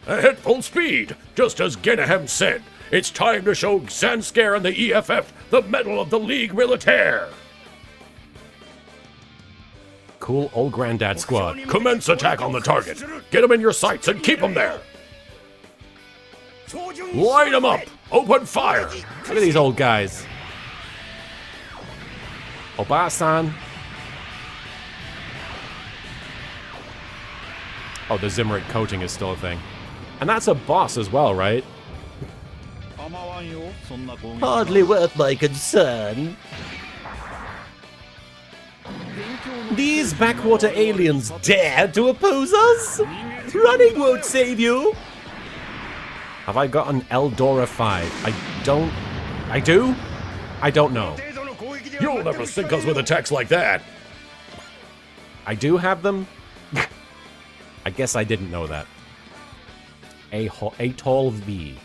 At full speed, just as Genahem said. It's time to show Zanskar and the EFF the mettle of the League Militaire. Cool old granddad squad. Commence attack on the target. Get them in your sights and keep them there. Light them up. Open fire. Look at these old guys. Obasan. Oh, the Zimmerit coating is still a thing. And that's a boss as well, right? Hardly worth my concern. These backwater aliens dare to oppose us? Running won't save you. Have I got an Eldora 5? I do? I don't know. You'll never sink us with attacks like that. I do have them? I guess I didn't know that. A tall V.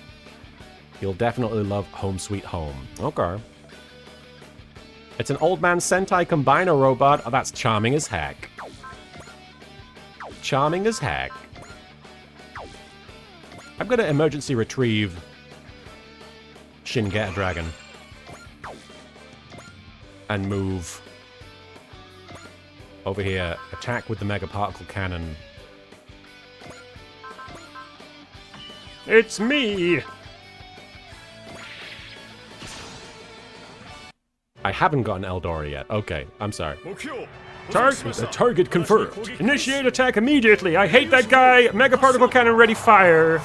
You'll definitely love Home Sweet Home. Okay. It's an old man Sentai Combiner robot. Oh, that's charming as heck. Charming as heck. I'm gonna emergency retrieve Shingeta Dragon. And move over here. Attack with the Mega Particle Cannon. It's me! I haven't got an Eldora yet. Okay, I'm sorry. Target confirmed. Initiate attack immediately! I hate that guy! Mega Particle Cannon ready, fire!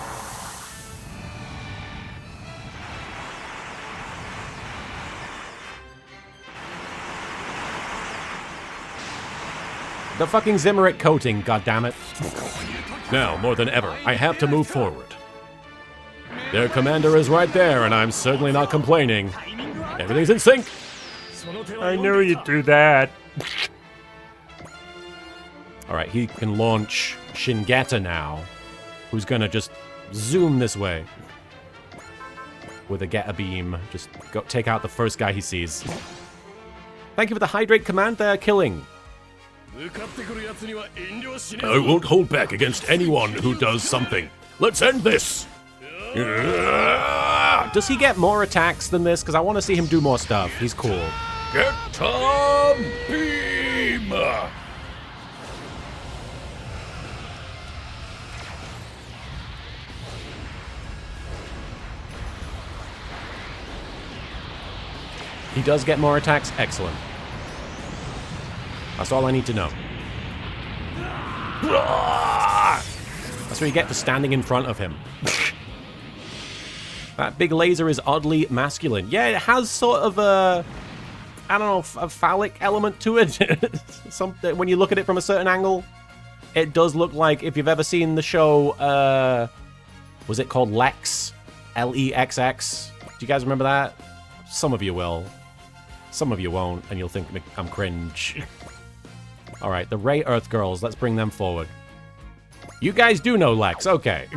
The fucking Zimmerit coating, goddammit. Now, more than ever, I have to move forward. Their commander is right there, and I'm certainly not complaining. Everything's in sync. I knew you'd do that. Alright, he can launch Shingeta now, who's gonna just zoom this way. With a Geta beam. Just go take out the first guy he sees. Thank you for the hydrate command there, killing. I won't hold back against anyone who does something. Let's end this! Does he get more attacks than this? Because I want to see him do more stuff. He's cool. Get Tom Beam! He does get more attacks? Excellent. That's all I need to know. That's what you get for standing in front of him. That big laser is oddly masculine. Yeah, it has sort of a... I don't know, a phallic element to it. Something, when you look at it from a certain angle, it does look like, if you've ever seen the show, was it called Lex? Lexx? Do you guys remember that? Some of you will. Some of you won't, and you'll think I'm cringe. Alright, the Ray Earth Girls, let's bring them forward. You guys do know Lex, okay.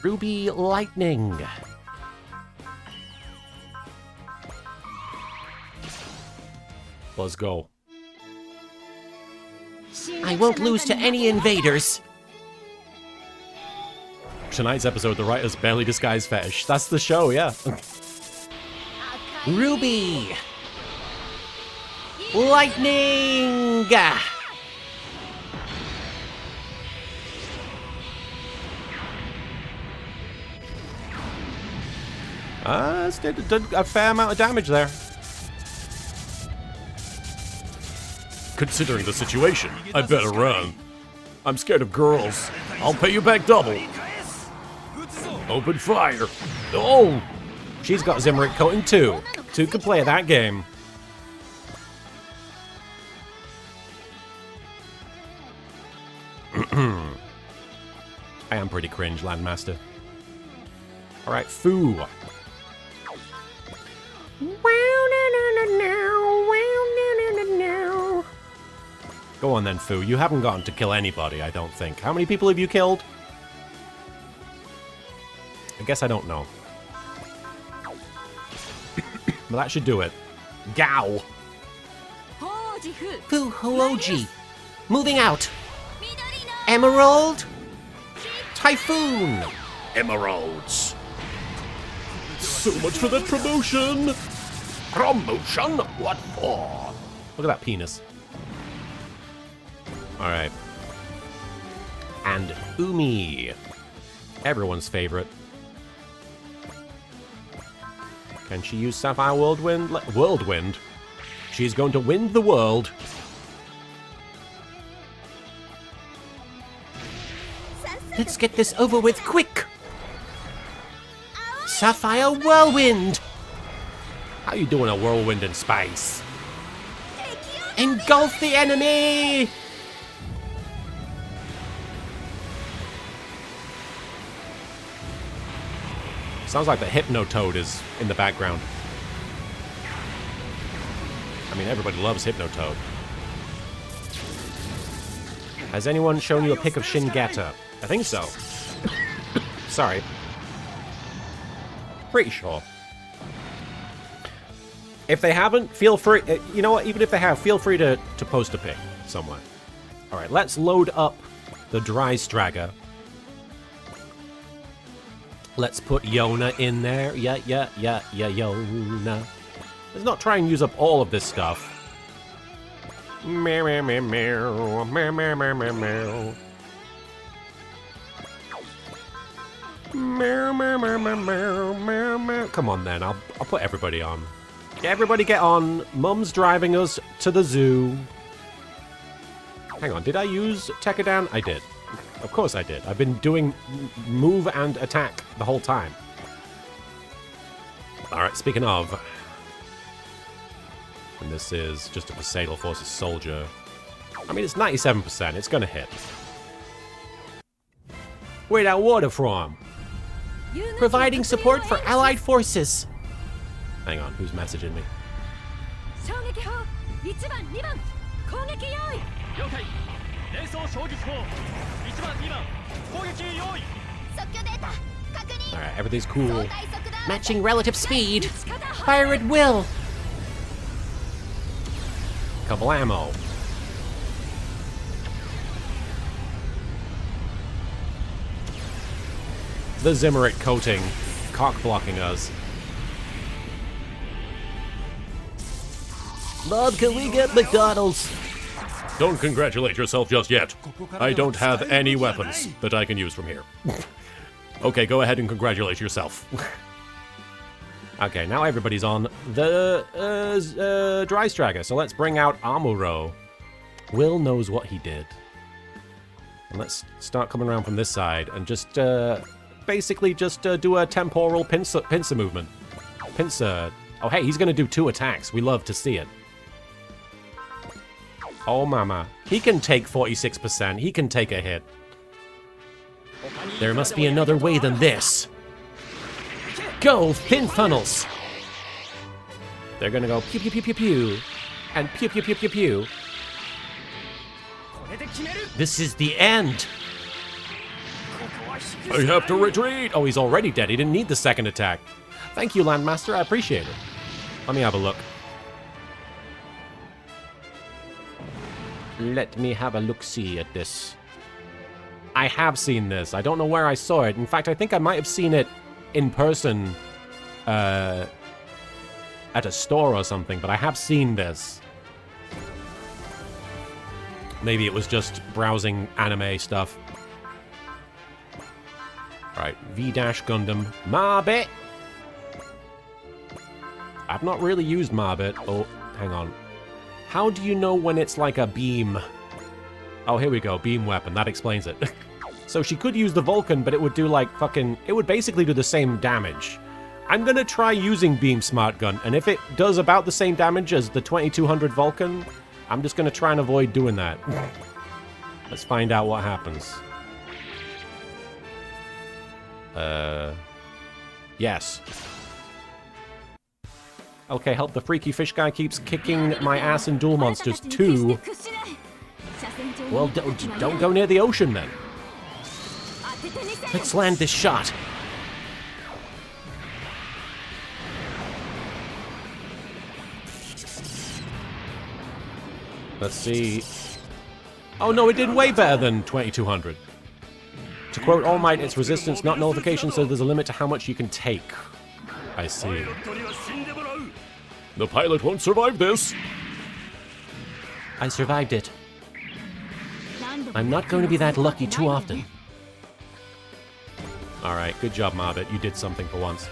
Ruby Lightning. Let's go. I won't lose to any invaders. Tonight's episode, the writer's barely disguised fetish. That's the show, yeah. Ruby! Lightning! Did a fair amount of damage there. Considering the situation, I better run. I'm scared of girls. I'll pay you back double. Open fire. Oh! She's got Zimmerit coating too. Two can play that game. I am pretty cringe, Landmaster. Alright, Foo. Go on then, Foo. You haven't gotten to kill anybody, I don't think. How many people have you killed? I guess I don't know. But that should do it. Gao! Fu Huoji. Moving out. Emerald. Typhoon. Emeralds. So much for that promotion. Promotion? What for? Look at that penis. Alright. And Umi. Everyone's favorite. Can she use Sapphire Whirlwind? Whirlwind? She's going to win the world. Let's get this over with quick. Sapphire Whirlwind. How you doing a whirlwind in space? Engulf the enemy. Sounds like the Hypnotoad is in the background. I mean, everybody loves Hypnotoad. Has anyone shown you a pic of Shingeta? I think so. Sorry. Pretty sure. If they haven't, feel free... you know what? Even if they have, feel free to post a pic somewhere. Alright, let's load up the Dry Stragger. Let's put Yona in there. Yeah, Yona. Let's not try and use up all of this stuff. Meow, meow, meow, meow, meow, meow, meow, meow, meow. Meow, meow, meow, meow, meow, meow, meow. Come on then, I'll put everybody on. Everybody get on. Mum's driving us to the zoo. Hang on, did I use Tekkadan? I did. Of course I did. I've been doing move and attack the whole time. Alright, speaking of... And this is just a Poseidal Forces soldier. I mean, it's 97%. It's gonna hit. Where'd that water from? Providing support for allied forces. Hang on, who's messaging me? Alright, everything's cool. Matching relative speed. Fire at will. Couple ammo. The Zimmerit coating, cock blocking us. Bob, can we get McDonald's? Don't congratulate yourself just yet. I don't have any weapons that I can use from here. Okay, go ahead and congratulate yourself. Okay, now everybody's on the Dry Stragger, so let's bring out Amuro. Will knows what he did. And let's start coming around from this side and just basically just do a temporal pincer movement. Pincer. Oh, hey, he's going to do 2 attacks. We love to see it. Oh, mama. He can take 46%. He can take a hit. There must be another way than this. Go, fin funnels! They're going to go pew, pew, pew, pew, pew. And pew, pew, pew, pew, pew. This is the end. I have to retreat. Oh, he's already dead. He didn't need the second attack. Thank you, Landmaster. I appreciate it. Let me have a look. Let me have a look-see at this. I have seen this. I don't know where I saw it. In fact, I think I might have seen it in person at a store or something, but I have seen this. Maybe it was just browsing anime stuff. Alright, V-Dash Gundam. Marbit! I've not really used Marbit. Oh, hang on. How do you know when it's like a beam? Oh, here we go. Beam weapon. That explains it. So she could use the Vulcan, but it would do like fucking... It would basically do the same damage. I'm gonna try using Beam Smart Gun, and if it does about the same damage as the 2200 Vulcan, I'm just gonna try and avoid doing that. Let's find out what happens. Yes. Okay, help the freaky fish guy keeps kicking my ass in Duel Monsters 2. Well, don't go near the ocean then. Let's land this shot. Let's see. Oh no, it did way better than 2200. To quote All Might, it's resistance, not nullification, so there's a limit to how much you can take. I see. The pilot won't survive this. I survived it. I'm not going to be that lucky too often. Alright, good job, Marbit. You did something for once.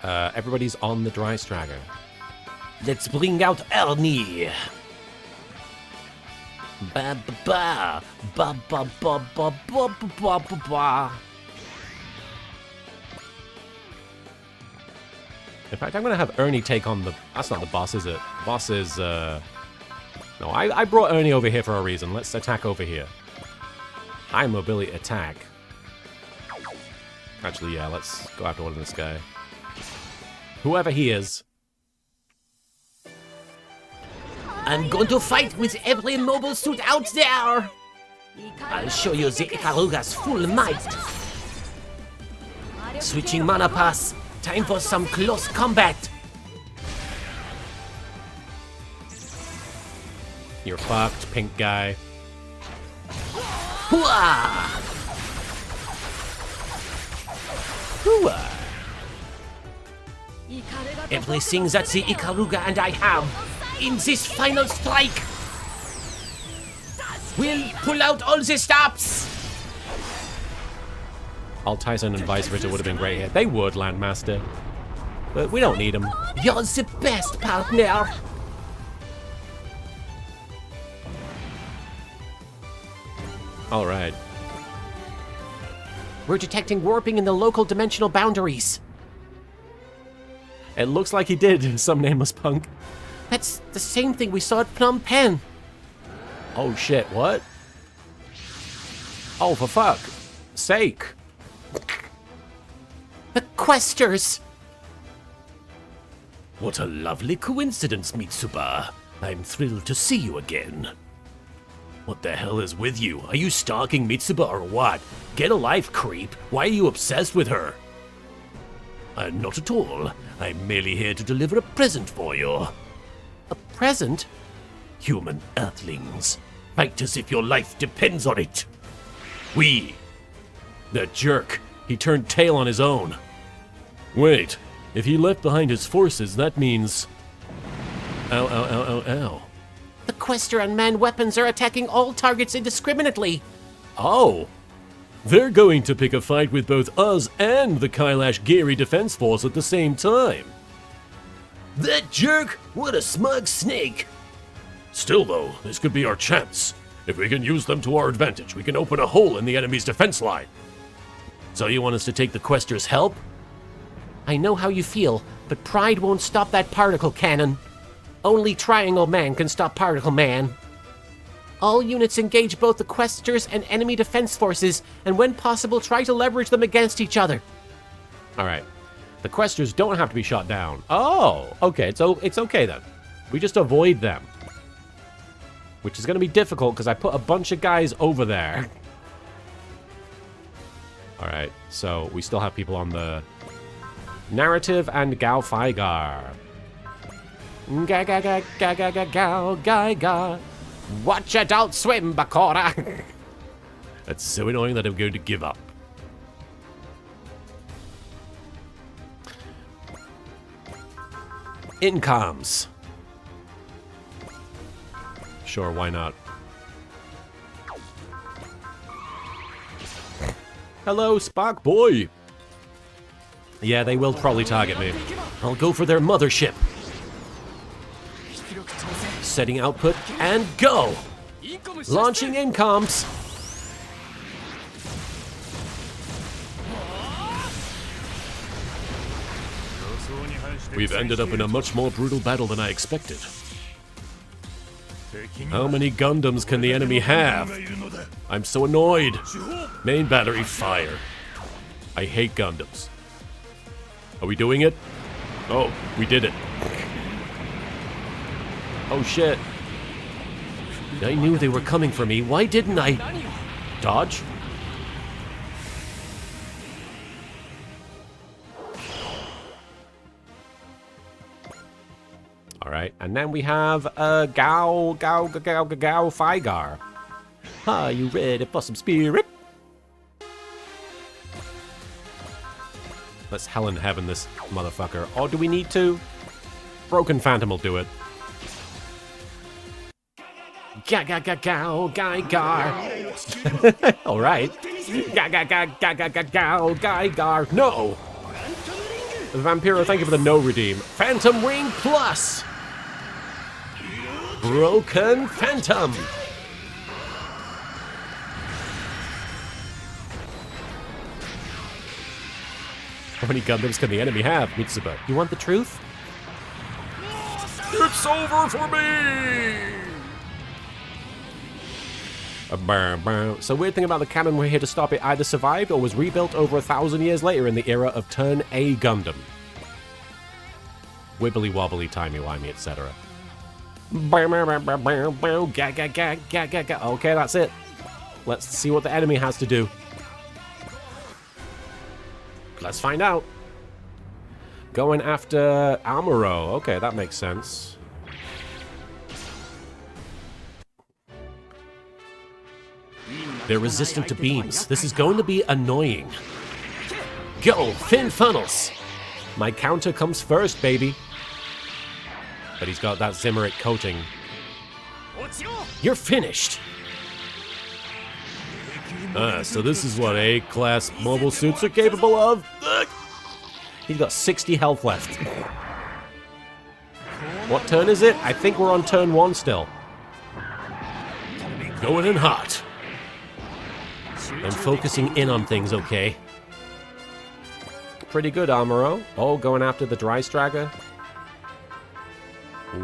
Everybody's on the Dry Stragger. Let's bring out Ernie. Ba ba ba ba ba ba ba ba ba ba ba. In fact, I'm gonna have Ernie take on the... That's not the boss, is it? The boss is, No, I brought Ernie over here for a reason. Let's attack over here. High mobility attack. Actually, yeah, let's go after one of this guy. Whoever he is. I'm going to fight with every mobile suit out there. I'll show you the Ikaruga's full might. Switching mana pass. Time for some close combat. You're fucked, pink guy. Hooah! Hooah! Everything that the Ikaruga and I have in this final strike. We'll pull out all the stops. Alt Tyson and Vice Versa would have been great here. They would, Landmaster. But we don't need them. You're the best partner. Alright. We're detecting warping in the local dimensional boundaries. It looks like he did, some nameless punk. That's the same thing we saw at Phnom Penh. Oh shit, what? Oh, for fuck sake. The Questers. What a lovely coincidence, Mitsuba. I'm thrilled to see you again. What the hell is with you? Are you stalking Mitsuba or what? Get a life, creep. Why are you obsessed with her? Not at all. I'm merely here to deliver a present for you. A present? Human earthlings. Fight as if your life depends on it. That jerk. He turned tail on his own. Wait. If he left behind his forces, that means... Ow, ow, ow, ow, ow. The Quester unmanned weapons are attacking all targets indiscriminately. Oh. They're going to pick a fight with both us and the Kailash Giri Defense Force at the same time. That jerk? What a smug snake. Still, though, this could be our chance. If we can use them to our advantage, we can open a hole in the enemy's defense line. So you want us to take the Quester's help? I know how you feel, but pride won't stop that particle cannon. Only Triangle Man can stop Particle Man. All units engage both the Questers and enemy defense forces, and when possible, try to leverage them against each other. Alright. The Questers don't have to be shot down. Oh, okay, so it's okay then. We just avoid them. Which is going to be difficult because I put a bunch of guys over there. Alright, so we still have people on the narrative and Gao Faigar. Ga ga ga ga ga ga ga ga ga. Watch Adult Swim, Bakura. That's so annoying that I'm going to give up. Incomes. Sure, why not? Hello, Spark Boy! Yeah, they will probably target me. I'll go for their mothership. Setting output, and go! Launching incoms! We've ended up in a much more brutal battle than I expected. How many Gundams can the enemy have? I'm so annoyed. Main battery fire. I hate Gundams. Are we doing it? Oh, we did it. Oh shit. I knew they were coming for me. Why didn't I dodge? Alright, and then we have Gao Figar. Are you ready for some spirit? Let's hell in heaven this motherfucker. Or do we need to? Broken Phantom will do it. All right. Gaigar. No! Vampiro, thank you for the no redeem. Phantom Ring Plus. Broken Phantom. How many Gundams can the enemy have, Mitsuba? You want the truth? It's over for me. So weird thing about the cannon, we're here to stop it, either survived or was rebuilt over 1,000 years later in the era of Turn A Gundam. Wibbly wobbly, timey wimey, etc. Okay, that's it. Let's see what the enemy has to do. Let's find out. Going after Amuro. Okay, that makes sense. They're resistant to beams. This is going to be annoying. Go, fin funnels. My counter comes first, baby. But he's got that Zimmerit coating. You're finished. So this is what A-class mobile suits are capable of? He's got 60 health left. What turn is it? I think we're on turn 1 still. Going in hot. I'm focusing in on things, okay? Pretty good, Amuro. Oh, going after the Dry Stragger.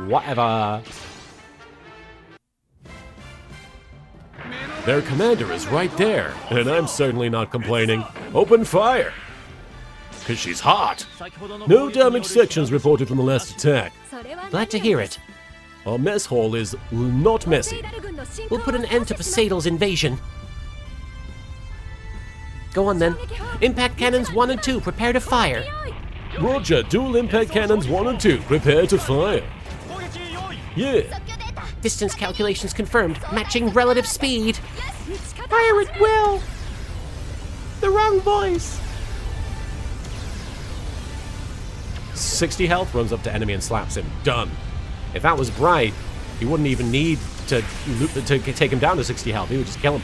Whatever. Their commander is right there, and I'm certainly not complaining. Open fire! Because she's hot. No damaged sections reported from the last attack. Glad to hear it. Our mess hall is not messy. We'll put an end to Poseidon's invasion. Go on then. Impact cannons 1 and 2, prepare to fire. Roger, dual impact cannons 1 and 2, prepare to fire. Yeah. Distance calculations confirmed, matching relative speed. Fire at will! The wrong voice! 60 health, runs up to enemy and slaps him. Done. If that was Bright, he wouldn't even need to take him down to 60 health. He would just kill him.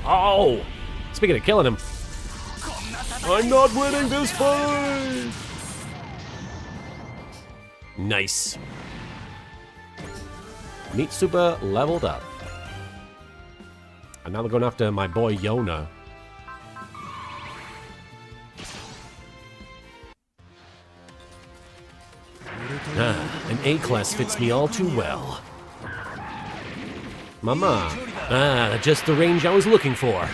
Oh! Speaking of killing him. I'm not winning this fight! Nice. Mitsuba leveled up. And now they're going after my boy Yona. An A-class fits me all too well. Mama. Just the range I was looking for.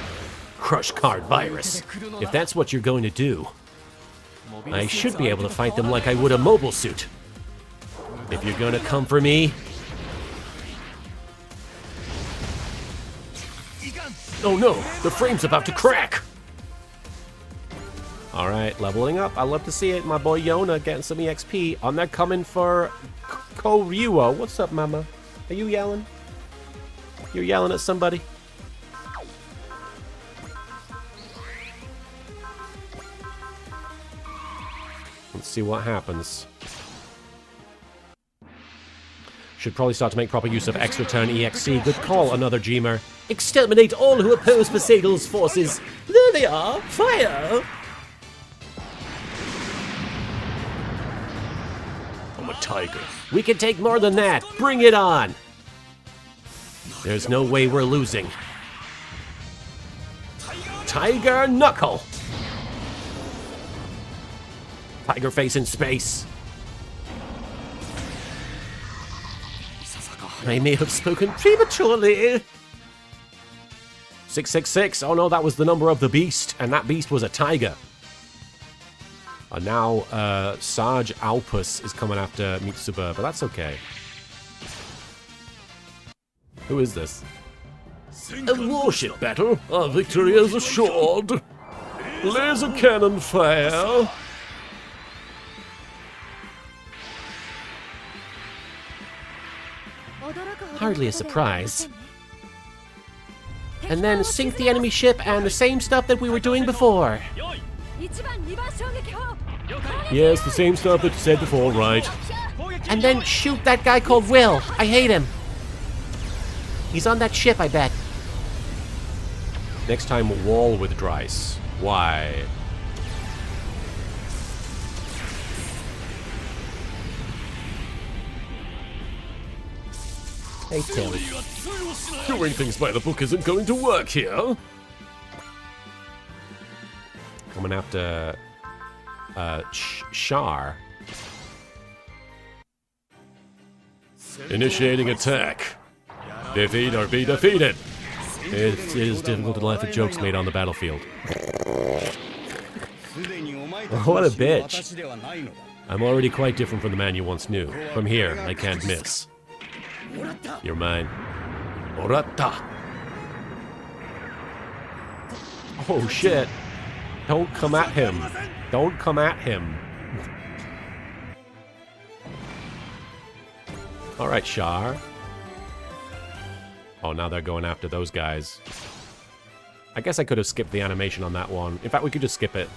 Crush card virus. If that's what you're going to do, I should be able to fight them like I would a mobile suit. If you're gonna come for me... Oh no, the frame's about to crack! Alright, leveling up. I love to see it. My boy Yona getting some EXP. On there coming for Koryuo. What's up, mama? Are you yelling? You're yelling at somebody? Let's see what happens. Should probably start to make proper use of extra turn EXC. Good call, another Gmer. Exterminate all who oppose Poseidel's forces. There they are. Fire! I'm a tiger. We can take more than that. Bring it on. There's no way we're losing. Tiger Knuckle. Tiger face in space. I may have spoken prematurely. 666. Oh no, that was the number of the beast, and that beast was a tiger. And now Sarge Alpus is coming after Mitsuba, but that's okay. Who is this? A warship battle. Our victory is assured. Laser cannon fire. Hardly a surprise. And then sink the enemy ship and the same stuff that we were doing before. Yes, the same stuff that you said before, right? And then shoot that guy called Will. I hate him. He's on that ship, I bet. Next time, wall with Dryce. Why? Hey, Tim. Doing things by the book isn't going to work here. Coming after Shar. Initiating attack. Defeat or be defeated. It is difficult to laugh at jokes made on the battlefield. What a bitch. I'm already quite different from the man you once knew. From here, I can't miss. You're mine. Orata. Oh shit. Don't come at him. Don't come at him. Alright, Shar. Oh, now they're going after those guys. I guess I could have skipped the animation on that one. In fact, we could just skip it.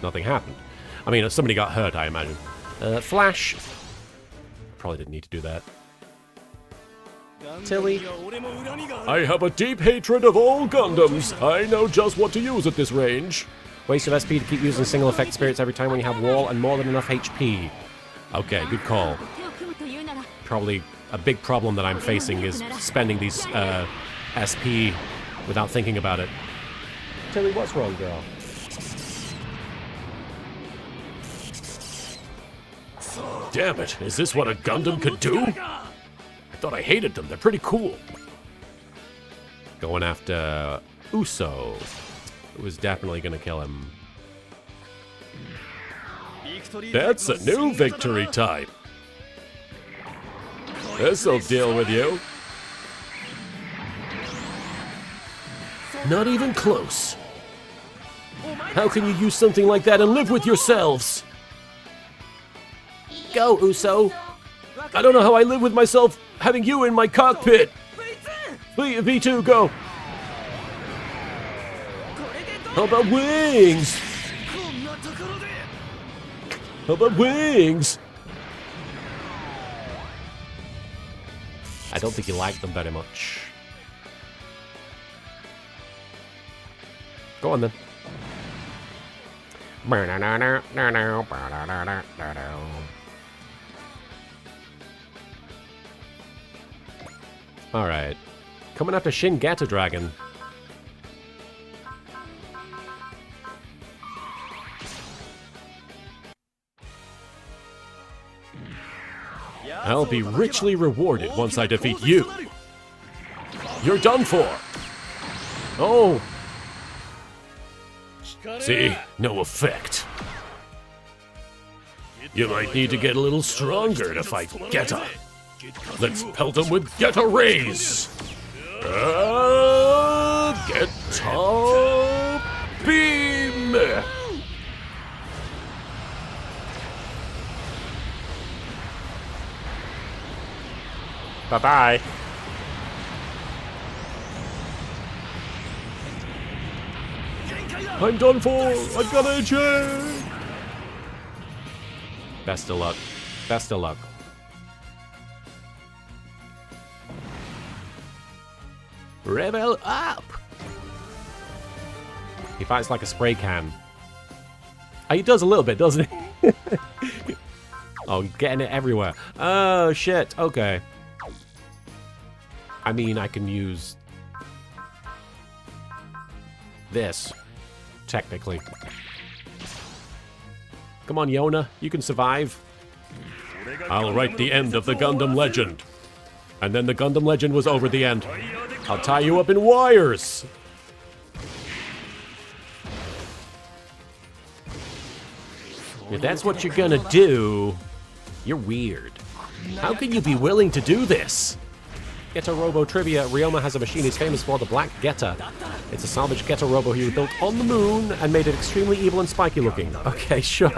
Nothing happened. I mean, somebody got hurt, I imagine. Flash. Probably didn't need to do that. Tilly. I have a deep hatred of all Gundams. I know just what to use at this range. Waste of SP to keep using single effect spirits every time when you have wall and more than enough HP. Okay, good call. Probably a big problem that I'm facing is spending these SP without thinking about it. Tilly, what's wrong, girl? Damn it, is this what a Gundam could do? I thought I hated them, they're pretty cool. Going after Uso. It was definitely gonna kill him. That's a new victory type. This'll deal with you. Not even close. How can you use something like that and live with yourselves? Go, Uso. I don't know how I live with myself having you in my cockpit. V2, go. How about wings? How about wings? I don't think you like them very much. Go on then. Alright. Coming after Shin Gata Dragon. I'll be richly rewarded once I defeat you. You're done for. Oh! See? No effect. You might need to get a little stronger to fight Geta. Let's pelt him with Geta Rays! Geta Beam! Bye-bye. I'm done for! I've got a jet! Best of luck. Best of luck. Rebel up! He fights like a spray can. He does a little bit, doesn't he? Oh, getting it everywhere. Oh, shit. Okay. I mean, I can use this, technically. Come on, Yona. You can survive. I'll write the end of the Gundam legend. And then the Gundam legend was over the end. I'll tie you up in wires. If that's what you're gonna do, you're weird. How can you be willing to do this? LittleKuriboh trivia. Ryoma has a machine he's famous for, the Black Geta. It's a salvaged LittleKuriboh he built on the moon and made it extremely evil and spiky looking. Okay, sure.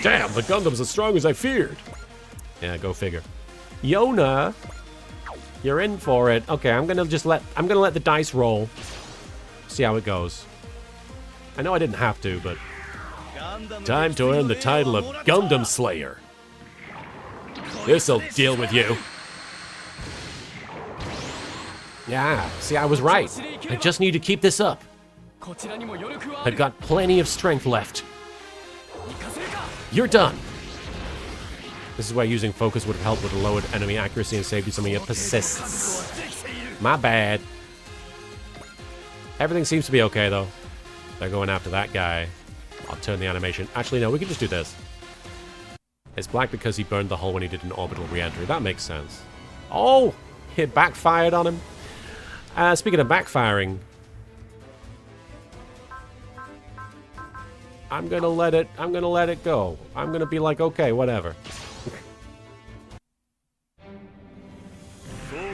Damn, the Gundam's as strong as I feared. Yeah, go figure. Yona, you're in for it. Okay, I'm gonna let the dice roll. See how it goes. I know I didn't have to, but Time to earn the title of Gundam Slayer. This'll deal with you. yeah, see, I was right. I just need to keep this up. I've got plenty of strength left. You're done. This is where using focus would have helped with lowered enemy accuracy and saved you some of your persists. My bad. Everything seems to be okay, though. They're going after that guy. I'll turn the animation. Actually, no, we can just do this. It's black because he burned the hole when he did an orbital re-entry. That makes sense. Oh! It backfired on him. Speaking of backfiring, I'm gonna let it go. I'm gonna be like, okay, whatever.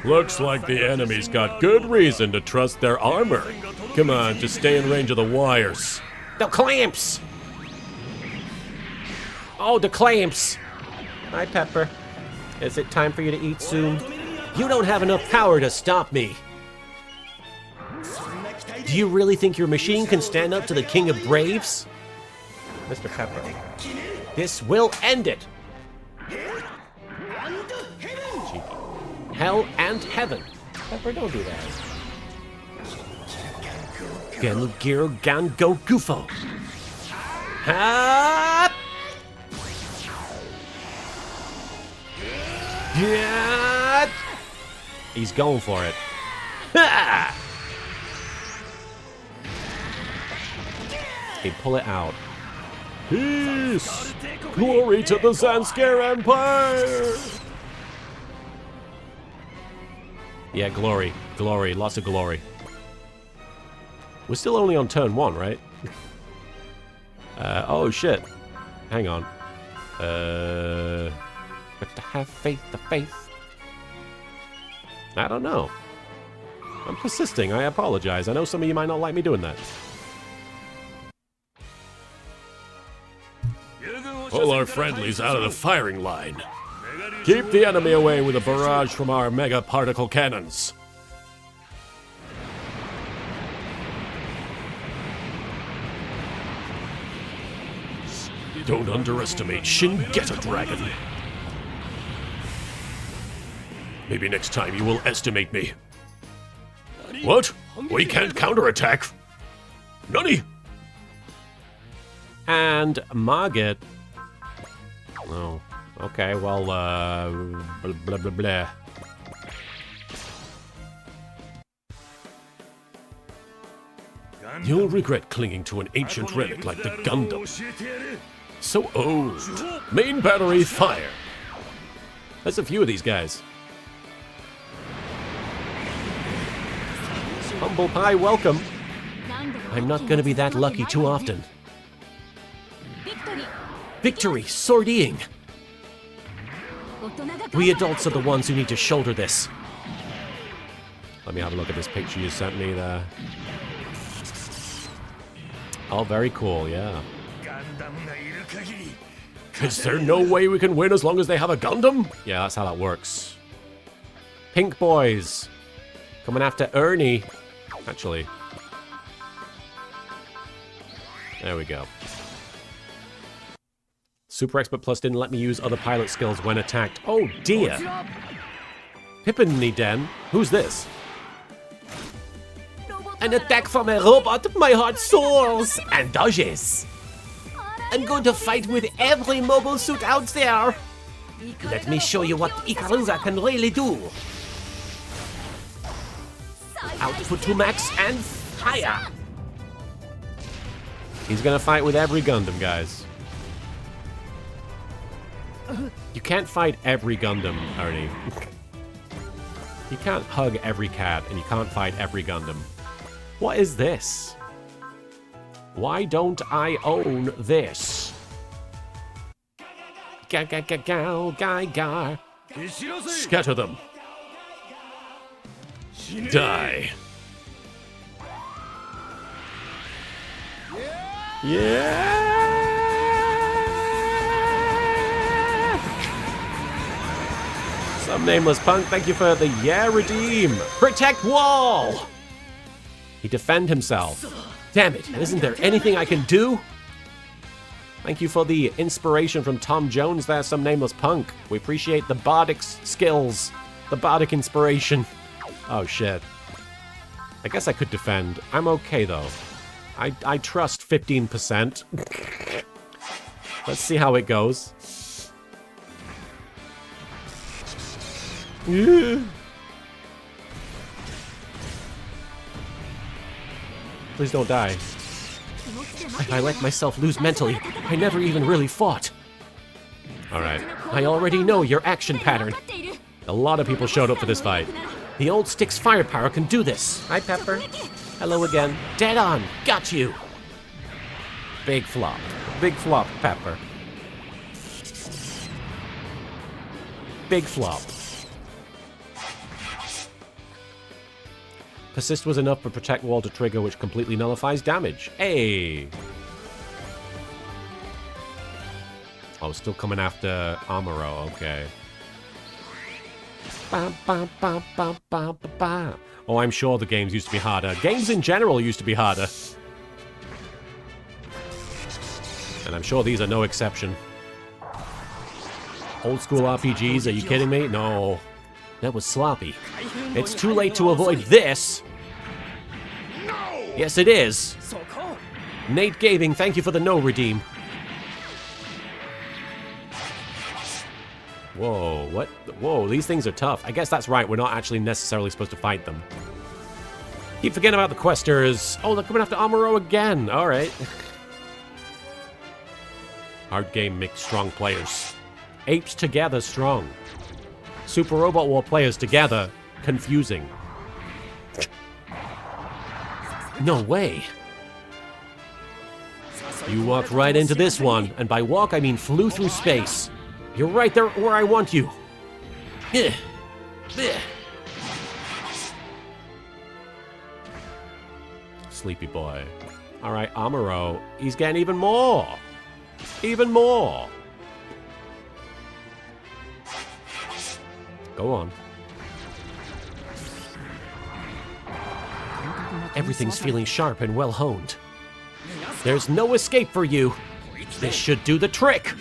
Looks like the enemy's got good reason to trust their armor. Come on, just stay in range of the wires. The clamps! Oh, the clamps! Hi, Pepper. Is it time for you to eat soon? You don't have enough power to stop me. Do you really think your machine can stand up to the King of Braves? Mr. Pepper. This will end it. Cheeky. Hell and heaven. Pepper, don't do that. Gengiro Gango Gufo. Ha! Yeah! He's going for it. Ha! He'd pull it out. Peace! Glory to the Zanskar Empire! Yeah, glory. Glory. Lots of glory. We're still only on turn 1, right? Oh, shit. Hang on. But to have faith, the faith. I don't know. I'm persisting. I apologize. I know some of you might not like me doing that. Pull our friendlies out of the firing line. Keep the enemy away with a barrage from our mega particle cannons. Don't underestimate Shingeta Dragon. Maybe next time you will estimate me. What? We can't counterattack? Nani? And Margit. Oh, okay, well, blah, blah, blah, blah. You'll regret clinging to an ancient relic like the Gundam. So old. Main battery, fire. There's a few of these guys. Humble Pie, welcome. I'm not gonna be that lucky too often. Victory, Swording. We adults are the ones who need to shoulder this. Let me have a look at this picture you sent me there. Oh, very cool, yeah. Is there no way we can win as long as they have a Gundam? Yeah, that's how that works. Pink Boys. Coming after Ernie. Actually. There we go. Super Expert Plus didn't let me use other pilot skills when attacked. Oh dear. Pippin Den. Who's this? An attack from a robot, my heart soars and dodges. I'm going to fight with every mobile suit out there. Let me show you what Ikaruga can really do. Output to max and fire. He's gonna fight with every Gundam, guys. You can't fight every Gundam, Ernie. You can't hug every cat, and you can't fight every Gundam. What is this? Why don't I own this? Ga. Scatter them. Die. Some nameless punk, thank you for the redeem. Protect wall! He defend himself. Damn it, isn't there anything I can do? Thank you for the inspiration from Tom Jones there, some nameless punk. We appreciate the bardic skills, the bardic inspiration. Oh shit. I guess I could defend. I'm okay though. I trust 15%. Let's see how it goes. Please don't die. If I let myself lose mentally, I never even really fought. Alright. I already know your action pattern. A lot of people showed up for this fight. The old stick's firepower can do this. Hi, Pepper. Hello again. Dead on. Got you. Big flop. Big flop, Pepper. Big flop. Persist was enough for Protect Wall to trigger, which completely nullifies damage. Hey! Oh, still coming after Amuro, okay. Oh, I'm sure the games used to be harder. Games in general used to be harder. And I'm sure these are no exception. Old school RPGs, are you kidding me? No. That was sloppy. It's too late to avoid this. Yes, it is. Nate Gaving, thank you for the no redeem. Whoa, what? Whoa, these things are tough. I guess that's right, we're not actually necessarily supposed to fight them. Keep forgetting about the questers. Oh, they're coming after Amuro again. Alright. Hard game makes strong players. Apes together strong. Super Robot War players together, confusing. No way. You walked right into this one, and by walk I mean flew through space. You're right there where I want you. Sleepy boy. Alright, Amuro, he's getting even more. Even more. Go on. Everything's feeling sharp and well honed. There's no escape for you. This should do the trick.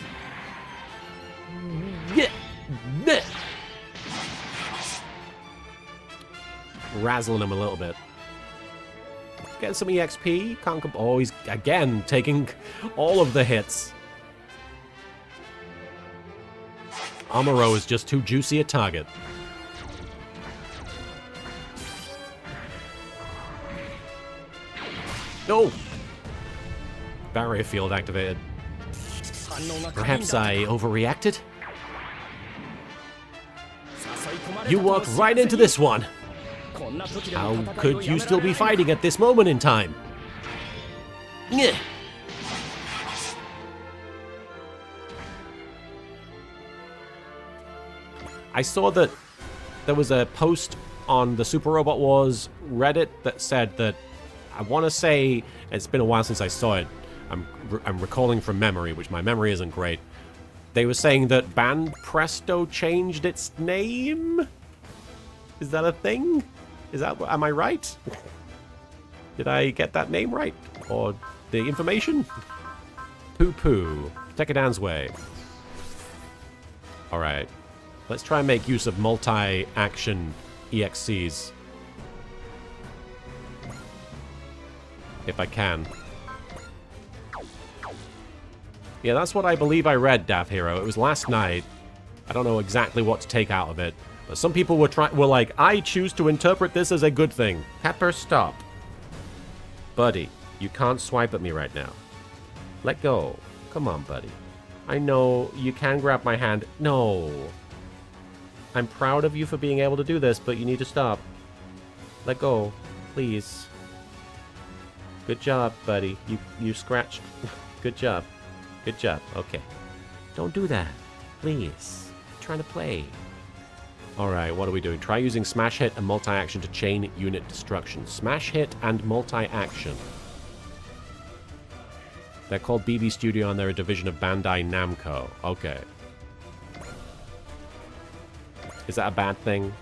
Razzling him a little bit. Getting some EXP. Oh, he's again taking all of the hits. Amuro is just too juicy a target. No! Barrier field activated. Perhaps I overreacted? You walked right into this one! How could you still be fighting at this moment in time? I saw that there was a post on the Super Robot Wars Reddit that said that, I want to say, it's been a while since I saw it, I'm recalling from memory, which my memory isn't great. They were saying that Band Presto changed its name? Is that a thing? Am I right? Did I get that name right? Or the information? Poo-poo. Tekkadan's way. Alright. Let's try and make use of multi-action EXCs. if I can. Yeah, that's what I believe I read, Dav Hero. It was last night. I don't know exactly what to take out of it. But some people were like, I choose to interpret this as a good thing. Pepper, stop. Buddy, you can't swipe at me right now. Let go. Come on, buddy. I know you can grab my hand. No. I'm proud of you for being able to do this, but you need to stop. Let go. Please. Good job, buddy. You scratched. Good job. Good job. Okay. Don't do that. Please. I'm trying to play. Alright, what are we doing? Try using Smash Hit and Multi-Action to chain unit destruction. Smash Hit and Multi-Action. They're called BB Studio and they're a division of Bandai Namco. Okay. Is that a bad thing?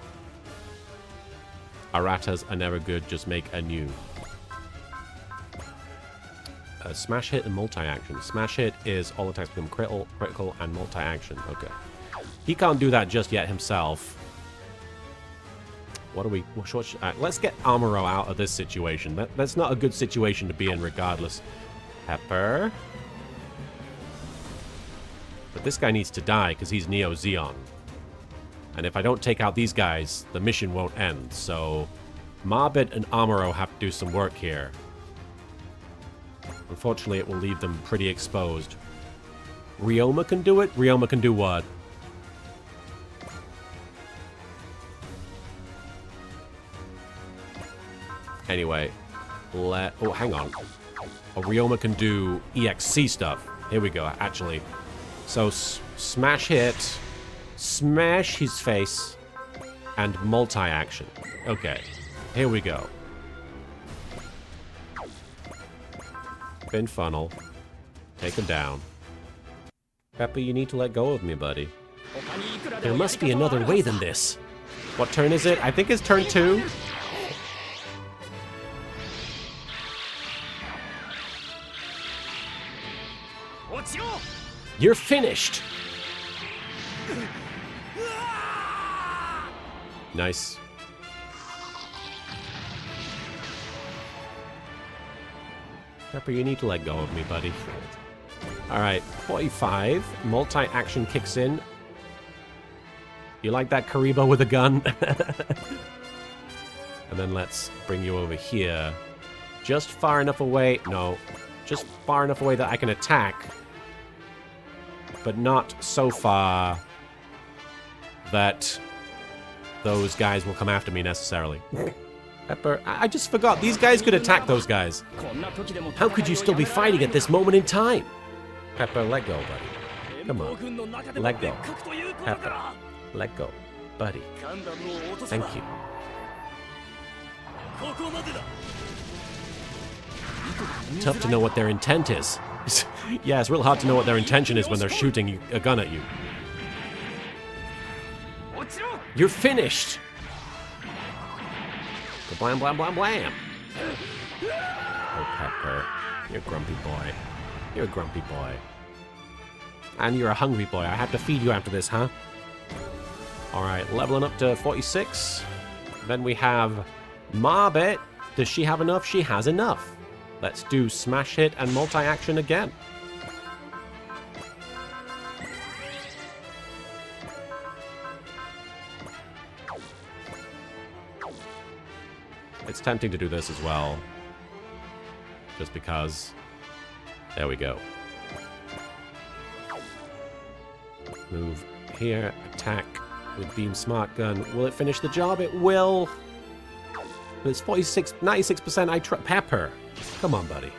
Aratas are never good, just make a new. Smash Hit and Multi-Action. Smash Hit is all attacks become critical, and Multi-Action. Okay. He can't do that just yet himself. What are we... let's get Amuro out of this situation. That's not a good situation to be in regardless. Pepper. But this guy needs to die because he's Neo Zeon. And if I don't take out these guys, the mission won't end. So Marbit and Amuro have to do some work here. Unfortunately, it will leave them pretty exposed. Ryoma can do it? Ryoma can do what? Anyway, oh, hang on. Oh, Ryoma can do EXC stuff. Here we go, actually. So, Smash Hit, smash his face, and multi-action. Okay, here we go. Spin funnel. Take him down. Pepper, you need to let go of me, buddy. There must be another way than this. What turn is it? I think it's turn 2. You're finished. Nice. Pepper, you need to let go of me, buddy. Alright, 45. Multi-action kicks in. You like that, Kuriboh, with a gun? And then let's bring you over here. Just far enough away... No. Just far enough away that I can attack. But not so far that those guys will come after me necessarily. Pepper, I just forgot. These guys could attack those guys. How could you still be fighting at this moment in time? Pepper, let go, buddy. Come on. Let go. Pepper, let go. Buddy. Thank you. Tough to know what their intent is. Yeah, it's real hard to know what their intention is when they're shooting a gun at you. You're finished. Blam, blam, blam, blam. Oh, Pepper. You're a grumpy boy. You're a grumpy boy. And you're a hungry boy. I have to feed you after this, huh? Alright, leveling up to 46. Then we have Marbit. Does she have enough? She has enough. Let's do Smash Hit and Multi-Action again. It's tempting to do this as well. Just because. There we go. Move here, attack with Beam Smart Gun. Will it finish the job? It will. But it's 96%. Pepper. Come on, buddy.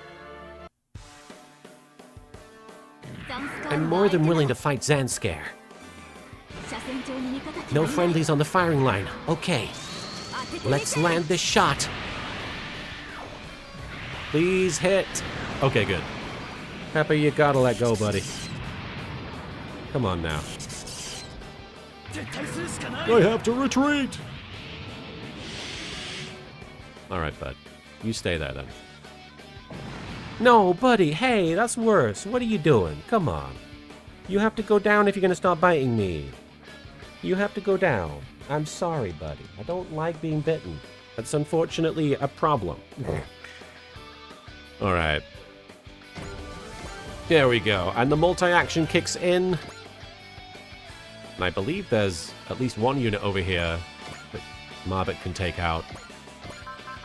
I'm more than willing to fight Zanskare. No friendlies on the firing line. Okay. Let's land this shot. Please hit. Okay, good. Pepper, you gotta let go, buddy. Come on now. I have to retreat. Alright, bud. You stay there, then. No, buddy, hey, that's worse. What are you doing? Come on. You have to go down if you're gonna stop biting me. You have to go down. I'm sorry, buddy. I don't like being bitten. That's unfortunately a problem. Alright. There we go. And the multi-action kicks in. And I believe there's at least one unit over here that Marbot can take out.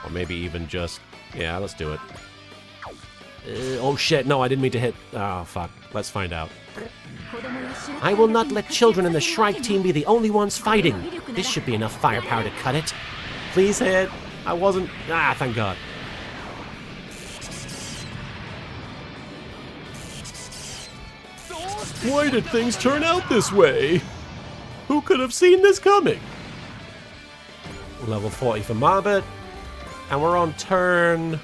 Or maybe even just... Yeah, let's do it. Oh shit, no, I didn't mean to hit... Oh, fuck. Let's find out. I will not let children in the Shrike team be the only ones fighting. This should be enough firepower to cut it. Please hit. I wasn't... Ah, thank God. Why did things turn out this way? Who could have seen this coming? Level 40 for Marbot. And we're on turn...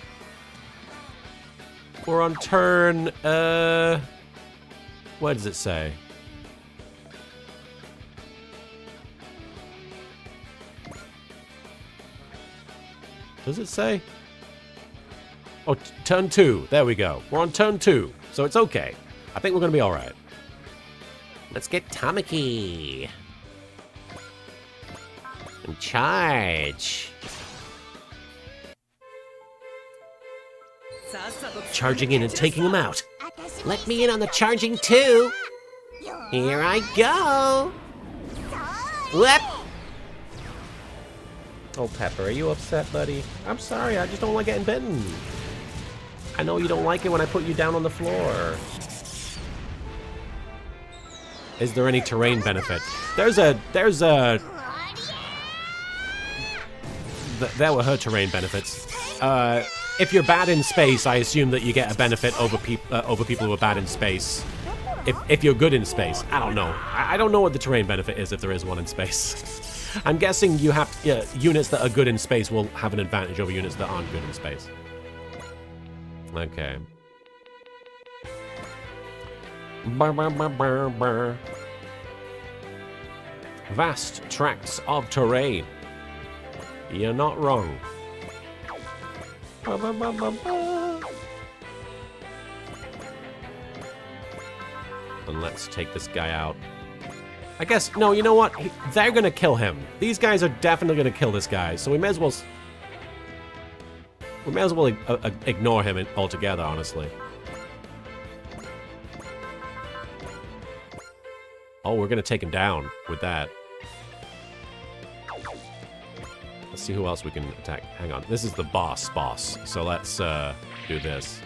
We're on turn... What does it say? Does it say? Oh, turn 2. There we go. We're on turn 2. So it's okay. I think we're going to be alright. Let's get Tamaki. And charge. Charging in and taking him out. Let me in on the charging too. Here I go. Whoop. Oh, Pepper, are you upset, buddy? I'm sorry, I just don't like getting bitten. I know you don't like it when I put you down on the floor. Is there any terrain benefit? There were her terrain benefits. If you're bad in space, I assume that you get a benefit over people who are bad in space. If you're good in space, I don't know. I don't know what the terrain benefit is if there is one in space. I'm guessing you have units that are good in space will have an advantage over units that aren't good in space. Okay. Vast tracts of terrain. You're not wrong. And let's take this guy out. I guess, no, you know what? They're gonna kill him. These guys are definitely gonna kill this guy, so we may as well... ignore him altogether, honestly. Oh, we're gonna take him down with that. Let's see who else we can attack. Hang on, this is the boss, so let's do this.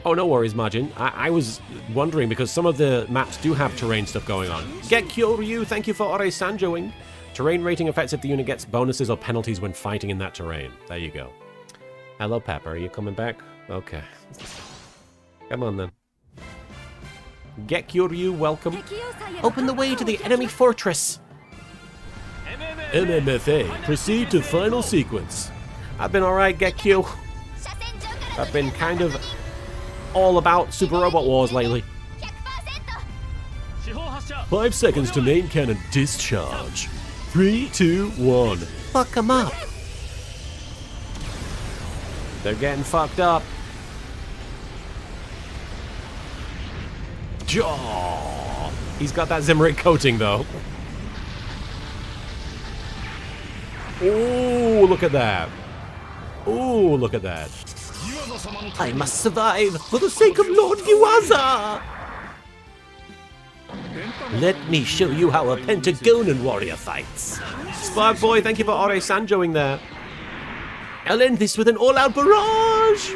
Oh, no worries, Majin. I was wondering because some of the maps do have terrain stuff going on. Get Kyoryu, thank you for Ore Sanjoing. Terrain rating affects if the unit gets bonuses or penalties when fighting in that terrain. There you go. Hello, Pepper. Are you coming back? Okay. Come on, then. Get Kyoryu, welcome. Open the way to the enemy fortress. MMFA, proceed to final sequence. I've been alright, Gekyu. I've been kind of all about Super Robot Wars lately. 5 seconds to main cannon discharge. 3, 2, 1. Fuck them up. They're getting fucked up. Jaw. He's got that Zimmerit coating, though. Ooh, look at that. Ooh, look at that. I must survive for the sake of Lord Giwaza. Let me show you how a Pentagonan warrior fights. Spark Boy, thank you for Ore Sanjoing there. I'll end this with an all-out barrage.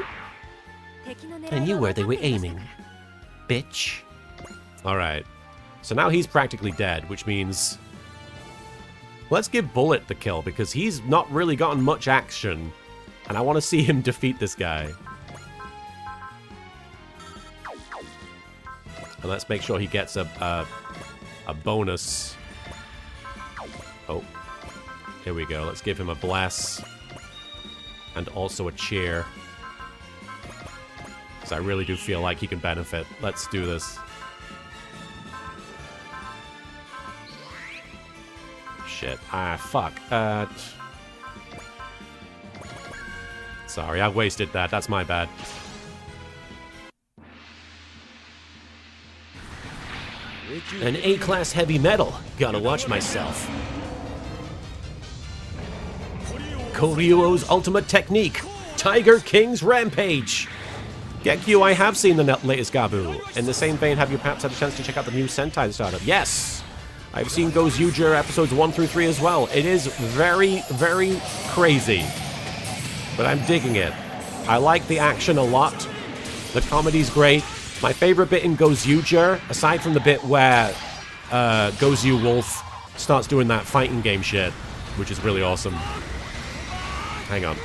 I knew where they were aiming. Bitch. Alright. So now he's practically dead, which means... Let's give Bullet the kill, because he's not really gotten much action. And I want to see him defeat this guy. And let's make sure he gets a bonus. Oh. Here we go. Let's give him a bless. And also a cheer. Because I really do feel like he can benefit. Let's do this. Shit. Ah, fuck. Sorry, I wasted that. That's my bad. An A-class heavy metal. Gotta watch myself. Koryuo's ultimate technique. Tiger King's Rampage. Gekyu, I have seen the latest Gabu. In the same vein, have you perhaps had a chance to check out the new Sentai startup? Yes! I've seen Gozyuger episodes 1 through 3 as well. It is very, very crazy. But I'm digging it. I like the action a lot. The comedy's great. My favorite bit in Gozyuger, aside from the bit where Gozyu Wolf starts doing that fighting game shit, which is really awesome. Hang on.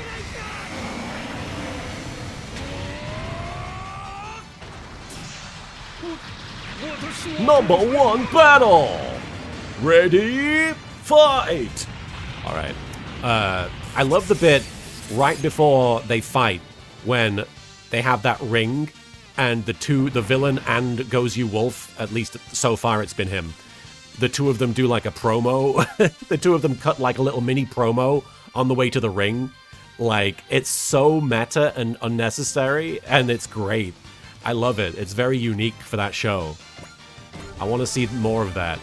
Number 1 battle. Ready, fight. All right. I love the bit right before they fight when they have that ring and the villain and Gozyu Wolf, at least so far it's been him, the two of them do like a promo. The two of them cut like a little mini promo on the way to the ring. Like, it's so meta and unnecessary, and it's great. I love it. It's very unique for that show. I want to see more of that.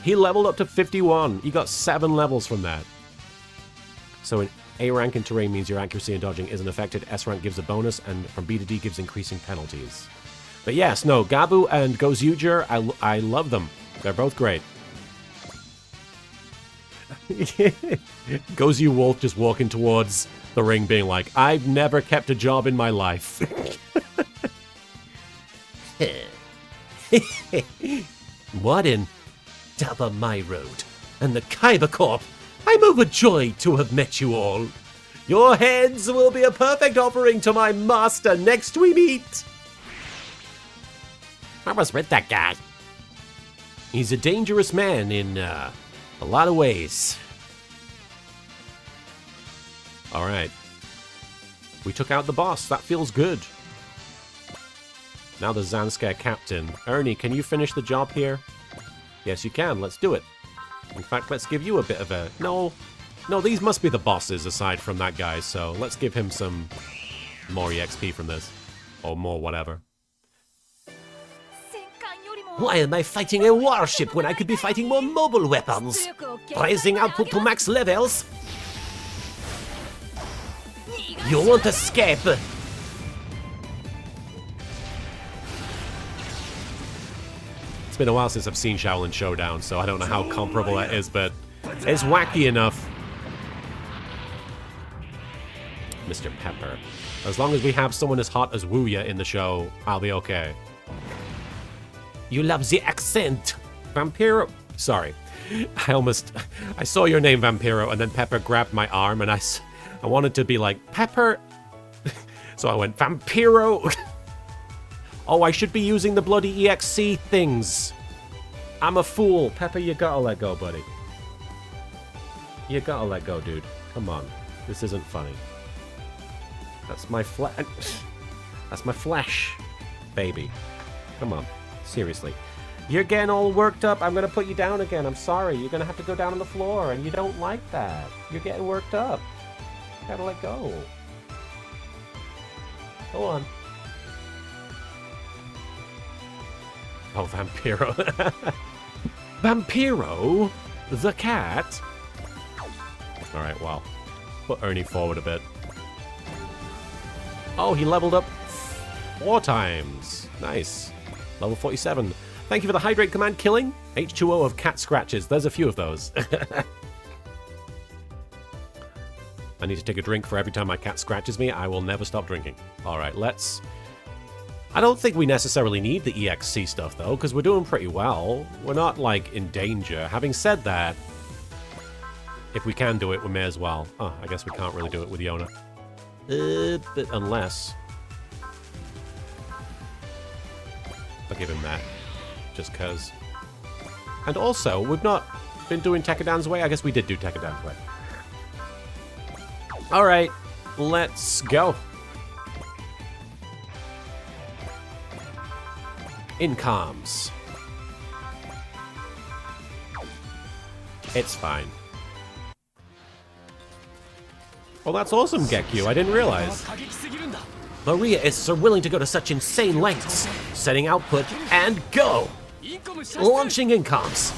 He leveled up to 51. He got 7 levels from that. So an A rank in terrain means your accuracy and dodging isn't affected. S rank gives a bonus, and from B to D gives increasing penalties. But yes, no, Gabu and Gozyuger, I love them. They're both great. Gozyu Wolf just walking towards the ring being like, I've never kept a job in my life. What in top of my road and the Kaiba Corp, I'm overjoyed to have met you all. Your heads will be a perfect offering to my master next we meet. I was with that guy. He's a dangerous man in a lot of ways. All right. We took out the boss. That feels good. Now the Zanskare captain. Ernie, can you finish the job here? Yes, you can. Let's do it. In fact, let's give you a bit of a... No, these must be the bosses aside from that guy, so let's give him some more EXP from this. Or more whatever. Why am I fighting a warship when I could be fighting more mobile weapons? Raising output to max levels? You won't escape! It's been a while since I've seen Shaolin Showdown, so I don't know how comparable that is, but it's wacky enough. Mr. Pepper. As long as we have someone as hot as Wuya in the show, I'll be okay. You love the accent! Vampiro... Sorry. I saw your name, Vampiro, and then Pepper grabbed my arm, and I wanted to be like, Pepper... So I went, Vampiro... Oh, I should be using the bloody EXC things. I'm a fool. Pepper, you gotta let go, buddy. You gotta let go, dude. Come on. This isn't funny. That's my That's my flesh, baby. Come on. Seriously. You're getting all worked up. I'm gonna put you down again. I'm sorry. You're gonna have to go down on the floor, and you don't like that. You're getting worked up. You gotta let go. Go on. Oh, Vampiro. Vampiro? The cat? Alright, well. Put Ernie forward a bit. Oh, he leveled up 4 times. Nice. Level 47. Thank you for the hydrate command killing. H2O of cat scratches. There's a few of those. I need to take a drink for every time my cat scratches me. I will never stop drinking. Alright, let's... I don't think we necessarily need the EXC stuff, though, because we're doing pretty well. We're not, like, in danger. Having said that, if we can do it, we may as well. Oh, I guess we can't really do it with Yona. But unless... I'll give him that. Just because. And also, we've not been doing Tekkadan's Way. I guess we did do Tekkadan's Way. Alright, let's go. In comms. It's fine. Well, that's awesome, Gekyu. I didn't realize. Maria is so willing to go to such insane lengths. Setting output and go! Launching incoms.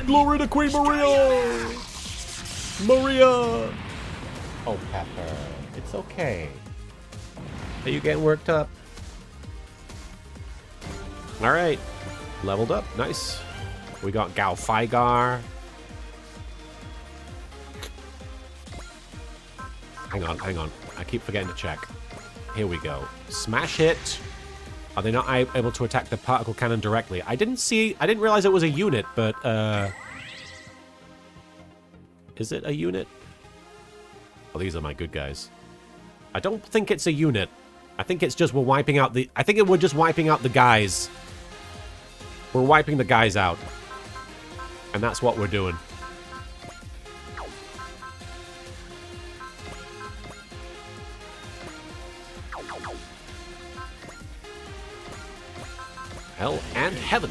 Glory to Queen Maria! Maria! Oh, Pepper, it's okay. Are you getting worked up? All right, leveled up, nice. We got Gao Faigar. Hang on. I keep forgetting to check. Here we go. Smash hit. Are they not able to attack the particle cannon directly? I didn't realize it was a unit, but, is it a unit? Oh, these are my good guys. I don't think it's a unit. I think it's just we're just wiping out the guys. We're wiping the guys out. And that's what we're doing. Hell and heaven.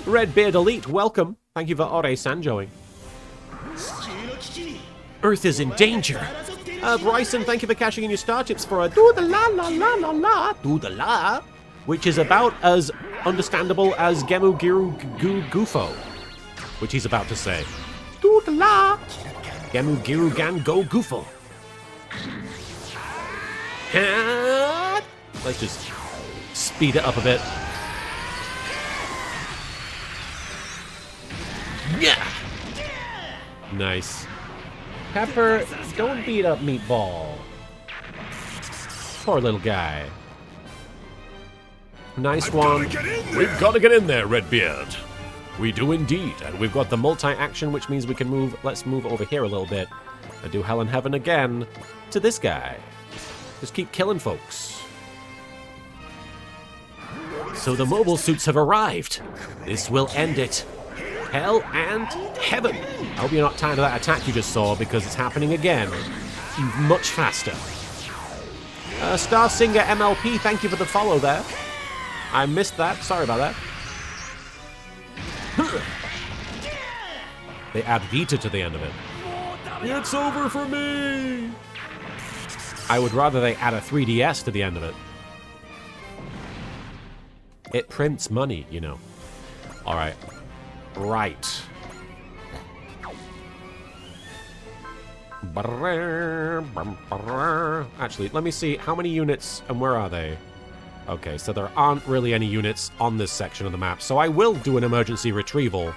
Redbeard Elite, welcome. Thank you for Ore Sanjoing. Earth is in danger. Bryson, thank you for cashing in your star chips for a do-the-la-la-la-la-la, which is about as understandable as Gemu Giru Gufo, which he's about to say. Do-the-la. Gemu Giru Gan Go Gufo. Let's just speed it up a bit. Yeah. Nice. Pepper, don't beat up Meatball. Poor little guy. Nice one. We've got to get in there, Redbeard. We do indeed, and we've got the multi-action, which means we can move. Let's move over here a little bit and do Hell and Heaven again to this guy. Just keep killing folks. So the mobile suits have arrived. This will end it. Hell and heaven. I hope you're not tired of that attack you just saw, because it's happening again. Much faster. Star Singer MLP, thank you for the follow there. I missed that. Sorry about that. They add Vita to the end of it. It's over for me. I would rather they add a 3DS to the end of it. It prints money, you know. All right. Right. Actually, let me see how many units and where are they? Okay, so there aren't really any units on this section of the map, so I will do an emergency retrieval.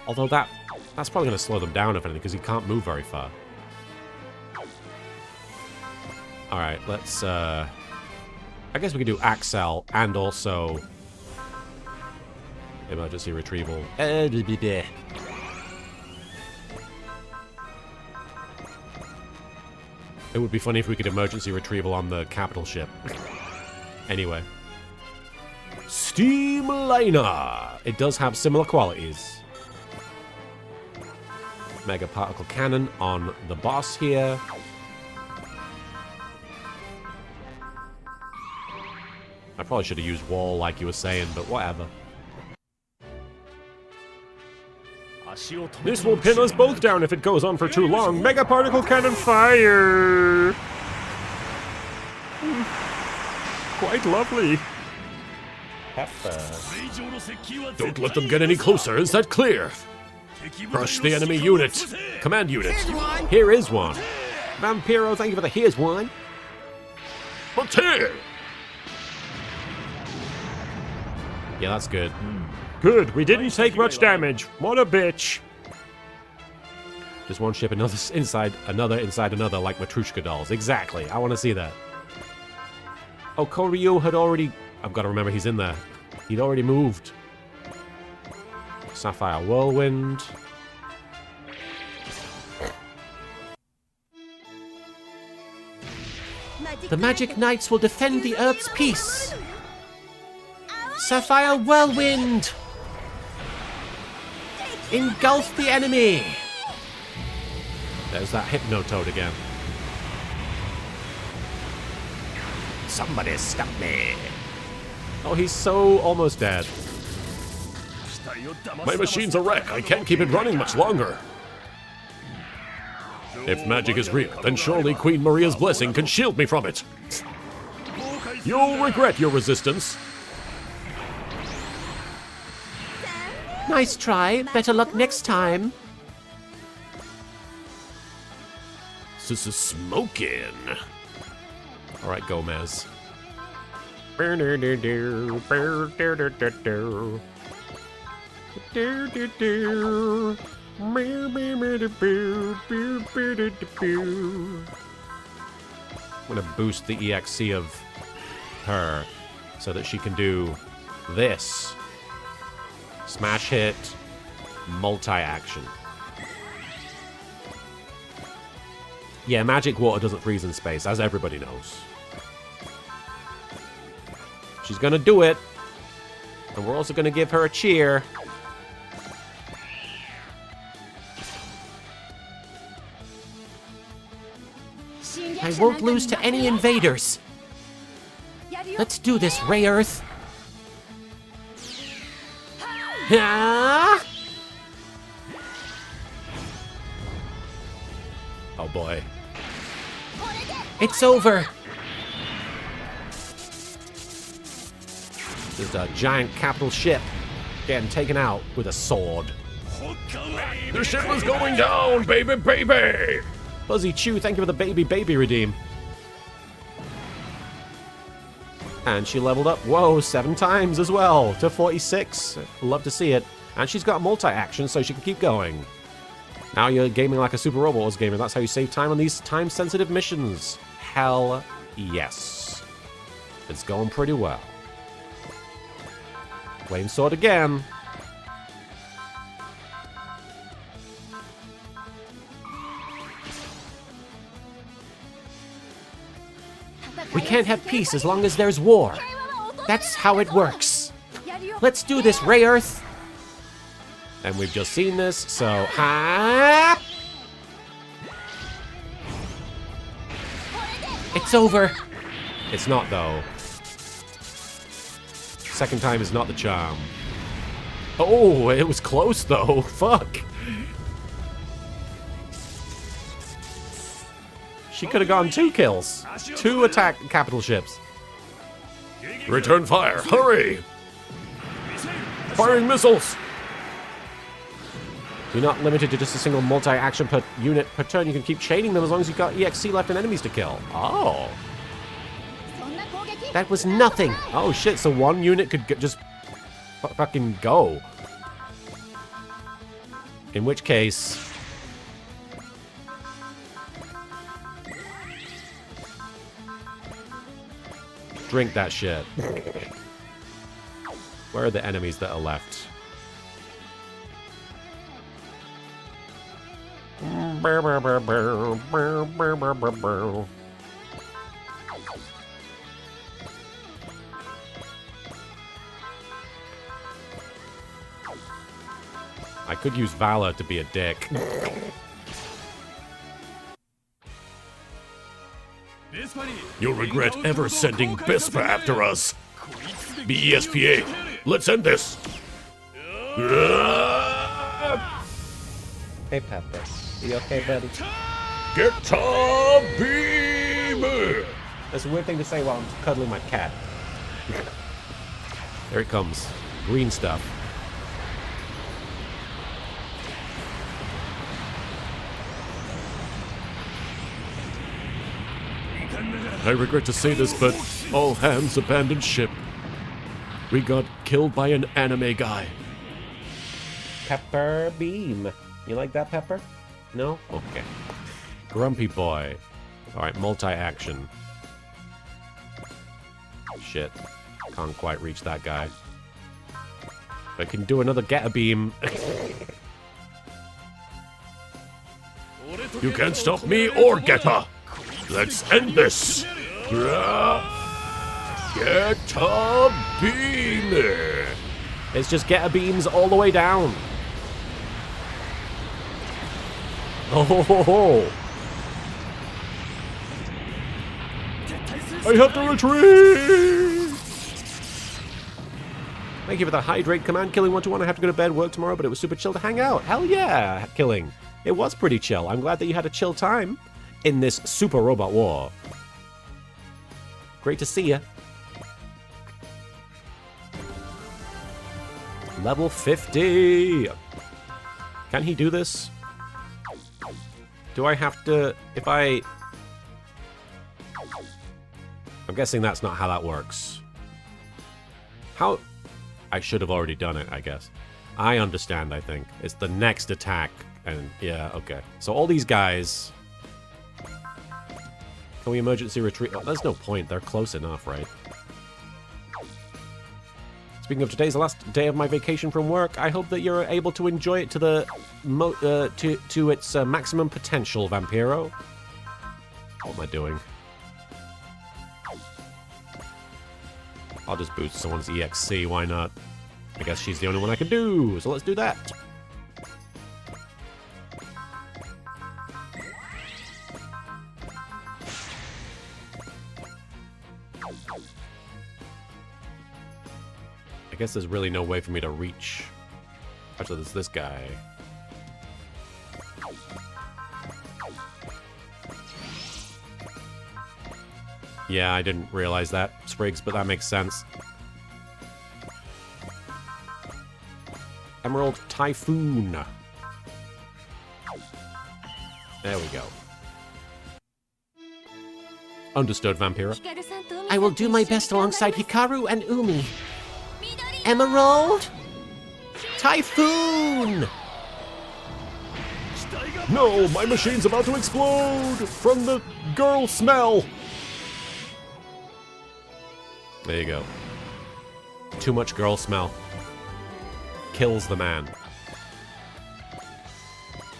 Although that's probably going to slow them down, if anything, because he can't move very far. Alright, let's, I guess we could do Axel and also emergency retrieval. It would be funny if we could emergency retrieval on the capital ship. Anyway. Steam Liner! It does have similar qualities. Mega Particle Cannon on the boss here. I probably should have used Wall like you were saying, but whatever. This will pin us both down if it goes on for too long. Mega Particle Cannon fire! Quite lovely. Don't let them get any closer, is that clear? Crush the enemy unit. Command unit. Here is one. Vampiro, thank you for the here's one. But here! Yeah, that's good. Good, we didn't take much damage. What a bitch. Just one ship, another inside another, like Matryoshka dolls. Exactly, I want to see that. Oh, Koryu had already... I've got to remember he's in there. He'd already moved. Sapphire Whirlwind. The Magic Knights will defend the Earth's peace. Sapphire Whirlwind! Engulf the enemy! There's that Hypnotoad again. Somebody stop me! Oh, he's so almost dead. My machine's a wreck. I can't keep it running much longer. If magic is real, then surely Queen Maria's blessing can shield me from it. You'll regret your resistance. Nice try. Better luck next time. This is smoking. All right, Gomez. I'm gonna boost the EXC of her so that she can do this. Smash hit, multi-action. Yeah, magic water doesn't freeze in space, as everybody knows. She's gonna do it. And we're also gonna give her a cheer. I won't lose to any invaders. Let's do this, Ray Earth. Ah! Oh boy. It's over. There's a giant capital ship getting taken out with a sword. The ship is going down, baby, baby! Fuzzy Chew, thank you for the baby redeem. And she leveled up, whoa, 7 times as well, to 46. Love to see it. And she's got multi-action, so she can keep going. Now you're gaming like a Super Robot was gaming. That's how you save time on these time-sensitive missions. Hell yes. It's going pretty well. Flame Sword again. We can't have peace as long as there's war. That's how it works. Let's do this, Ray Earth. And we've just seen this, so... Ha! It's over. It's not, though. Second time is not the charm. Oh, it was close, though. Fuck. She could have gotten 2 kills. 2 attack capital ships. Return fire, hurry! Firing missiles! You're not limited to just a single multi-action per unit per turn. You can keep chaining them as long as you've got EXC left and enemies to kill. Oh. That was nothing. Oh, shit. So 1 unit could just fucking go. In which case... drink that shit. Where are the enemies that are left? I could use Valor to be a dick. You'll regret ever sending Bispa after us. BESPA, let's end this. Hey, Pepper. Are you okay, buddy? Get a beam! That's a weird thing to say while I'm cuddling my cat. There it comes. Green stuff. I regret to say this, but all hands abandoned ship. We got killed by an anime guy. Pepper Beam. You like that, Pepper? No? Okay. Grumpy Boy. Alright, multi-action. Shit. Can't quite reach that guy. But I can do another Get a Beam. You can't stop me or Geta. Let's end this. Get a beam. It's just Get a Beams all the way down. Oh ho ho ho. I have to retreat! Thank you for the hydrate command, Killing 121. I have to go to bed, work tomorrow, but it was super chill to hang out. Hell yeah, Killing. It was pretty chill. I'm glad that you had a chill time in this super robot war. Great to see ya. Level 50! Can he do this? Do I have to... If I... I'm guessing that's not how that works. How... I should have already done it, I guess. I understand, I think. It's the next attack. And, yeah, okay. So all these guys... Can we emergency retreat? Oh, there's no point. They're close enough, right? Speaking of, today's the last day of my vacation from work. I hope that you're able to enjoy it to the to its maximum potential, Vampiro. What am I doing? I'll just boost someone's EXC. Why not? I guess she's the only one I can do. So let's do that. I guess there's really no way for me to reach. Actually, there's this guy. Yeah, I didn't realize that, Spriggs, but that makes sense. Emerald Typhoon. There we go. Understood, Vampira. I will do my best alongside Hikaru and Umi. Emerald? Typhoon! No, my machine's about to explode from the girl smell. There you go. Too much girl smell. Kills the man.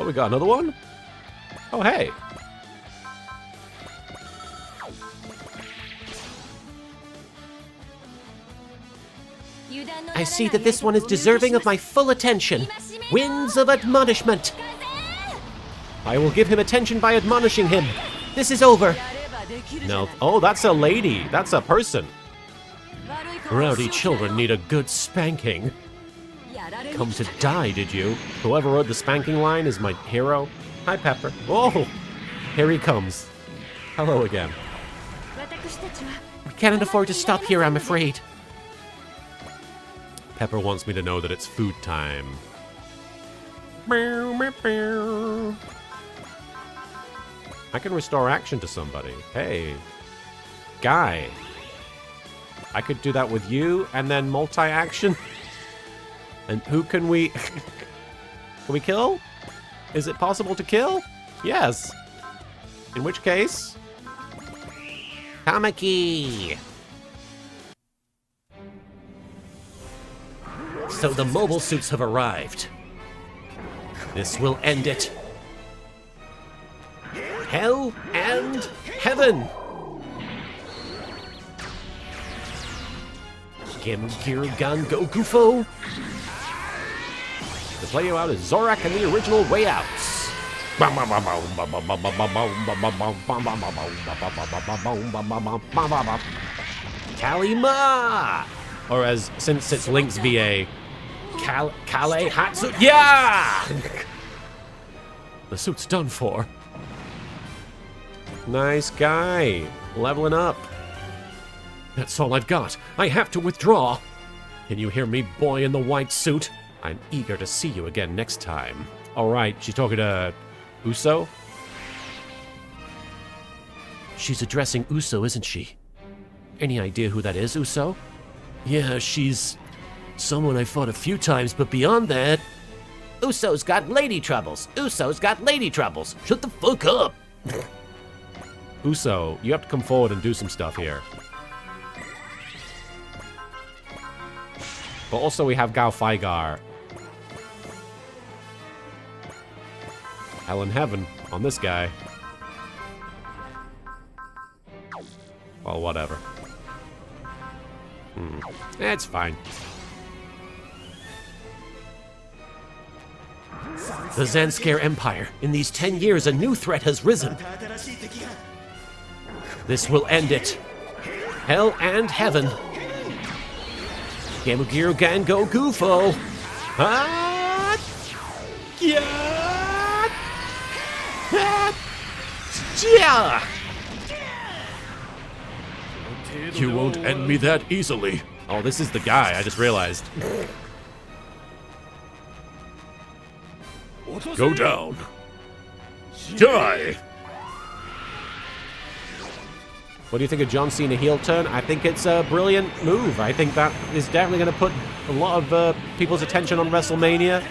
Oh, we got another one? Oh, hey. I see that this one is deserving of my full attention. Winds of admonishment. I will give him attention by admonishing him. This is over. No. Oh, that's a lady. That's a person. Rowdy children need a good spanking. Come to die, did you? Whoever wrote the spanking line is my hero. Hi, Pepper. Oh, here he comes. Hello again. We cannot afford to stop here, I'm afraid. Pepper wants me to know that it's food time. I can restore action to somebody. Hey. Guy. I could do that with you and then multi-action. And who can we... Can we kill? Is it possible to kill? Yes. In which case... Tamaki! So the mobile suits have arrived. This will end it. Hell and heaven! Gemgirgan Gokufo! To play you out is Zorak and the original Way Outs. Kalima! Or as, since it's Link's VA, Kale Hatsu. Yeah! The suit's done for. Nice guy. Leveling up. That's all I've got. I have to withdraw. Can you hear me, boy in the white suit? I'm eager to see you again next time. Alright, she's talking to Uso? She's addressing Uso, isn't she? Any idea who that is, Uso? Yeah, she's someone I fought a few times, but beyond that... Uso's got lady troubles. Uso's got lady troubles. Shut the fuck up. Uso, you have to come forward and do some stuff here. But also we have Gao Faigar. Hell in heaven on this guy. Well, whatever. It's fine. The Zanskare Empire. In these 10 years, a new threat has risen. This will end it. Hell and heaven. Gamugiru Gango Gufo. Ah! Yeah! Ah! Yeah! You won't end me that easily. Oh, this is the guy, I just realized. Go down. Die. What do you think of John Cena heel turn? I think it's a brilliant move. I think that is definitely going to put a lot of people's attention on WrestleMania.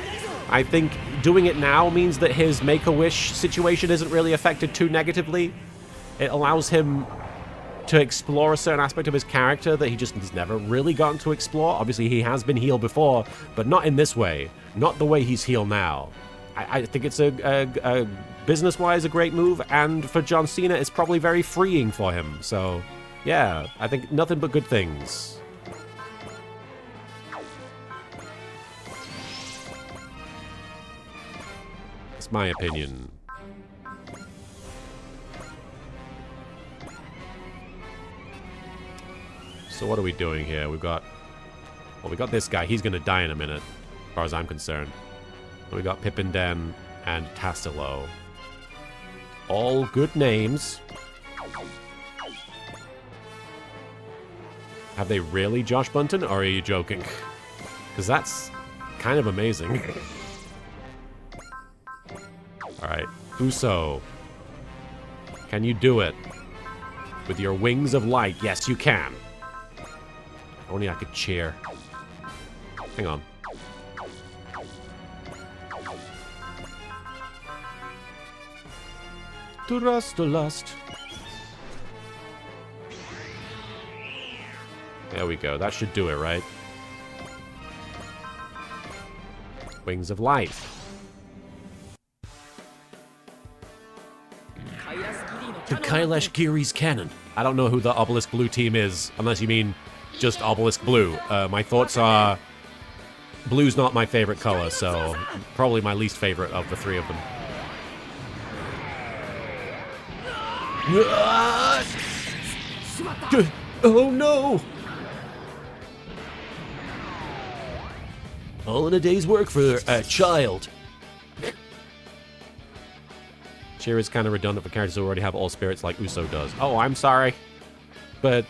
I think doing it now means that his Make-A-Wish situation isn't really affected too negatively. It allows him to explore a certain aspect of his character that he just has never really gotten to explore. Obviously, he has been heel before, but not in this way. Not the way he's heel now. I think it's a business-wise a great move, and for John Cena, it's probably very freeing for him. So, yeah, I think nothing but good things. It's my opinion. So what are we doing here? We've got... Well, we got this guy. He's going to die in a minute, as far as I'm concerned. We got Pippin and Tassilo. All good names. Have they really Josh Bunton, or are you joking? Because that's kind of amazing. Alright, Uso. Can you do it? With your wings of light? Yes, you can. If only I could cheer. Hang on. To rust to lust. There we go. That should do it, right? Wings of light. The Kailash Giri's cannon. I don't know who the Obelisk Blue team is, unless you mean just Obelisk Blue. My thoughts are... Blue's not my favorite color, so probably my least favorite of the three of them. Oh no! All in a day's work for a child. Cheer is kind of redundant for characters who already have all spirits like Uso does. Oh, I'm sorry. But...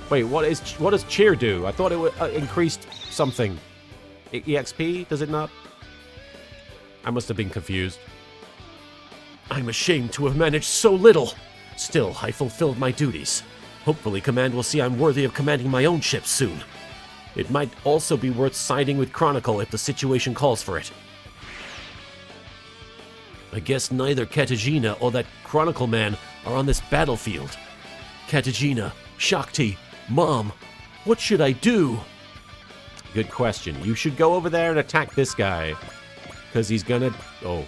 Wait, what does Cheer do? I thought it increased something. EXP? Does it not? I must have been confused. I'm ashamed to have managed so little. Still, I fulfilled my duties. Hopefully, Command will see I'm worthy of commanding my own ship soon. It might also be worth siding with Chronicle if the situation calls for it. I guess neither Katagina or that Chronicle man are on this battlefield. Katagina, Shakti, Mom, what should I do? Good question. You should go over there and attack this guy. Because he's gonna... Oh.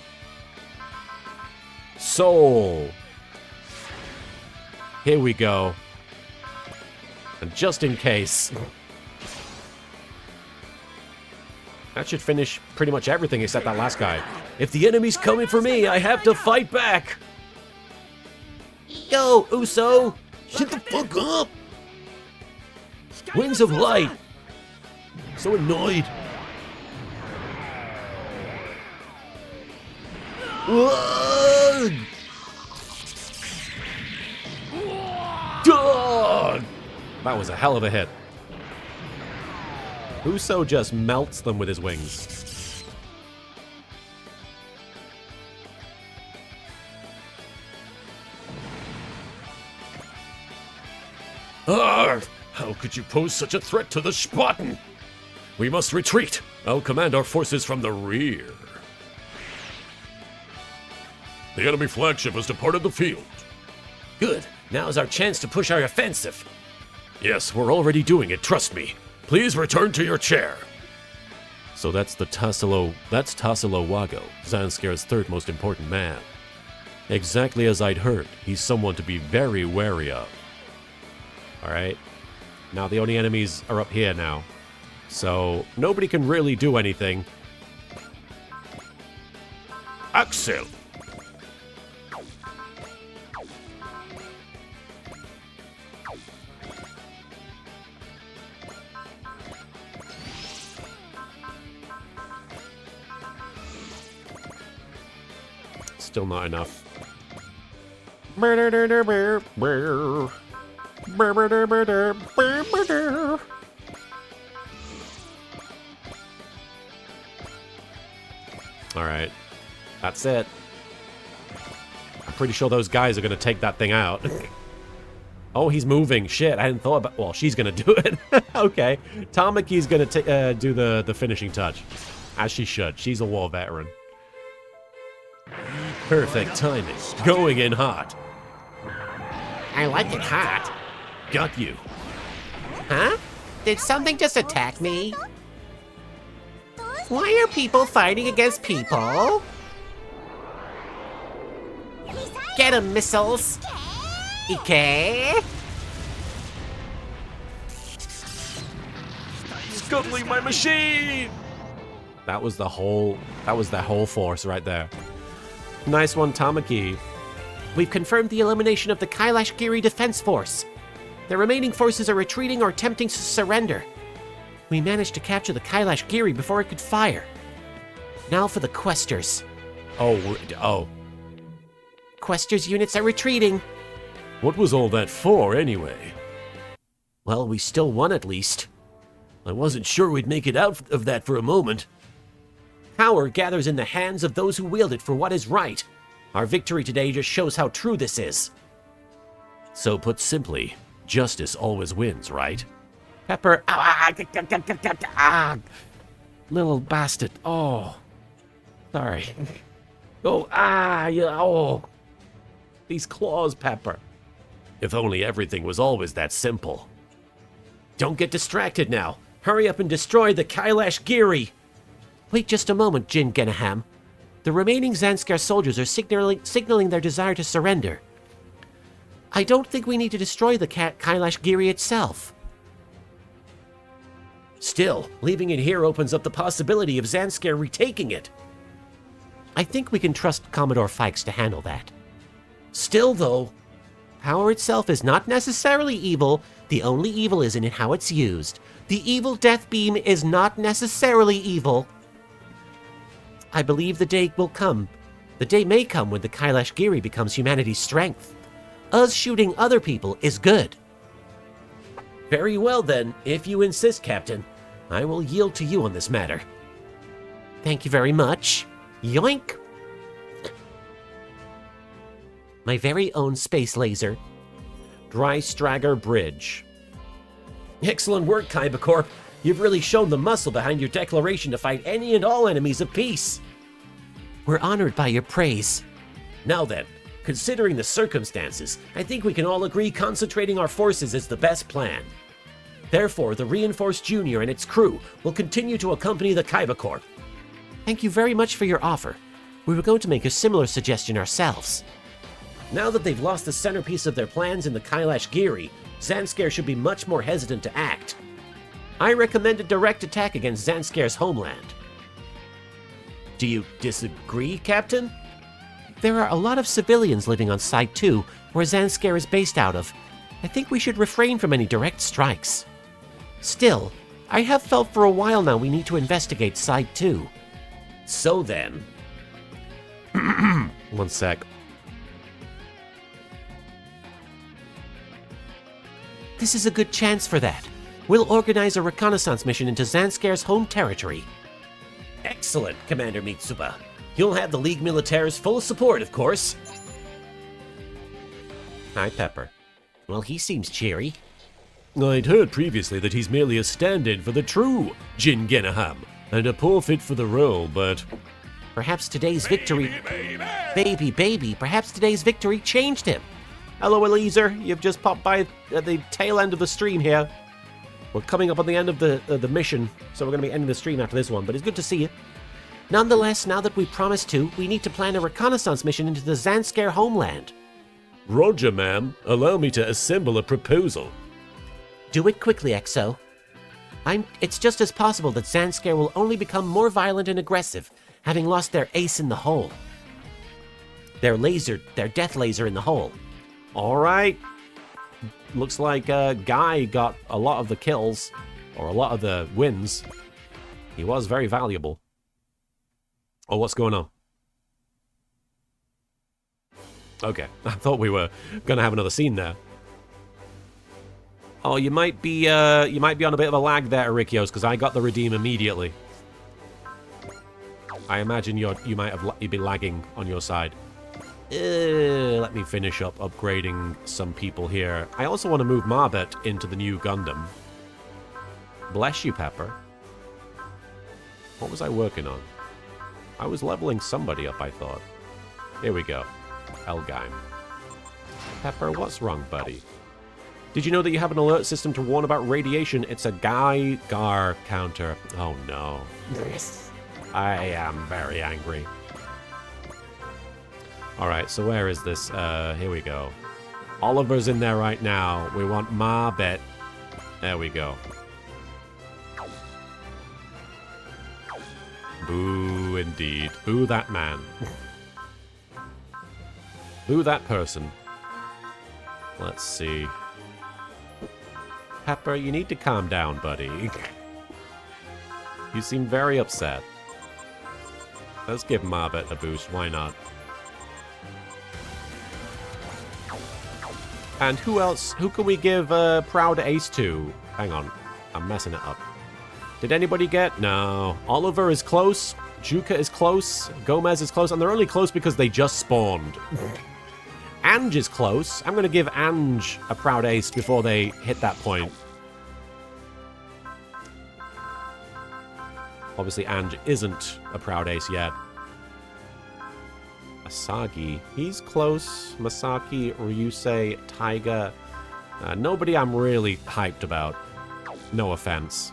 Soul. Here we go. And just in case... That should finish pretty much everything except that last guy. If the enemy's coming for me, I have to fight back. Yo, Uso! Shut the fuck up! Wings of Light! So annoyed. Ugh! Dog! That was a hell of a hit. Uso just melts them with his wings. Arr! How could you pose such a threat to the Spartan? We must retreat. I'll command our forces from the rear. The enemy flagship has departed the field. Good. Now's our chance to push our offensive. Yes, we're already doing it, trust me. Please return to your chair. So that's Tassilo Wago, Zanskir's third most important man. Exactly as I'd heard, he's someone to be very wary of. Alright. Now the only enemies are up here now. So nobody can really do anything. Axel. Still not enough. Alright. That's it. I'm pretty sure those guys are going to take that thing out. Oh, he's moving. Shit, I hadn't thought about... Well, she's going to do it. Okay. Tamaki's going to do the finishing touch. As she should. She's a war veteran. Perfect timing. Going in hot. I like it hot. Got you. Huh? Did something just attack me? Why are people fighting against people? Get 'em, missiles! Ike? Scuttling my machine! That was the whole force right there. Nice one, Tamaki. We've confirmed the elimination of the Kailash Giri Defense Force. The remaining forces are retreating or attempting to surrender. We managed to capture the Kailash Giri before it could fire. Now for the Questers. Oh. Questers units are retreating. What was all that for, anyway? Well, we still won at least. I wasn't sure we'd make it out of that for a moment. Power gathers in the hands of those who wield it for what is right. Our victory today just shows how true this is. So put simply, justice always wins, right? Pepper. Little bastard. Oh. Sorry. Oh. These claws, Pepper. If only everything was always that simple. Don't get distracted now. Hurry up and destroy the Kailash Giri. Wait just a moment, Jin Genaham. The remaining Zanskar soldiers are signaling their desire to surrender. I don't think we need to destroy the Kailash Giri itself. Still, leaving it here opens up the possibility of Zanskar retaking it. I think we can trust Commodore Fikes to handle that. Still, though, power itself is not necessarily evil. The only evil is in how it's used. The evil death beam is not necessarily evil. I believe the day will come. The day may come when the Kailash Giri becomes humanity's strength. Us shooting other people is good. Very well then, if you insist, Captain. I will yield to you on this matter. Thank you very much. Yoink! My very own space laser. Dry Stragger Bridge. Excellent work, Kaiba Corp. You've really shown the muscle behind your declaration to fight any and all enemies of peace. We're honored by your praise. Now then, considering the circumstances, I think we can all agree concentrating our forces is the best plan. Therefore, the Reinforced Junior and its crew will continue to accompany the Kaiba Corp. Thank you very much for your offer. We were going to make a similar suggestion ourselves. Now that they've lost the centerpiece of their plans in the Kailash Giri, Zanskar should be much more hesitant to act. I recommend a direct attack against Zanskar's homeland. Do you disagree, Captain? There are a lot of civilians living on Side 2, where Zanskar is based out of. I think we should refrain from any direct strikes. Still, I have felt for a while now we need to investigate Side 2. So then... One sec. This is a good chance for that. We'll organize a reconnaissance mission into Zanskar's home territory. Excellent, Commander Mitsuba. You'll have the League Militaire's full support, of course. Hi, Pepper. Well, he seems cheery. I'd heard previously that he's merely a stand-in for the true Jin Genaham, and a poor fit for the role, but... Perhaps today's victory... Baby, perhaps today's victory changed him. Hello, Eliezer. You've just popped by at the tail end of the stream here. We're coming up on the end of the mission, so we're going to be ending the stream after this one, but it's good to see you. Nonetheless, now that we promised to, we need to plan a reconnaissance mission into the Zanskar homeland. Roger, ma'am. Allow me to assemble a proposal. Do it quickly, Exo. It's just as possible that Zanskar will only become more violent and aggressive, having lost their ace in the hole. Their death laser in the hole. Alright. Looks like Guy got a lot of the kills, or a lot of the wins. He was very valuable. Oh, what's going on? Okay, I thought we were gonna have another scene there. Oh, you might be on a bit of a lag there, Rikios, because I got the redeem immediately. I imagine you might have you'd be lagging on your side. Let me finish up upgrading some people here. I also want to move Marbet into the new Gundam. Bless you, Pepper. What was I working on? I was leveling somebody up, I thought. Here we go. Elgheim. Pepper, what's wrong, buddy? Did you know that you have an alert system to warn about radiation? It's a Geiger counter. Oh, no. I am very angry. Alright, so where is this? Here we go. Oliver's in there right now. We want Marbet. There we go. Boo, indeed. Boo that man. Boo that person. Let's see. Pepper, you need to calm down, buddy. You seem very upset. Let's give Marbet a boost, why not? And who else? Who can we give Proud Ace to? Hang on, I'm messing it up. Did anybody get? No. Oliver is close. Juka is close. Gomez is close. And they're only close because they just spawned. Ange is close. I'm going to give Ange a Proud Ace before they hit that point. Obviously, Ange isn't a Proud Ace yet. Asagi, he's close. Masaki, Ryusei, Taiga. Nobody I'm really hyped about. No offense.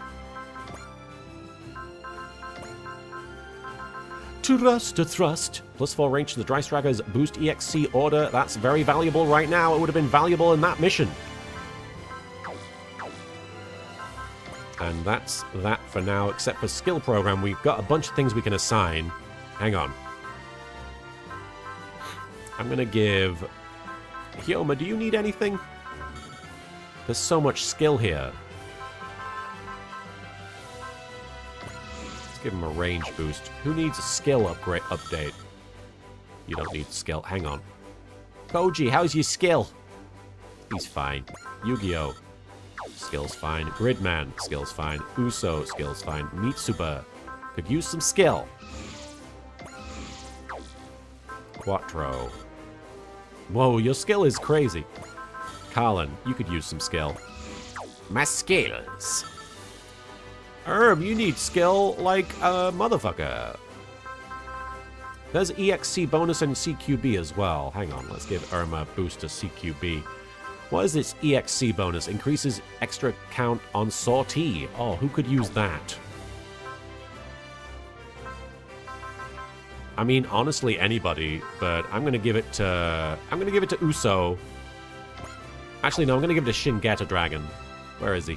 To thrust. +4 range to the Dry Stragger's boost EXC order. That's very valuable right now. It would have been valuable in that mission. And that's that for now, except for skill program. We've got a bunch of things we can assign. Hang on. I'm going to give... Hyoma, do you need anything? There's so much skill here. Let's give him a range boost. Who needs a skill update? You don't need skill. Hang on. Koji, how's your skill? He's fine. Yu-Gi-Oh! Skill's fine. Gridman, skill's fine. Uso, skill's fine. Mitsuba could use some skill. Quattro. Whoa, your skill is crazy. Colin, you could use some skill. My skills. Herb, you need skill like a motherfucker. There's EXC bonus and CQB as well. Hang on, let's give Irma a boost to CQB. What is this EXC bonus? Increases extra count on sortie. Oh, who could use that? I mean, honestly, anybody, but I'm gonna give it to... I'm gonna give it to Uso. Actually, no, I'm gonna give it to Shingeta Dragon. Where is he?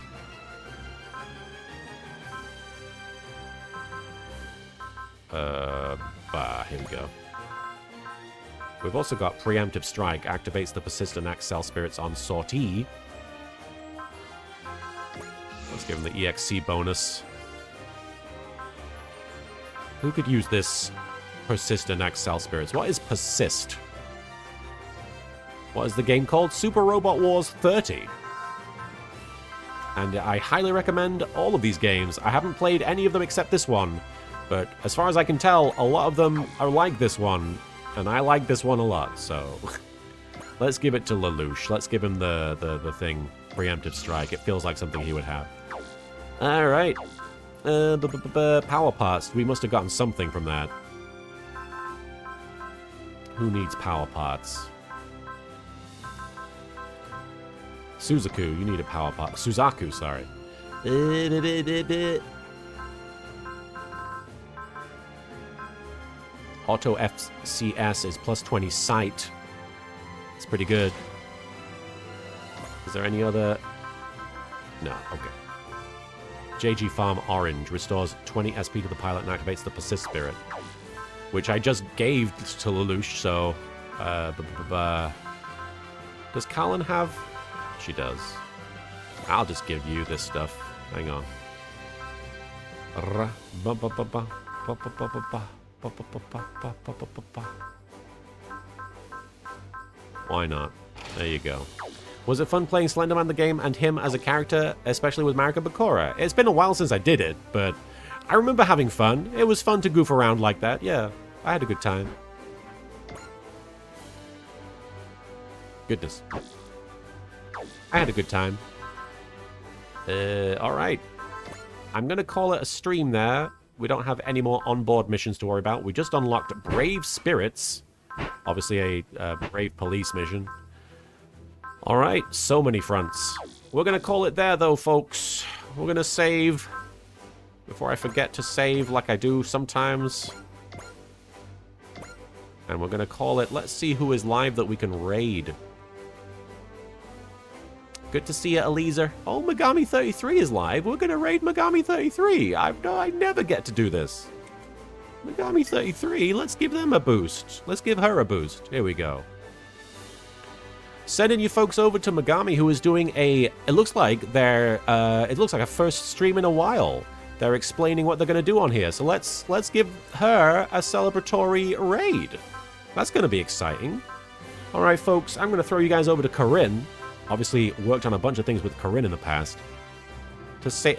Here we go. We've also got Preemptive Strike. Activates the Persistent Axel Spirits on sortie. Let's give him the EXC bonus. Who could use this Persistent Axel Spirits? What is Persist? What is the game called? Super Robot Wars 30. And I highly recommend all of these games. I haven't played any of them except this one. But as far as I can tell, a lot of them are like this one. And I like this one a lot, so... Let's give it to Lelouch. Let's give him the thing. Preemptive Strike. It feels like something he would have. Alright. Power parts. We must have gotten something from that. Who needs power parts? Suzaku, you need a power part. Suzaku, sorry. Auto FCS is +20 sight. It's pretty good. Is there any other? No, okay. JG Farm Orange restores 20 SP to the pilot and activates the Persist Spirit, which I just gave to Lelouch, so... Does Colin have... She does. I'll just give you this stuff. Hang on. Why not? There you go. Was it fun playing Slenderman the game and him as a character, especially with Marika Bakura? It's been a while since I did it, but I remember having fun. It was fun to goof around like that. Yeah, I had a good time. Goodness. I had a good time. Alright. I'm going to call it a stream there. We don't have any more onboard missions to worry about. We just unlocked Brave Spirits. Obviously a Brave Police mission. Alright, so many fronts. We're going to call it there though, folks. We're going to save. Before I forget to save like I do sometimes. And we're going to call it, let's see who is live that we can raid. Good to see you, Eliezer. Oh, Megami33 is live. We're going to raid Megami33. I never get to do this. Megami33, let's give them a boost. Let's give her a boost. Here we go. Sending you folks over to Megami, who is doing a, it looks like a first stream in a while. They're explaining what they're going to do on here. So let's give her a celebratory raid. That's going to be exciting. All right, folks, I'm going to throw you guys over to Corinne. Obviously, worked on a bunch of things with Corinne in the past. To say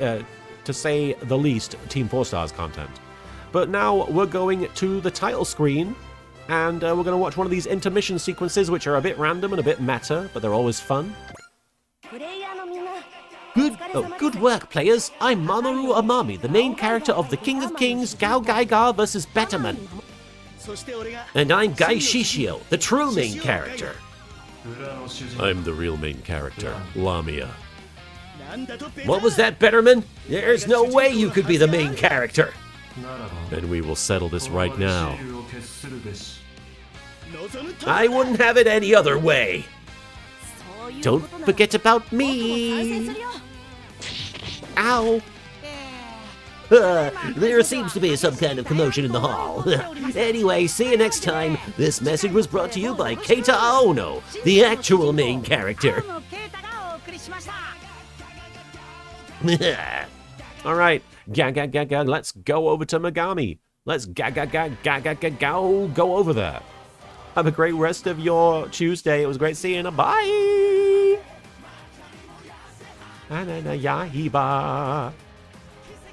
the least, Team 4 Stars content. But now we're going to the title screen, and we're going to watch one of these intermission sequences, which are a bit random and a bit meta, but they're always fun. Good work, players. I'm Mamoru Amami, the main character of The King of Kings, Gao Gaiga vs. Betterman. And I'm Gai Shishio, the true main character. I'm the real main character, Lamia. What was that, Betterman? There's no way you could be the main character. And we will settle this right now. I wouldn't have it any other way. Don't forget about me. Ow. There seems to be some kind of commotion in the hall. Anyway, see you next time. This message was brought to you by Keita Aono, the actual main character. Alright, let's go over to Megami. Let's go over there. Have a great rest of your Tuesday. It was great seeing you. Bye! Yahiba.